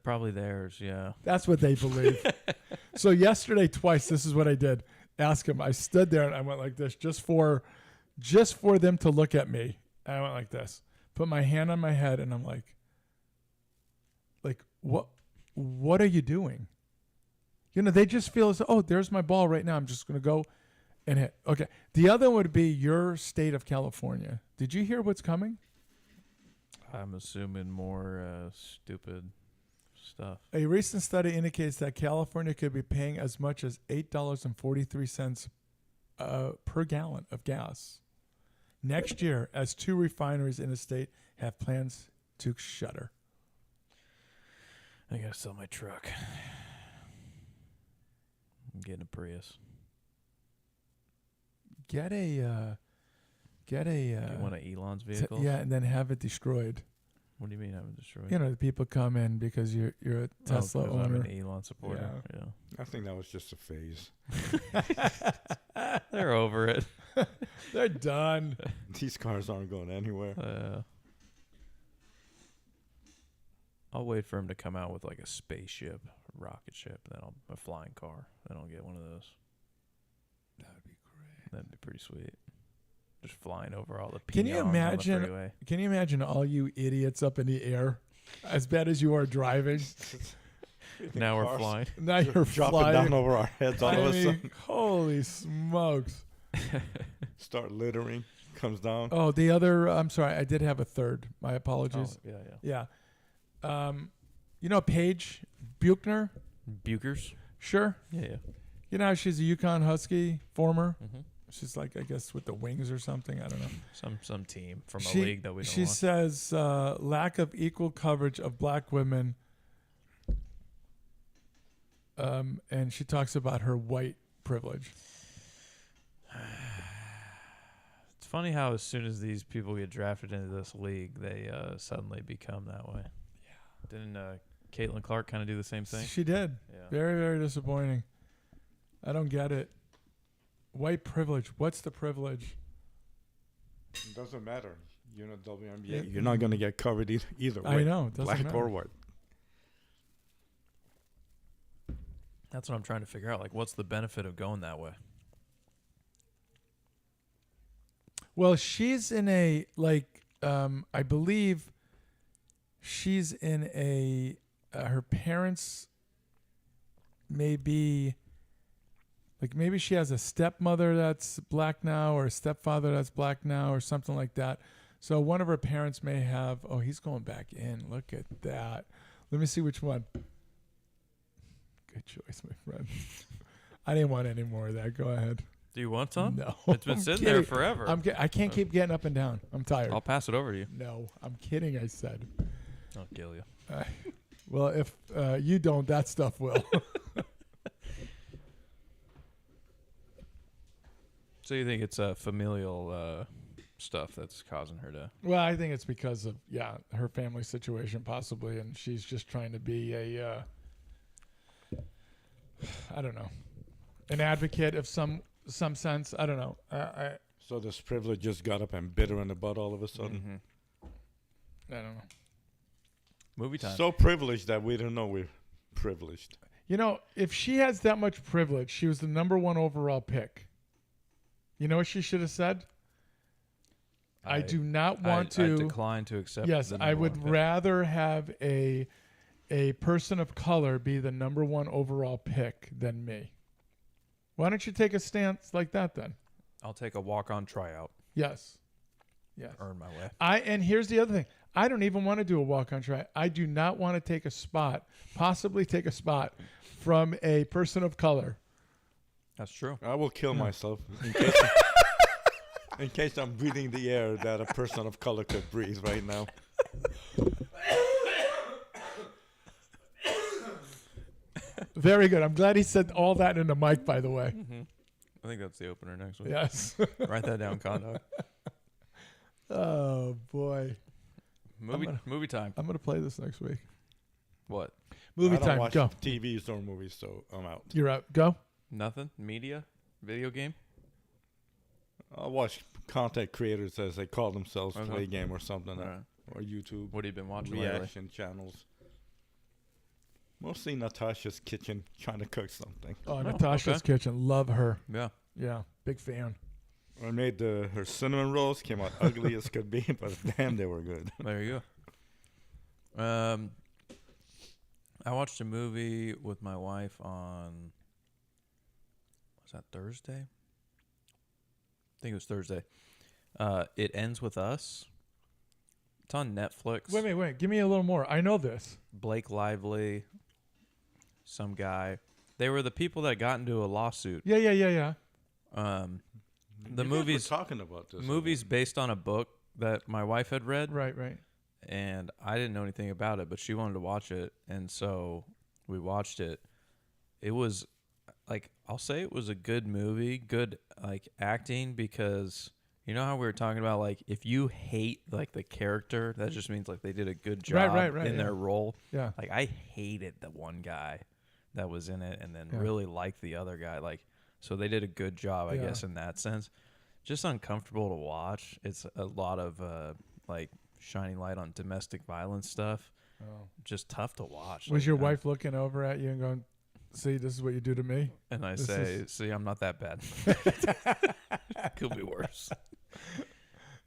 Probably theirs. Yeah. That's what they believe. So yesterday, twice, this is what I did. Ask him. I stood there and I went like this, just for them to look at me. And I went like this, put my hand on my head, and I'm like, what are you doing? You know, they just feel as, oh, there's my ball right now. I'm just going to go and hit. Okay. The other would be your state of California. Did you hear what's coming? I'm assuming more stupid stuff. A recent study indicates that California could be paying as much as $8.43 per gallon of gas next year, as 2 refineries in the state have plans to shutter. I gotta sell my truck. I'm getting a Prius. Get a You want an Elon's vehicle? yeah, and then have it destroyed. What do you mean having destroyed? You know, the people come in because you're a Tesla because I'm owner. an Elon supporter. Yeah. I think that was just a phase. They're over it. They're done. These cars aren't going anywhere. I'll wait for him to come out with like a spaceship, rocket ship, then a flying car. Then I'll get one of those. That'd be great. That'd be pretty sweet. Just flying over all the Can you peons on the imagine? freeway. Can you imagine all you idiots up in the air, as bad as you are driving? Now we're Cars flying. Now you're dropping flying down over our heads all I of a mean, sudden. holy smokes! Start littering, comes down. Oh, the other. I'm sorry, I did have a third. My apologies. Oh, yeah. Yeah. You know Paige Buchner? Bukers? Sure. Yeah. You know how she's a Yukon Husky former. Mm-hmm. She's like, I guess, with the Wings or something. I don't know. Some team from a league that we don't She want. says lack of equal coverage of black women. And she talks about her white privilege. It's funny how as soon as these people get drafted into this league, they suddenly become that way. Yeah. Didn't Caitlin Clark kind of do the same thing? She did. Yeah. Very, very disappointing. I don't get it. White privilege. What's the privilege? It doesn't matter. You're not WNBA. You're not going to get covered either way. I know. It doesn't Black matter. or white. That's what I'm trying to figure out. Like, what's the benefit of going that way? Well, she's in a, I believe she's in a, her parents may be, maybe she has a stepmother that's black now or a stepfather that's black now or something like that. So one of her parents may have, oh, he's going back in. Look at that. Let me see which one. Good choice, my friend. I didn't want any more of that. Go ahead. Do you want some? No. It's been I'm sitting there kidding. forever. I can't keep getting up and down. I'm tired. I'll pass it over to you. No, I'm kidding, I said. I'll kill you. Well, if you don't, that stuff will. So you think it's familial stuff that's causing her to... Well, I think it's because of, her family situation possibly, and she's just trying to be a, I don't know, an advocate of some sense. I don't know. So this privilege just got up and bit her in the butt all of a sudden. I don't know. Movie time. So privileged that we don't know we're privileged. You know, if she has that much privilege, she was the number 1 overall pick. You know what she should have said? I do not want I to. decline to accept. Yes, the I number would one pick. rather have a person of color be the number 1 overall pick than me. Why don't you take a stance like that then? I'll take a walk-on tryout. Yes. Yes. earn my way. And here's the other thing. I don't even want to do a walk-on track. I do not want to possibly take a spot from a person of color. That's true. I will kill myself in case I'm breathing the air that a person of color could breathe right now. Very good. I'm glad he said all that in the mic, by the way. I think that's the opener next week. Yes. Write that down, Condo. Oh, boy. Movie time. I'm going to play this next week. What? Movie I don't time. watch Go. TVs or movies, so I'm out. You're out. Go. Nothing? Media? Video game? I'll watch content creators as they call themselves, Okay. Play Game or something, All right. or YouTube What have you been watching lately? reaction channels. Mostly Natasha's Kitchen, trying to cook something. Oh, Natasha's okay. Kitchen. Love her. Yeah. Yeah. Big fan. I made her cinnamon rolls, came out ugly as could be, but damn, they were good. There you go. I watched a movie with my wife on, was that Thursday? I think it was Thursday. It Ends With Us. It's on Netflix. Wait. Give me a little more. I know this. Blake Lively, some guy. They were the people that got into a lawsuit. Yeah. The You guys movie's were talking about this. movie's based on a book that my wife had read. Right. And I didn't know anything about it, but she wanted to watch it, and so we watched it. It was like, I'll say it was a good movie, good like acting, because you know how we were talking about, like, if you hate like the character, that just means like they did a good job Right, in yeah. their role. Yeah. Like, I hated the one guy that was in it, and then Yeah. really liked the other guy. Like, so they did a good job, I Yeah. guess, in that sense. Just uncomfortable to watch. It's a lot of like shining light on domestic violence stuff. Oh. Just tough to watch. Was Like, your wife looking over at you and going, "See, this is what you do to me"? And I this say, is- "See, I'm not that bad. Could be worse."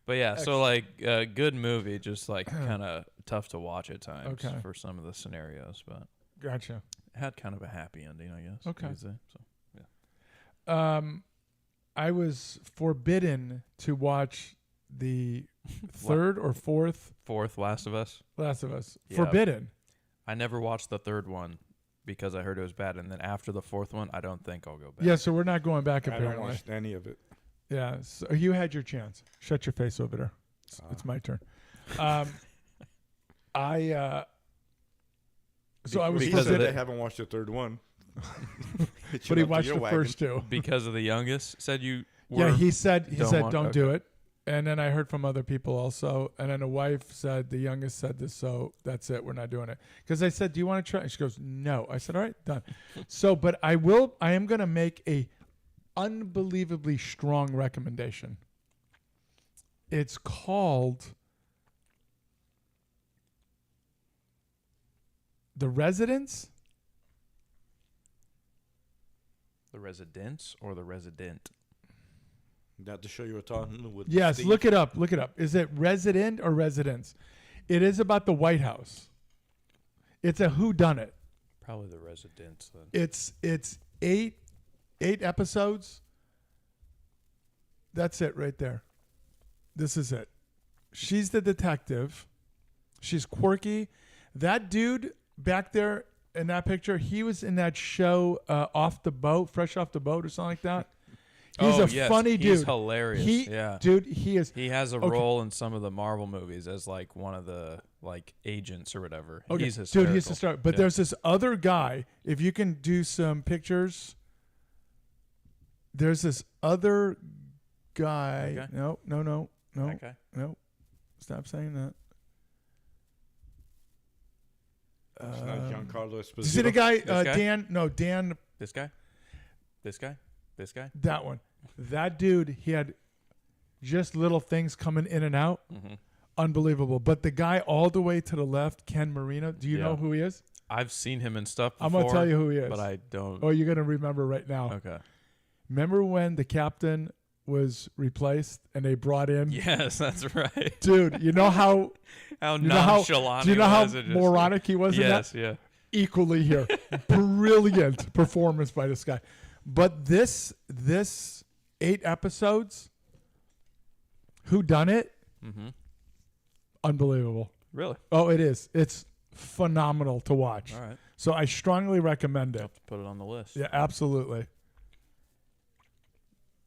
But yeah, so like good movie, just like kind of tough to watch at times Okay. for some of the scenarios, but Gotcha. it had kind of a happy ending, I guess. Okay. you could say. So yeah. I was forbidden to watch the third or fourth Fourth, Last of Us. Last of Us. Yeah. Forbidden. I never watched the third one because I heard it was bad, and then after the fourth one, I don't think I'll go back. Yeah, so we're not going back I don't apparently. watch any of it. Yeah, so you had your chance. Shut your face over there. It's my turn. So I was He Because of said the- I haven't watched the third one. but he watched the first two. Because of the youngest, said you. Yeah, were- he said don't don't want- do okay. it. And then I heard from other people also. And then the wife said, the youngest said this, so that's it. We're not doing it. Because I said, do you want to try? And she goes, no. I said, all right, done. So, but I am going to make a unbelievably strong recommendation. It's called The Residence. The Residence or the Resident? That the show you were talking with. Yes, Steve? look it up. Look it up. Is it Resident or Residence? It is about the White House. It's a whodunit. Probably the Residence then. It's eight episodes. That's it right there. This is it. She's the detective. She's quirky. That dude back there in that picture, he was in that show Off the Boat, Fresh Off the Boat or something like that. He's a yes, funny dude. He's hilarious. Yeah. Dude, he is. He has a Okay. role in some of the Marvel movies as like one of the like agents or whatever. Okay. He's Dude, hysterical. he's the star. But Yeah. there's this other guy. If you can do some pictures, there's this other guy. Okay. No. Okay. No. Stop saying that. It's not Giancarlo Esposito. You see the guy, This guy? Dan? No, Dan. This guy. This guy. This guy. That one. That dude. He had just little things coming in and out. Mm-hmm. Unbelievable. But the guy all the way to the left, Ken Marino. Do you Yeah. know who he is? I've seen him in stuff before. I'm gonna tell you who he is. but I don't. Oh, you're gonna remember right now. Okay. Remember when the captain was replaced and they brought in? Yes, that's right. Dude, you know how How you know how nonchalant. do you he know how was, it just- moronic he was Yes. in Yeah. that? Equally here. Brilliant performance by this guy. But this 8 episodes, who done it? Mm-hmm. Unbelievable. Really? Oh, it is. It's phenomenal to watch. All right. So I strongly recommend I'll it. have to put it on the list. Yeah, absolutely.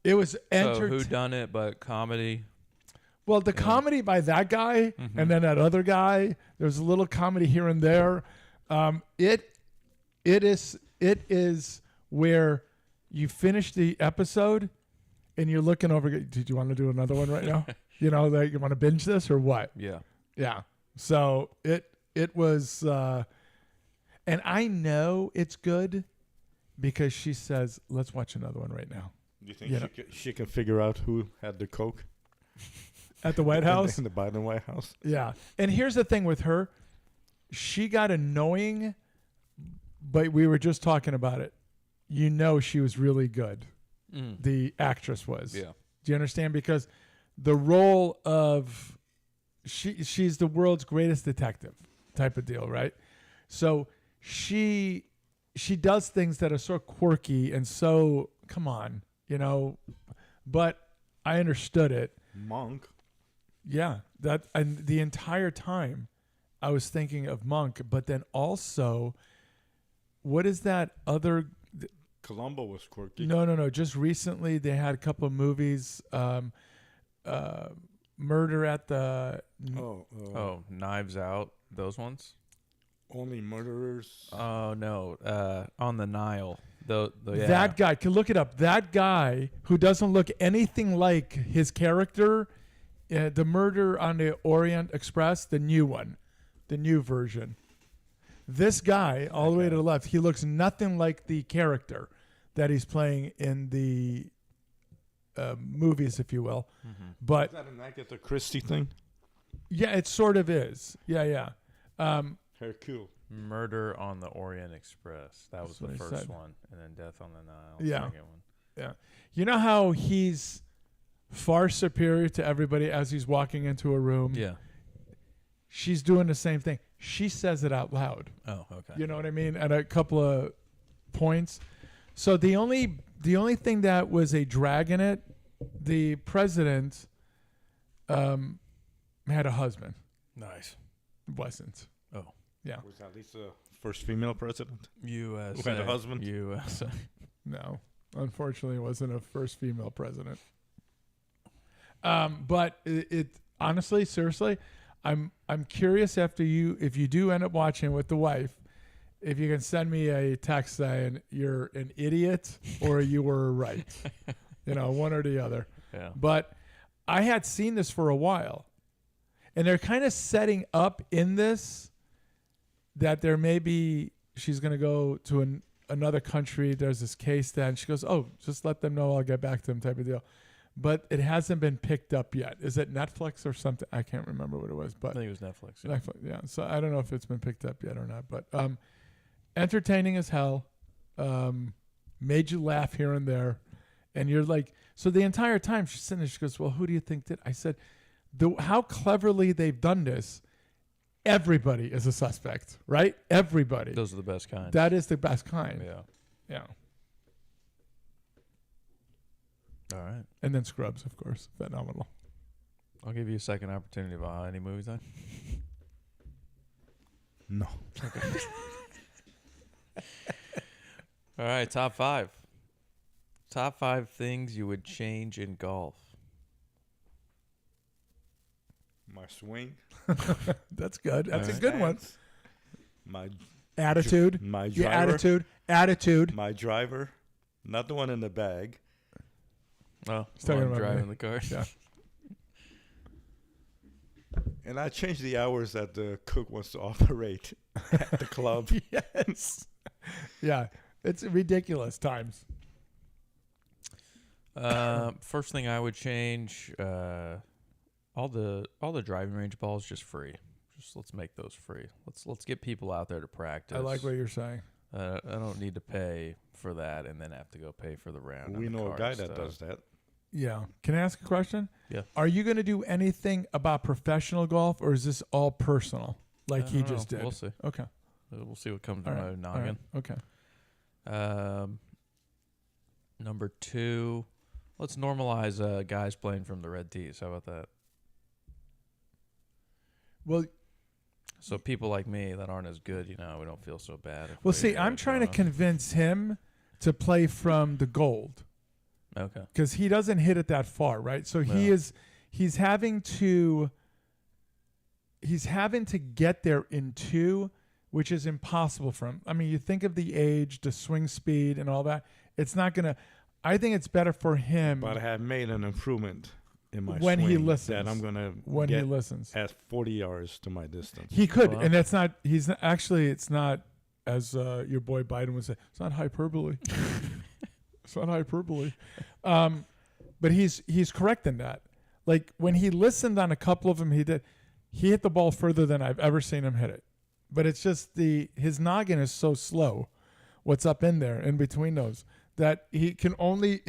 It was So who done it? But comedy. Well, the comedy by that guy and then that other guy. There's a little comedy here and there. It is where you finish the episode and you're looking over. Did you want to do another one right now? You know, like you want to binge this or what? Yeah. Yeah. So it was, and I know it's good because she says, "Let's watch another one right now." Do you think she can figure out who had the coke At the White House? in the Biden White House? Yeah. And here's the thing with her. She got annoying, but we were just talking about it. You know she was really good. The actress was. Yeah. Do you understand? Because the role of she's the world's greatest detective type of deal, right? So she does things that are so quirky and so come on, you know, but I understood it. Monk. Yeah, that and the entire time I was thinking of Monk, but then also what is that other Columbo was quirky. No. Just recently they had a couple of movies Murder at the Oh, Knives Out. Those ones. Only Murderers. Oh no. On the Nile. Yeah. That guy, can look it up. That guy who doesn't look anything like his character, the Murder on the Orient Express, the new one, the new version. This guy, all the way to the left, he looks nothing like the character that he's playing in the movies, if you will. But Is that an Agatha Christie thing? yeah, it sort of is. Yeah. Hercule. Murder on the Orient Express. That was That's what the I first said. one, and then Death on the Nile. Yeah. Second one. Yeah. You know how he's far superior to everybody as he's walking into a room? Yeah. She's doing the same thing. She says it out loud. Oh, okay. You know what I mean? At a couple of points. So the only thing that was a drag in it, the president had a husband. Nice. Wasn't. Oh. Yeah. Was at least the first female president USA. who had a husband? USA. No. Unfortunately, it wasn't a first female president. But it honestly, seriously, I'm curious if you do end up watching with the wife, if you can send me a text saying you're an idiot or you were right. You know, one or the other. Yeah. But I had seen this for a while. And they're kind of setting up in this that there may be she's going to go to another country. There's this case then. She goes, "Oh, just let them know. I'll get back to them," type of deal. But it hasn't been picked up yet. Is it Netflix or something? I can't remember what it was. I But think it was Netflix. Yeah. Netflix, yeah. So I don't know if it's been picked up yet or not. But entertaining as hell. Made you laugh here and there. And you're like, so the entire time she's sitting there, she goes, "Well, who do you think did?" I said, how cleverly they've done this. Everybody is a suspect, right? Everybody. Those are the best kind. That is the best kind. Yeah. Yeah. All right. And then Scrubs, of course. Phenomenal. I'll give you a second opportunity to buy any movies then. No. All right, top 5. Top 5 things you would change in golf. My swing. That's good. That's a my good one. stance, My Attitude. my Yeah, driver. Attitude. My driver. Not the one in the bag. Oh, He's talking while I'm about driving me. the car. Yeah. And I changed the hours that the cook wants to operate at the club. Yes. Yeah. It's ridiculous times. First thing I would change, all the driving range balls just free. Just let's make those free. Let's get people out there to practice. I like what you're saying. I don't need to pay for that and then have to go pay for the round. We and the know a cart guy and that stuff. does that. Yeah. Can I ask a question? Yeah. Are you going to do anything about professional golf, or is this all personal, like I he don't just know. did? We'll see. Okay. We'll see what comes All to right. my All right. noggin. Okay. Number 2, let's normalize guys playing from the red tees. How about that? Well, So people like me that aren't as good, we don't feel so bad. well, see, I'm trying to convince him to play from the gold Okay. because he doesn't hit it that far, right? So Yeah. he's having to get there in 2, which is impossible for him. I mean, you think of the age, the swing speed, and all that. It's not gonna. I think it's better for him But I have made an improvement in my when he swing listens. that I'm gonna when get he listens. at 40 yards to my distance. He could, Well- and that's not. He's not, actually. It's not as your boy Biden would say. It's not hyperbole. It's not hyperbole. But he's correct in that. Like when he listened on a couple of them, he hit the ball further than I've ever seen him hit it. But it's just his noggin is so slow. What's up in there in between those that it can only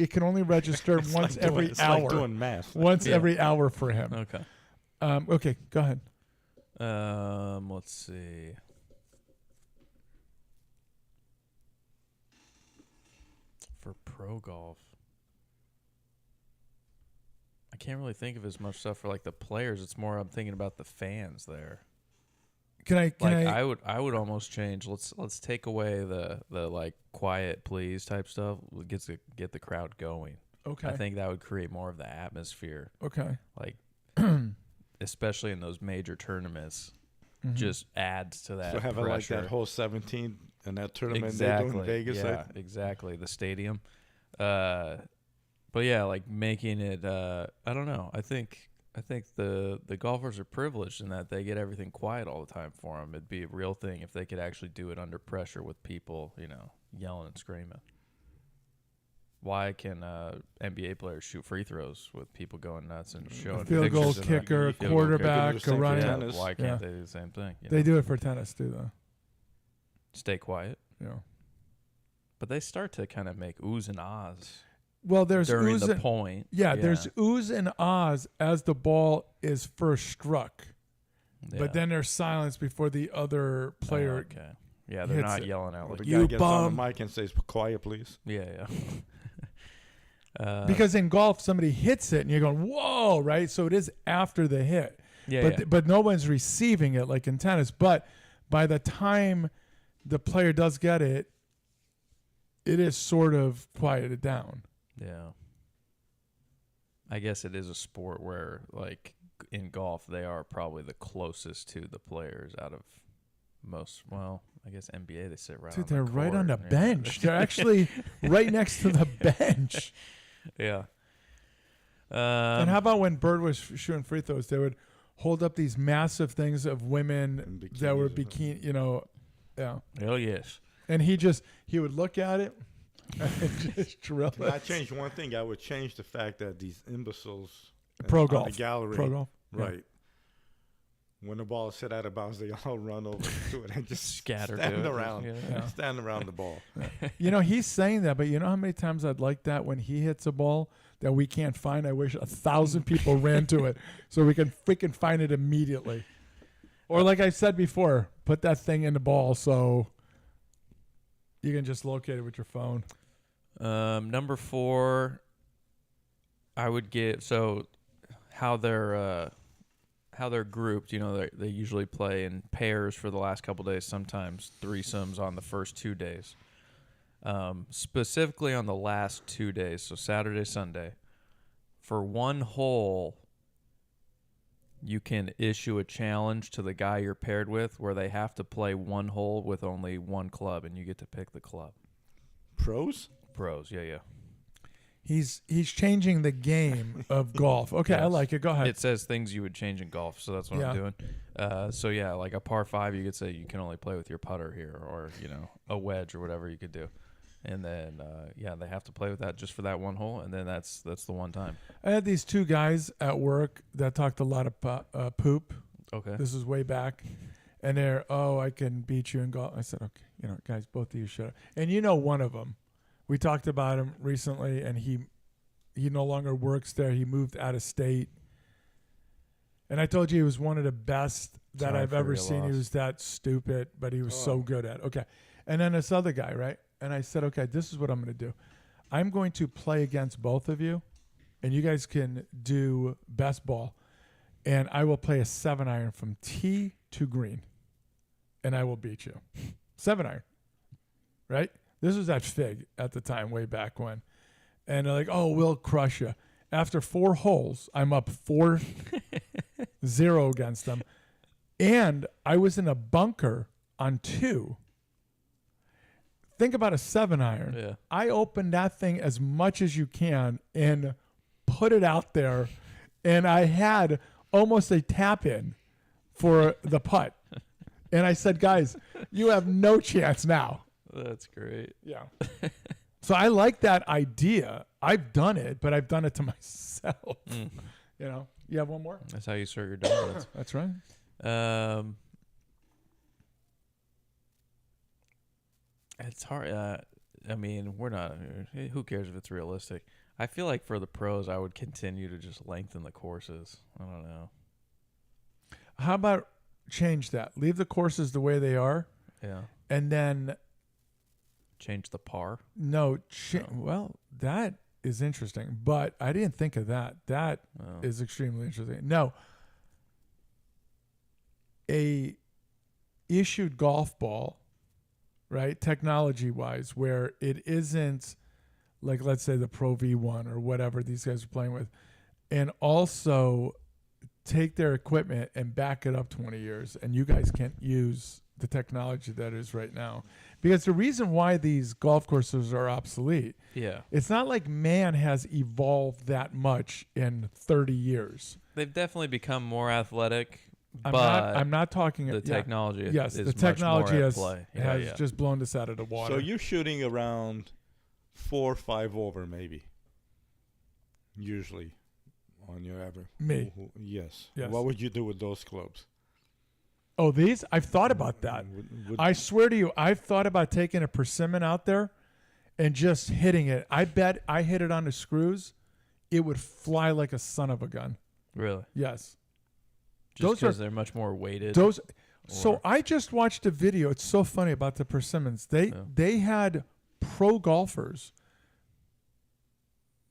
register once every it's hour. like doing math. Once Yeah. every hour for him. Okay. Okay, go ahead. Let's see. For pro golf, I can't really think of as much stuff for like the players. It's more I'm thinking about the fans there. Can I I would almost change. Let's take away the like quiet please type stuff. Get the crowd going. Okay. I think that would create more of the atmosphere. Okay. Like especially in those major tournaments, just adds to that. So have it like pressure. that whole 17 and that tournament Exactly. they do in Vegas. Yeah, exactly. The stadium. But yeah, like making it. I don't know. I think the golfers are privileged in that they get everything quiet all the time for them. It'd be a real thing if they could actually do it under pressure with people, yelling and screaming. Why can NBA players shoot free throws with people going nuts and showing Field goal pictures in their- kicker, field goal quarterback, kicker, a running. yeah. Yeah, tennis. why can't Yeah. they do the same thing? They do it for tennis too, though. Stay quiet. Yeah. But they start to kind of make oohs and ahs Well, there's during oohs the and, point. yeah, there's oohs and ahs as the ball is first struck, Yeah. but then there's silence before the other player. Oh, okay. Yeah, they're hits not it. yelling out Or like the You guy gets on bum. the mic and says, "Quiet, please." yeah. Because in golf, somebody hits it and you're going, "Whoa!" Right? So it is after the hit, yeah, but yeah. but no one's receiving it like in tennis. But by the time the player does get it, it is sort of quieted down. Yeah. I guess it is a sport where, like, in golf, they are probably the closest to the players out of most. Well, I guess NBA, they sit right Dude, on the they're right on the court, yeah. bench. They're actually right next to the bench. Yeah. And how about when Bird was shooting free throws? They would hold up these massive things of women In that were bikinis. bikini, yeah. Oh, yes. And he would look at it and just drill Can I it. change one thing? I would change the fact that these imbeciles Pro on golf. the gallery, Pro golf. Yeah. right? When the ball is hit out of bounds, they all run over to it and just Scatter to stand it. around, Yeah. stand around the ball. He's saying that, but you know how many times I'd like that when he hits a ball that we can't find? I wish 1,000 people ran to it so we can freaking find it immediately. Or like I said before, put that thing in the ball so you can just locate it with your phone. Number 4, I would get how they're grouped. They usually play in pairs for the last couple days. Sometimes threesomes on the first 2 days. Specifically on the last 2 days, so Saturday, Sunday, for one hole, you can issue a challenge to the guy you're paired with, where they have to play one hole with only one club, and you get to pick the club. Pros? Pros, yeah. He's changing the game of golf. Okay, I Yes. like it. Go ahead. It says things you would change in golf, so that's what Yeah. I'm doing. So yeah, like a par 5, you could say you can only play with your putter here, or a wedge or whatever you could do, and then they have to play with that just for that one hole, and then that's the one time. I had these 2 guys at work that talked a lot of poop. Okay. This is way back. And they're, I can beat you in golf. I said, okay, guys, both of you shut up. And one of them, we talked about him recently, and he no longer works there. He moved out of state. And I told you he was one of the best that Sorry I've for ever your seen. He loss. was that stupid, but he was so good at it. Okay. And then this other guy, right? And I said, okay, this is what I'm going to do. I'm going to play against both of you, and you guys can do best ball. and I will play a 7-iron from tee to green, and I will beat you. 7-iron, right? This was at Fig at the time, way back when. And they're like, oh, we'll crush you. After 4 holes, I'm up 4-0 against them. And I was in a bunker on 2. Think about a 7-iron. Yeah. I opened that thing as much as you can and put it out there. And I had almost a tap in for the putt. And I said, guys, you have no chance now. That's great. Yeah. So I like that idea. I've done it, but I've done it to myself. You know, you have one more? That's how you start your dominance. That's right. It's hard. I mean, we're not. Who cares if it's realistic? I feel like for the pros, I would continue to just lengthen the courses. I don't know. How about change that? Leave the courses the way they are. Yeah. And then Change the par. well, that is interesting, but I didn't think of that. That is extremely interesting. No. A issued golf ball, right? Technology wise, where it isn't like, let's say the Pro V1 or whatever these guys are playing with, and also take their equipment and back it up 20 years, and you guys can't use the technology that is right now. Because the reason why these golf courses are obsolete, it's not like man has evolved that much in 30 years. They've definitely become more athletic, I'm not talking the technology. Yes, is the technology much more at play. has just blown this out of the water. So you're shooting around 4 or 5 over, maybe. Usually, on your average. Me. Yes. Yes. What would you do with those clubs? Oh, these? I've thought about that. I swear to you, I've thought about taking a persimmon out there and just hitting it. I bet I hit it on the screws, it would fly like a son of a gun. Really? Yes. Just because they're much more weighted. So I just watched a video. It's so funny about the persimmons. They had pro golfers,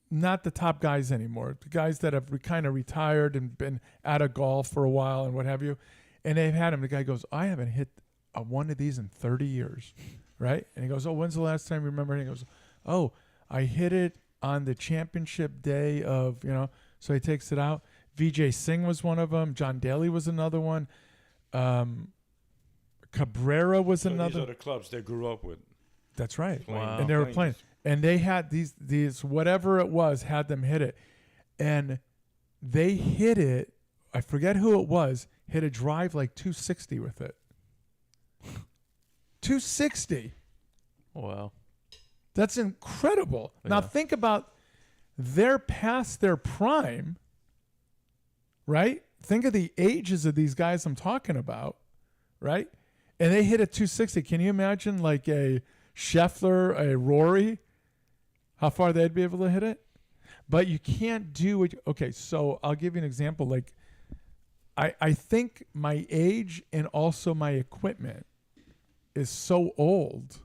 not the top guys anymore, the guys that have kind of retired and been out of golf for a while and what have you. And they've had him. The guy goes, I haven't hit one of these in 30 years, right? And he goes, oh, when's the last time you remember? And he goes, oh, I hit it on the championship day of, you know. So he takes it out. Vijay Singh was one of them. John Daly was another one. Cabrera was another. These are the clubs they grew up with. That's right. Wow. And they were playing. And they had these whatever it was, had them hit it. And they hit it. I forget who it was. Hit a drive like 260 with it. 260. Wow. That's incredible. Yeah. Now think about, they're past their prime, right? Think of the ages of these guys I'm talking about, right? And they hit a 260. Can you imagine like a Scheffler, a Rory, how far they'd be able to hit it? But you can't do it. Okay, so I'll give you an example. Like, I think my age and also my equipment is so old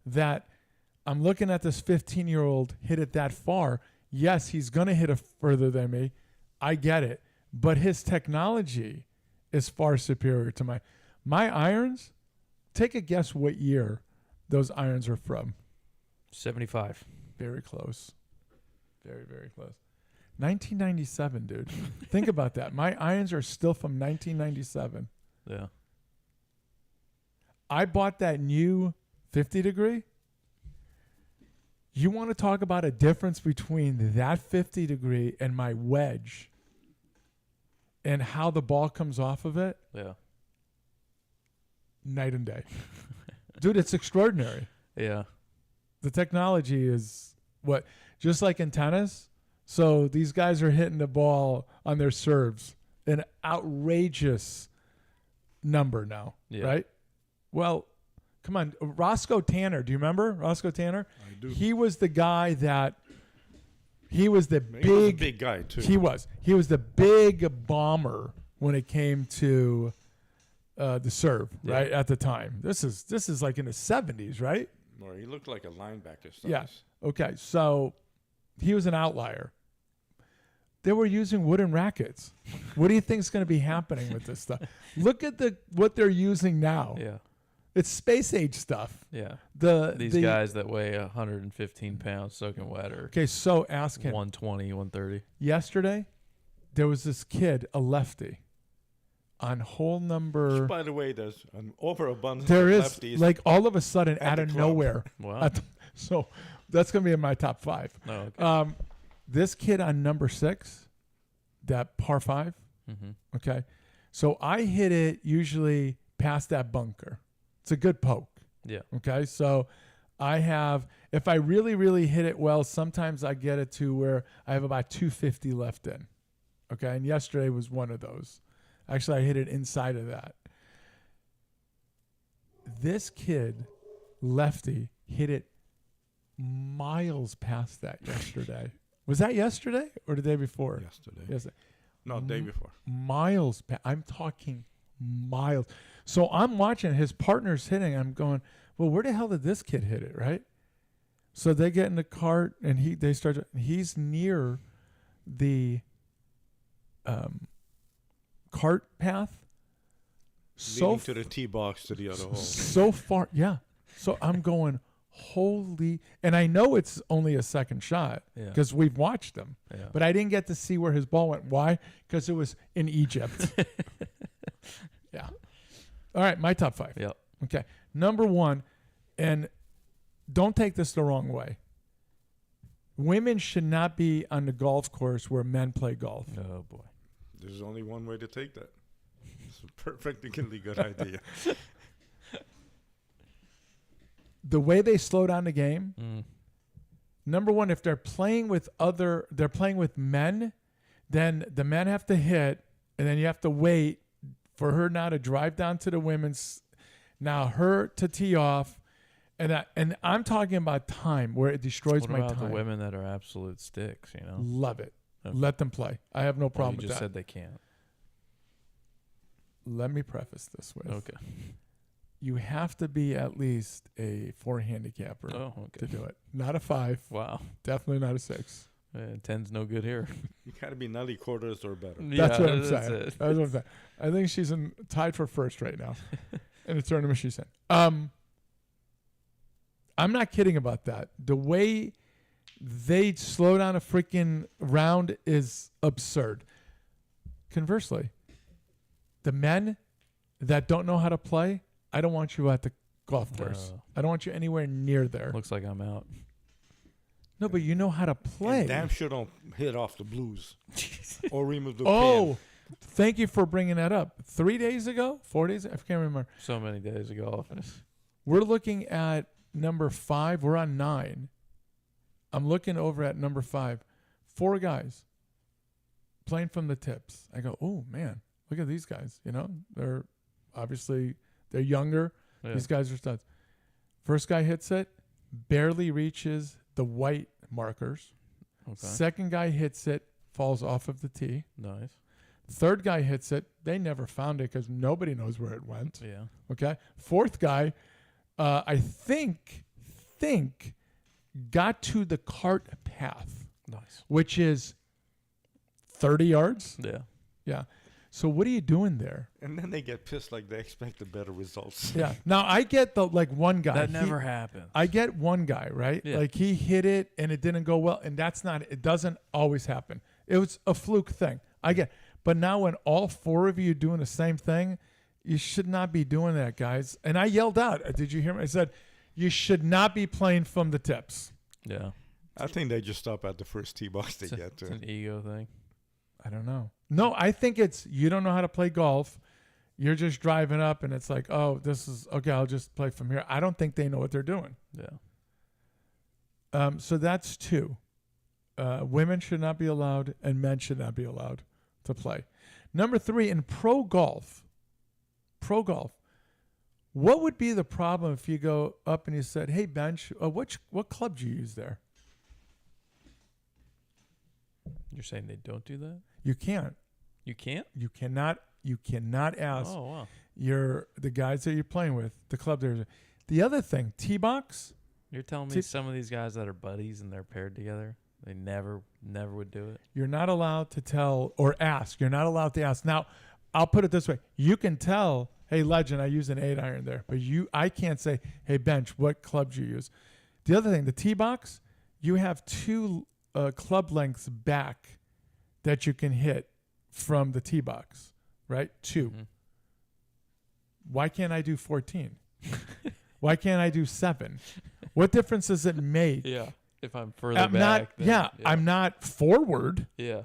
that I'm looking at this 15-year-old hit it that far. Yes, he's going to hit it further than me. I get it. But his technology is far superior to my irons. Take a guess what year those irons are from. 75. Very close. Very, very close. 1997, dude. Think about that. My irons are still from 1997. Yeah. I bought that new 50 degree. You want to talk about a difference between that 50 degree and my wedge and how the ball comes off of it? Yeah. Night and day. Dude, it's extraordinary. Yeah. The technology is what, just like in tennis. So these guys are hitting the ball on their serves, an outrageous number now, right? Well, come on. Roscoe Tanner. Do you remember Roscoe Tanner? I do. He was the guy that, he was the He was a big guy, too. He was the big bomber when it came to the serve, right? At the time. This is like in the 70s, right? Or he looked like a linebacker. Yeah. Okay. So he was an outlier. They were using wooden rackets. What do you think is going to be happening with this stuff? Look at what they're using now. Yeah. It's space age stuff. Yeah. The These guys that weigh 115 pounds soaking wet or Okay, so ask him. 120, 130. Yesterday, there was this kid, a lefty, on hole number. By the way, there's an overabundance There of is lefties. like all of a sudden at out the of club. nowhere. Wow. So that's gonna be in my top 5. Oh, okay. This kid on number 6, that par 5. Mm-hmm. Okay, so I hit it usually past that bunker. It's a good poke. Yeah. Okay, so I have, if I really, really hit it well, sometimes I get it to where I have about 250 left in. Okay, and yesterday was one of those. Actually, I hit it inside of that. This kid, lefty, hit it miles past that yesterday. Was that yesterday or the day before? Yesterday. Yesterday. No, day before. Miles. I'm talking miles. So I'm watching his partner's hitting. I'm going, well, where the hell did this kid hit it, right? So they get in the cart and they start. He's near the cart path. Leading to the tee box to the other hole. So far, yeah. So I'm going, holy, and I know it's only a second shot Yeah. because we've watched them, Yeah. but I didn't get to see where his ball went. Why? Because it was in Egypt. Yeah. All right, my top 5. Yep. Okay. Number 1, and don't take this the wrong way. Women should not be on the golf course where men play golf. Oh boy. There's only one way to take that. It's a perfectly good idea. The way they slow down the game, Mm. number 1, if they're playing with men, then the men have to hit, and then you have to wait for her now to drive down to the women's, now her to tee off, and I'm talking about time where it destroys What my about time. the women that are absolute sticks, you know? Love it. Okay. Let them play. I have no Well, problem you with just that. said they can't. Let me preface this with Okay. you have to be at least a 4 handicapper Oh, to okay. do it. Not a 5. Wow. Definitely not a 6. 10's no good here. You gotta be Nelly quarters or better. That's what I'm that's saying. it. That's what I'm saying. I think she's tied for first right now in the tournament she's in. I'm not kidding about that. The way they slow down a freaking round is absurd. Conversely, the men that don't know how to play, I don't want you at the golf course. No. I don't want you anywhere near there. Looks like I'm out. No, but you know how to play. And damn sure don't hit off the blues or remove the Oh, thank you for bringing that up. 3 days ago, 4 days, I can't remember. So many days of golf. We're looking at number 5. We're on 9. I'm looking over at number 5. 4 guys playing from the tips. I go, oh man, look at these guys. You know, they're younger. Yeah. These guys are studs. First guy hits it, barely reaches the white markers. Okay. Second guy hits it, falls off of the tee. Nice. Third guy hits it. They never found it because nobody knows where it went. Yeah. Okay. Fourth guy, I think got to the cart path, Nice. which is 30 yards. Yeah. Yeah. So what are you doing there? And then they get pissed like they expected better results. Yeah. Now I get the one guy. That never happened. I get one guy, right? Yeah. Like he hit it and it didn't go well. And it doesn't always happen. It was a fluke thing. I get, but now when all 4 of you are doing the same thing, you should not be doing that, guys. And I yelled out, did you hear me? I said, you should not be playing from the tips. Yeah. I think they just stop at the first tee box they It's, get it's to. an ego thing. I don't know. No, I think it's, you don't know how to play golf. You're just driving up and it's like, oh, this is, okay, I'll just play from here. I don't think they know what they're doing. Yeah. So that's 2. Women should not be allowed and men should not be allowed to play. Number 3, in pro golf, what would be the problem if you go up and you said, hey, bench, what club do you use there? You're saying they don't do that? You can't. You can't? You cannot ask Oh, wow. the guys that you're playing with, the club there. The other thing, tee box, You're telling me some of these guys that are buddies and they're paired together? They never would do it. You're not allowed to tell or ask. You're not allowed to ask. Now, I'll put it this way. You can tell, hey, Legend, I use an 8-iron there. But I can't say, hey, Bench, what clubs you use. The other thing, the tee box, you have 2 club lengths back that you can hit from the tee box, right? 2. Mhm. Why can't I do 14? Why can't I do 7? What difference does it make? Yeah. If I'm further I'm back. not. I'm not forward. Yeah.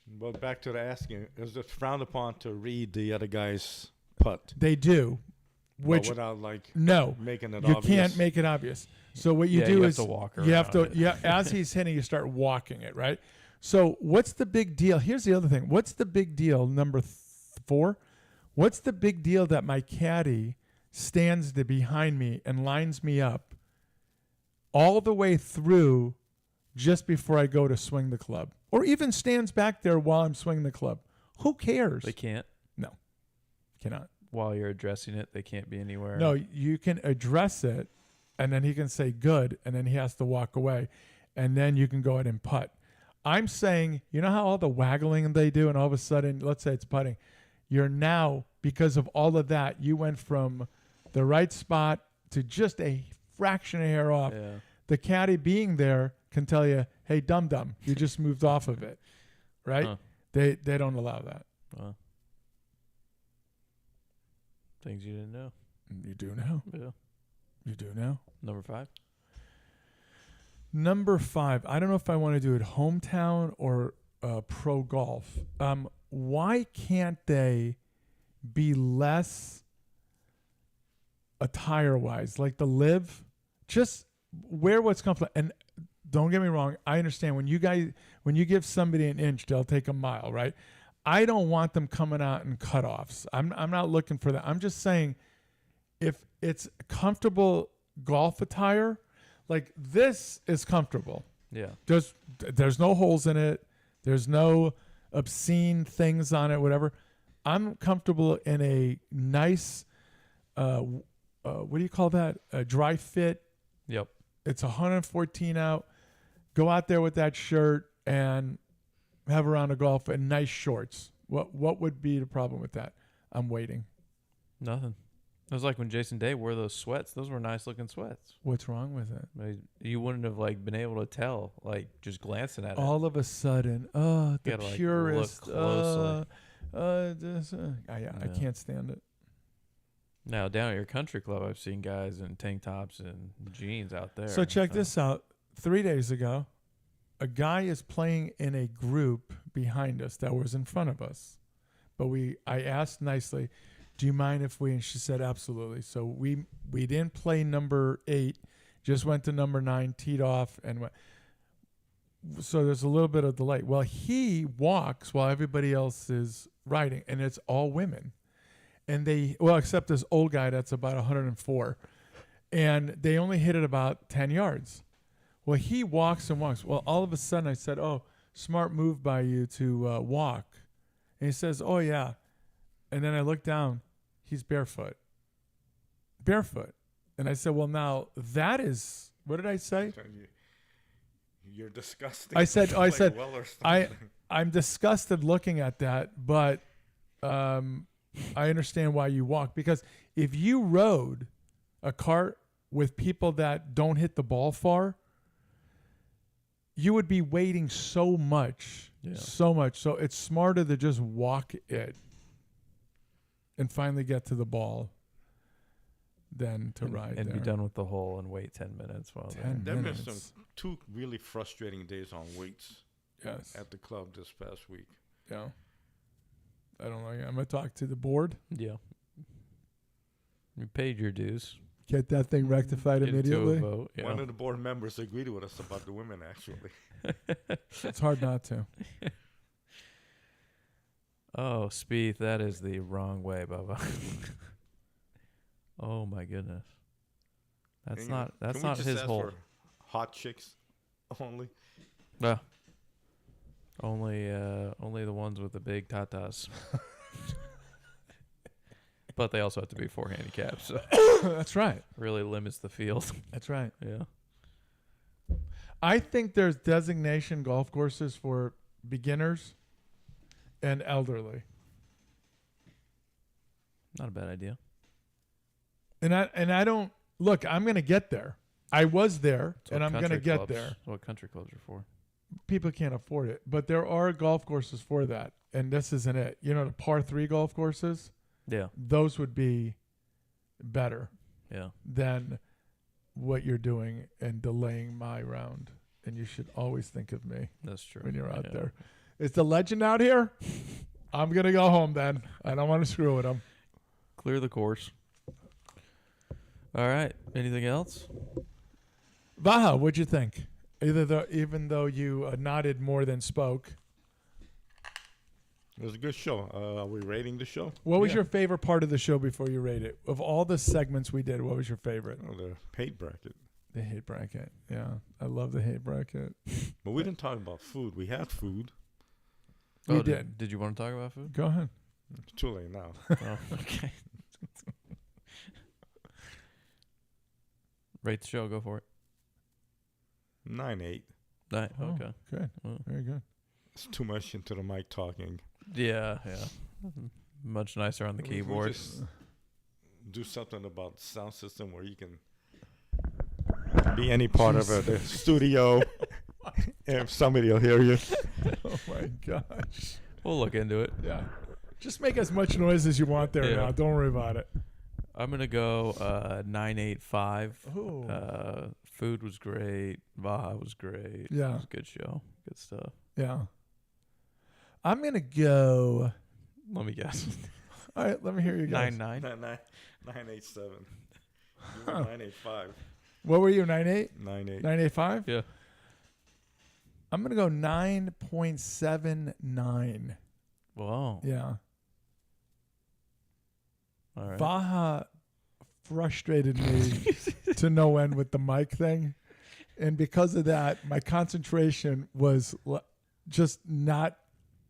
But back to the asking, is it frowned upon to read the other guy's putt? They do, But which without like no, making it you obvious? can't make it obvious. So what you Yeah, do you have is to walk you have to around it. as he's hitting, you start walking it, right? So what's the big deal? Here's the other thing. What's the big deal? Number 4. What's the big deal that my caddy stands behind me and lines me up all the way through just before I go to swing the club, or even stands back there while I'm swinging the club? Who cares? They can't. No, cannot. While you're addressing it, they can't be anywhere. No, you can address it, and then he can say good, and then he has to walk away, and then you can go ahead and putt. I'm saying, you know how all the waggling they do, and all of a sudden, let's say it's putting, you're now, because of all of that, you went from the right spot to just a fraction of hair off. Yeah. The caddy being there can tell you, hey, dum-dum, you just moved off of it, right? Huh. They don't allow that. Well, things you didn't know. You do now. Yeah. You do now. Number 5. Number 5, I don't know if I want to do it hometown or pro golf. Why can't they be less attire-wise? Like the Live, just wear what's comfortable. And don't get me wrong, I understand when you give somebody an inch, they'll take a mile, right? I don't want them coming out in cutoffs. I'm not looking for that. I'm just saying, if it's comfortable golf attire, like this is comfortable. Yeah. There's no holes in it. There's no obscene things on it, whatever. I'm comfortable in a nice, what do you call that? A dry fit. Yep. It's 114 out. Go out there with that shirt and have a round of golf and nice shorts. What would be the problem with that? I'm waiting. Nothing. It was like when Jason Day wore those sweats. Those were nice looking sweats. What's wrong with it? You wouldn't have like been able to tell, like just glancing at it. All of a sudden, the gotta, like, purist. look closely. I can't stand it. Now down at your country club, I've seen guys in tank tops and jeans out there. So check this out. 3 days ago, a guy is playing in a group behind us that was in front of us. But I asked nicely, do you mind if we, and she said absolutely. So we didn't play number 8, just went to number 9, teed off, and went. So there's a little bit of delay. Well, he walks while everybody else is riding, and it's all women. And except this old guy that's about 104. And they only hit it about 10 yards. Well, he walks and walks. Well, all of a sudden I said, oh, smart move by you to walk. And he says, oh, yeah. And then I look down. He's barefoot. Barefoot. And I said, well, now that is, what did I say? You're disgusting. I said, well or something. I'm disgusted looking at that, but I understand why you walk. Because if you rode a cart with people that don't hit the ball far, you would be waiting so much. So it's smarter to just walk it and finally get to the ball than to ride and there. be done with the hole and wait 10 minutes while 10 There have been minutes. some 2 really frustrating days on weights Yes. at the club this past week. Yeah. I don't know. I'm going to talk to the board. Yeah. You paid your dues. Get that thing rectified Get it to a immediately. vote. Yeah. One of the board members agreed with us about the women, actually. It's hard not to. Oh, Spieth, that is the wrong way, Bubba. Oh my goodness. That's Can not we just his ask hole. for hot chicks only. Only the ones with the big tatas. But they also have to be 4 handicaps, so That's right. really limits the field. That's right. Yeah. I think there's designation golf courses for beginners and elderly. Not a bad idea. And I don't look, I'm going to get there. I was there That's and what I'm going to country get clubs- there. What country clubs are for? People can't afford it, but there are golf courses for that. And this isn't it. You know, the par 3 golf courses, Yeah. those would be better Yeah. than what you're doing and delaying my round. And you should always think of me That's true. when you're out Yeah. there. Is the legend out here? I'm going to go home then. I don't want to screw with him. Clear the course. All right. Anything else? Vaha, what'd you think? Even though you nodded more than spoke. It was a good show. Are we rating the show? What was Yeah. your favorite part of the show before you rate it? Of all the segments we did, what was your favorite? Oh, the hate bracket. The hate bracket. Yeah, I love the hate bracket. But we didn't talk about food. We had food. We Oh, did. Did you want to talk about food? Go ahead. It's too late now. Oh, okay. Rate the show. Go for it. 9-8. Right. Oh, Okay. Good. Oh. Very good. It's too much into the mic talking. Yeah. Yeah. Much nicer on the We keyboard. just do something about sound system where you can be any part of the studio. And somebody will hear you. Oh my gosh. We'll look into it. Yeah. Just make as much noise as you want there Yeah. now. Don't worry about it. I'm gonna go 985. Ooh. Food was great. Vaha was great. Yeah. It was a good show. Good stuff. Yeah. I'm going to go. Let me guess. All right, let me hear you guys. 9-9. 987. You Huh. were 985. What were you, 9.8? 98. 9.85? Yeah. I'm going to go 9.79. Wow. Yeah. All right. Vaha frustrated me to no end with the mic thing. And because of that, my concentration was just not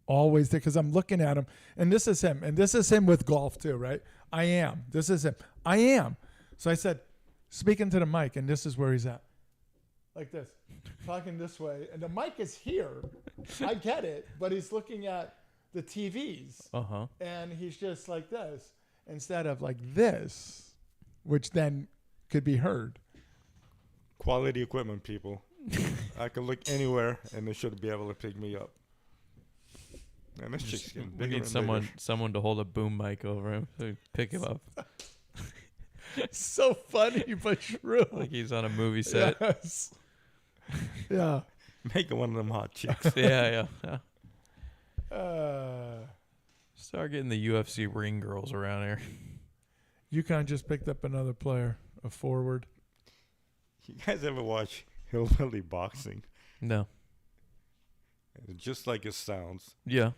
always there because I'm looking at him. And this is him. And this is him with golf too, right? I am. This is him. I am. So I said, speaking to the mic, and this is where he's at. Like this. Talking this way. And the mic is here. I get it. But he's looking at the TVs. Uh-huh. And he's just like this instead of like this, which then could be heard. Quality equipment, people. I can look anywhere and they should be able to pick me up. And this chick's getting We bigger need and someone to hold a boom mic over him to pick him up So funny, but true. like he's on a movie set. Yes. Yeah. bigger. Make it one of them hot chicks. Yeah. Uh, Start getting the UFC ring girls around here. UConn just picked up another player, a forward. You guys ever watch Hillbilly Boxing? No. It's just like it sounds. Yeah.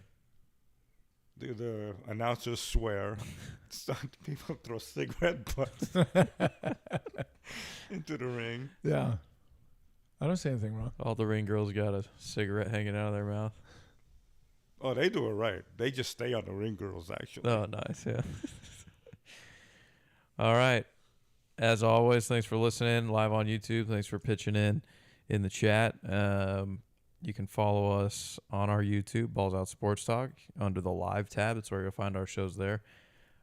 The announcers swear. People throw cigarette butts into the ring. Yeah. I don't say anything wrong. All the ring girls got a cigarette hanging out of their mouth. Oh, they do it right. They just stay on the ring girls, actually. Oh, nice. Yeah. All right. As always, thanks for listening live on YouTube. Thanks for pitching in the chat. You can follow us on our YouTube, Balls Out Sports Talk, under the live tab. That's where you'll find our shows there.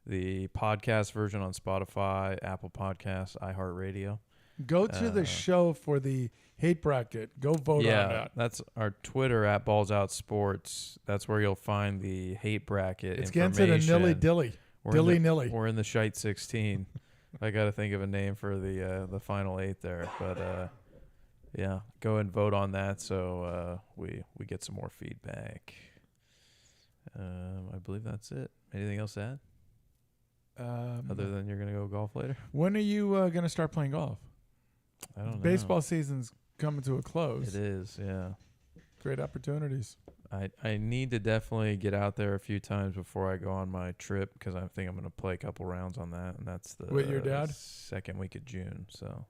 The podcast version on Spotify, Apple Podcasts, iHeartRadio. Go to the show for the hate bracket. Go vote on that. That's our Twitter at Balls Out Sports. That's where you'll find the hate bracket. It's getting to the nilly dilly. Dilly nilly. We're in the shite 16. I got to think of a name for the final 8 there, but yeah, go and vote on that so we get some more feedback. I believe that's it. Anything else to add? Other than you're gonna go golf later? When are you going to start playing golf? I don't know. Baseball season's coming to a close. It is, yeah. Great opportunities. I need to definitely get out there a few times before I go on my trip because I think I'm going to play a couple rounds on that, and that's the With your dad? second week of June. So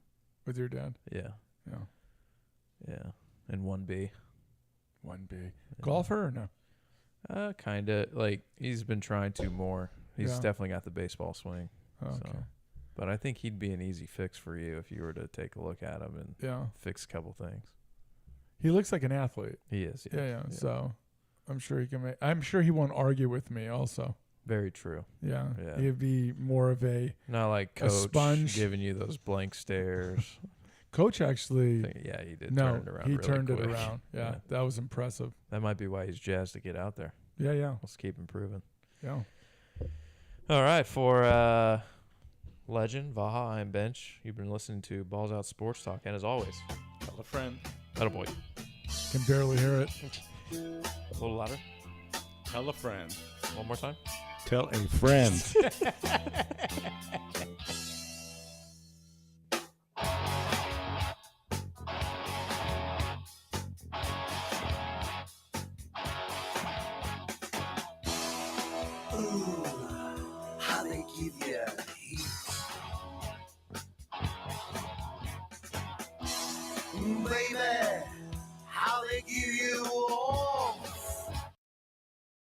With your dad? yeah, Yeah. and 1B. 1B. Golfer or no? Kind of like he's been trying to more. He's Yeah. definitely got the baseball swing. Okay. So, but I think he'd be an easy fix for you if you were to take a look at him and Yeah. fix a couple things. He looks like an athlete. He is. Yeah. So I'm sure he can make. I'm sure he won't argue with me. Also. Very true. Yeah. Yeah. He'd be more of a Not like a Coach sponge. giving you those blank stares. Coach. Actually, Yeah, he did no, turn it around. he really turned it quick. around. Yeah, that was impressive. That might be why he's jazzed to get out there. Yeah. Let's keep improving. Yeah. All right, for Legend, Vaha, I'm Bench. You've been listening to Balls Out Sports Talk, and as always, Tell a friend. attaboy. Can barely hear it. A little louder. Tell a friend. One more time. Tell a friend. Ooh, how they give ya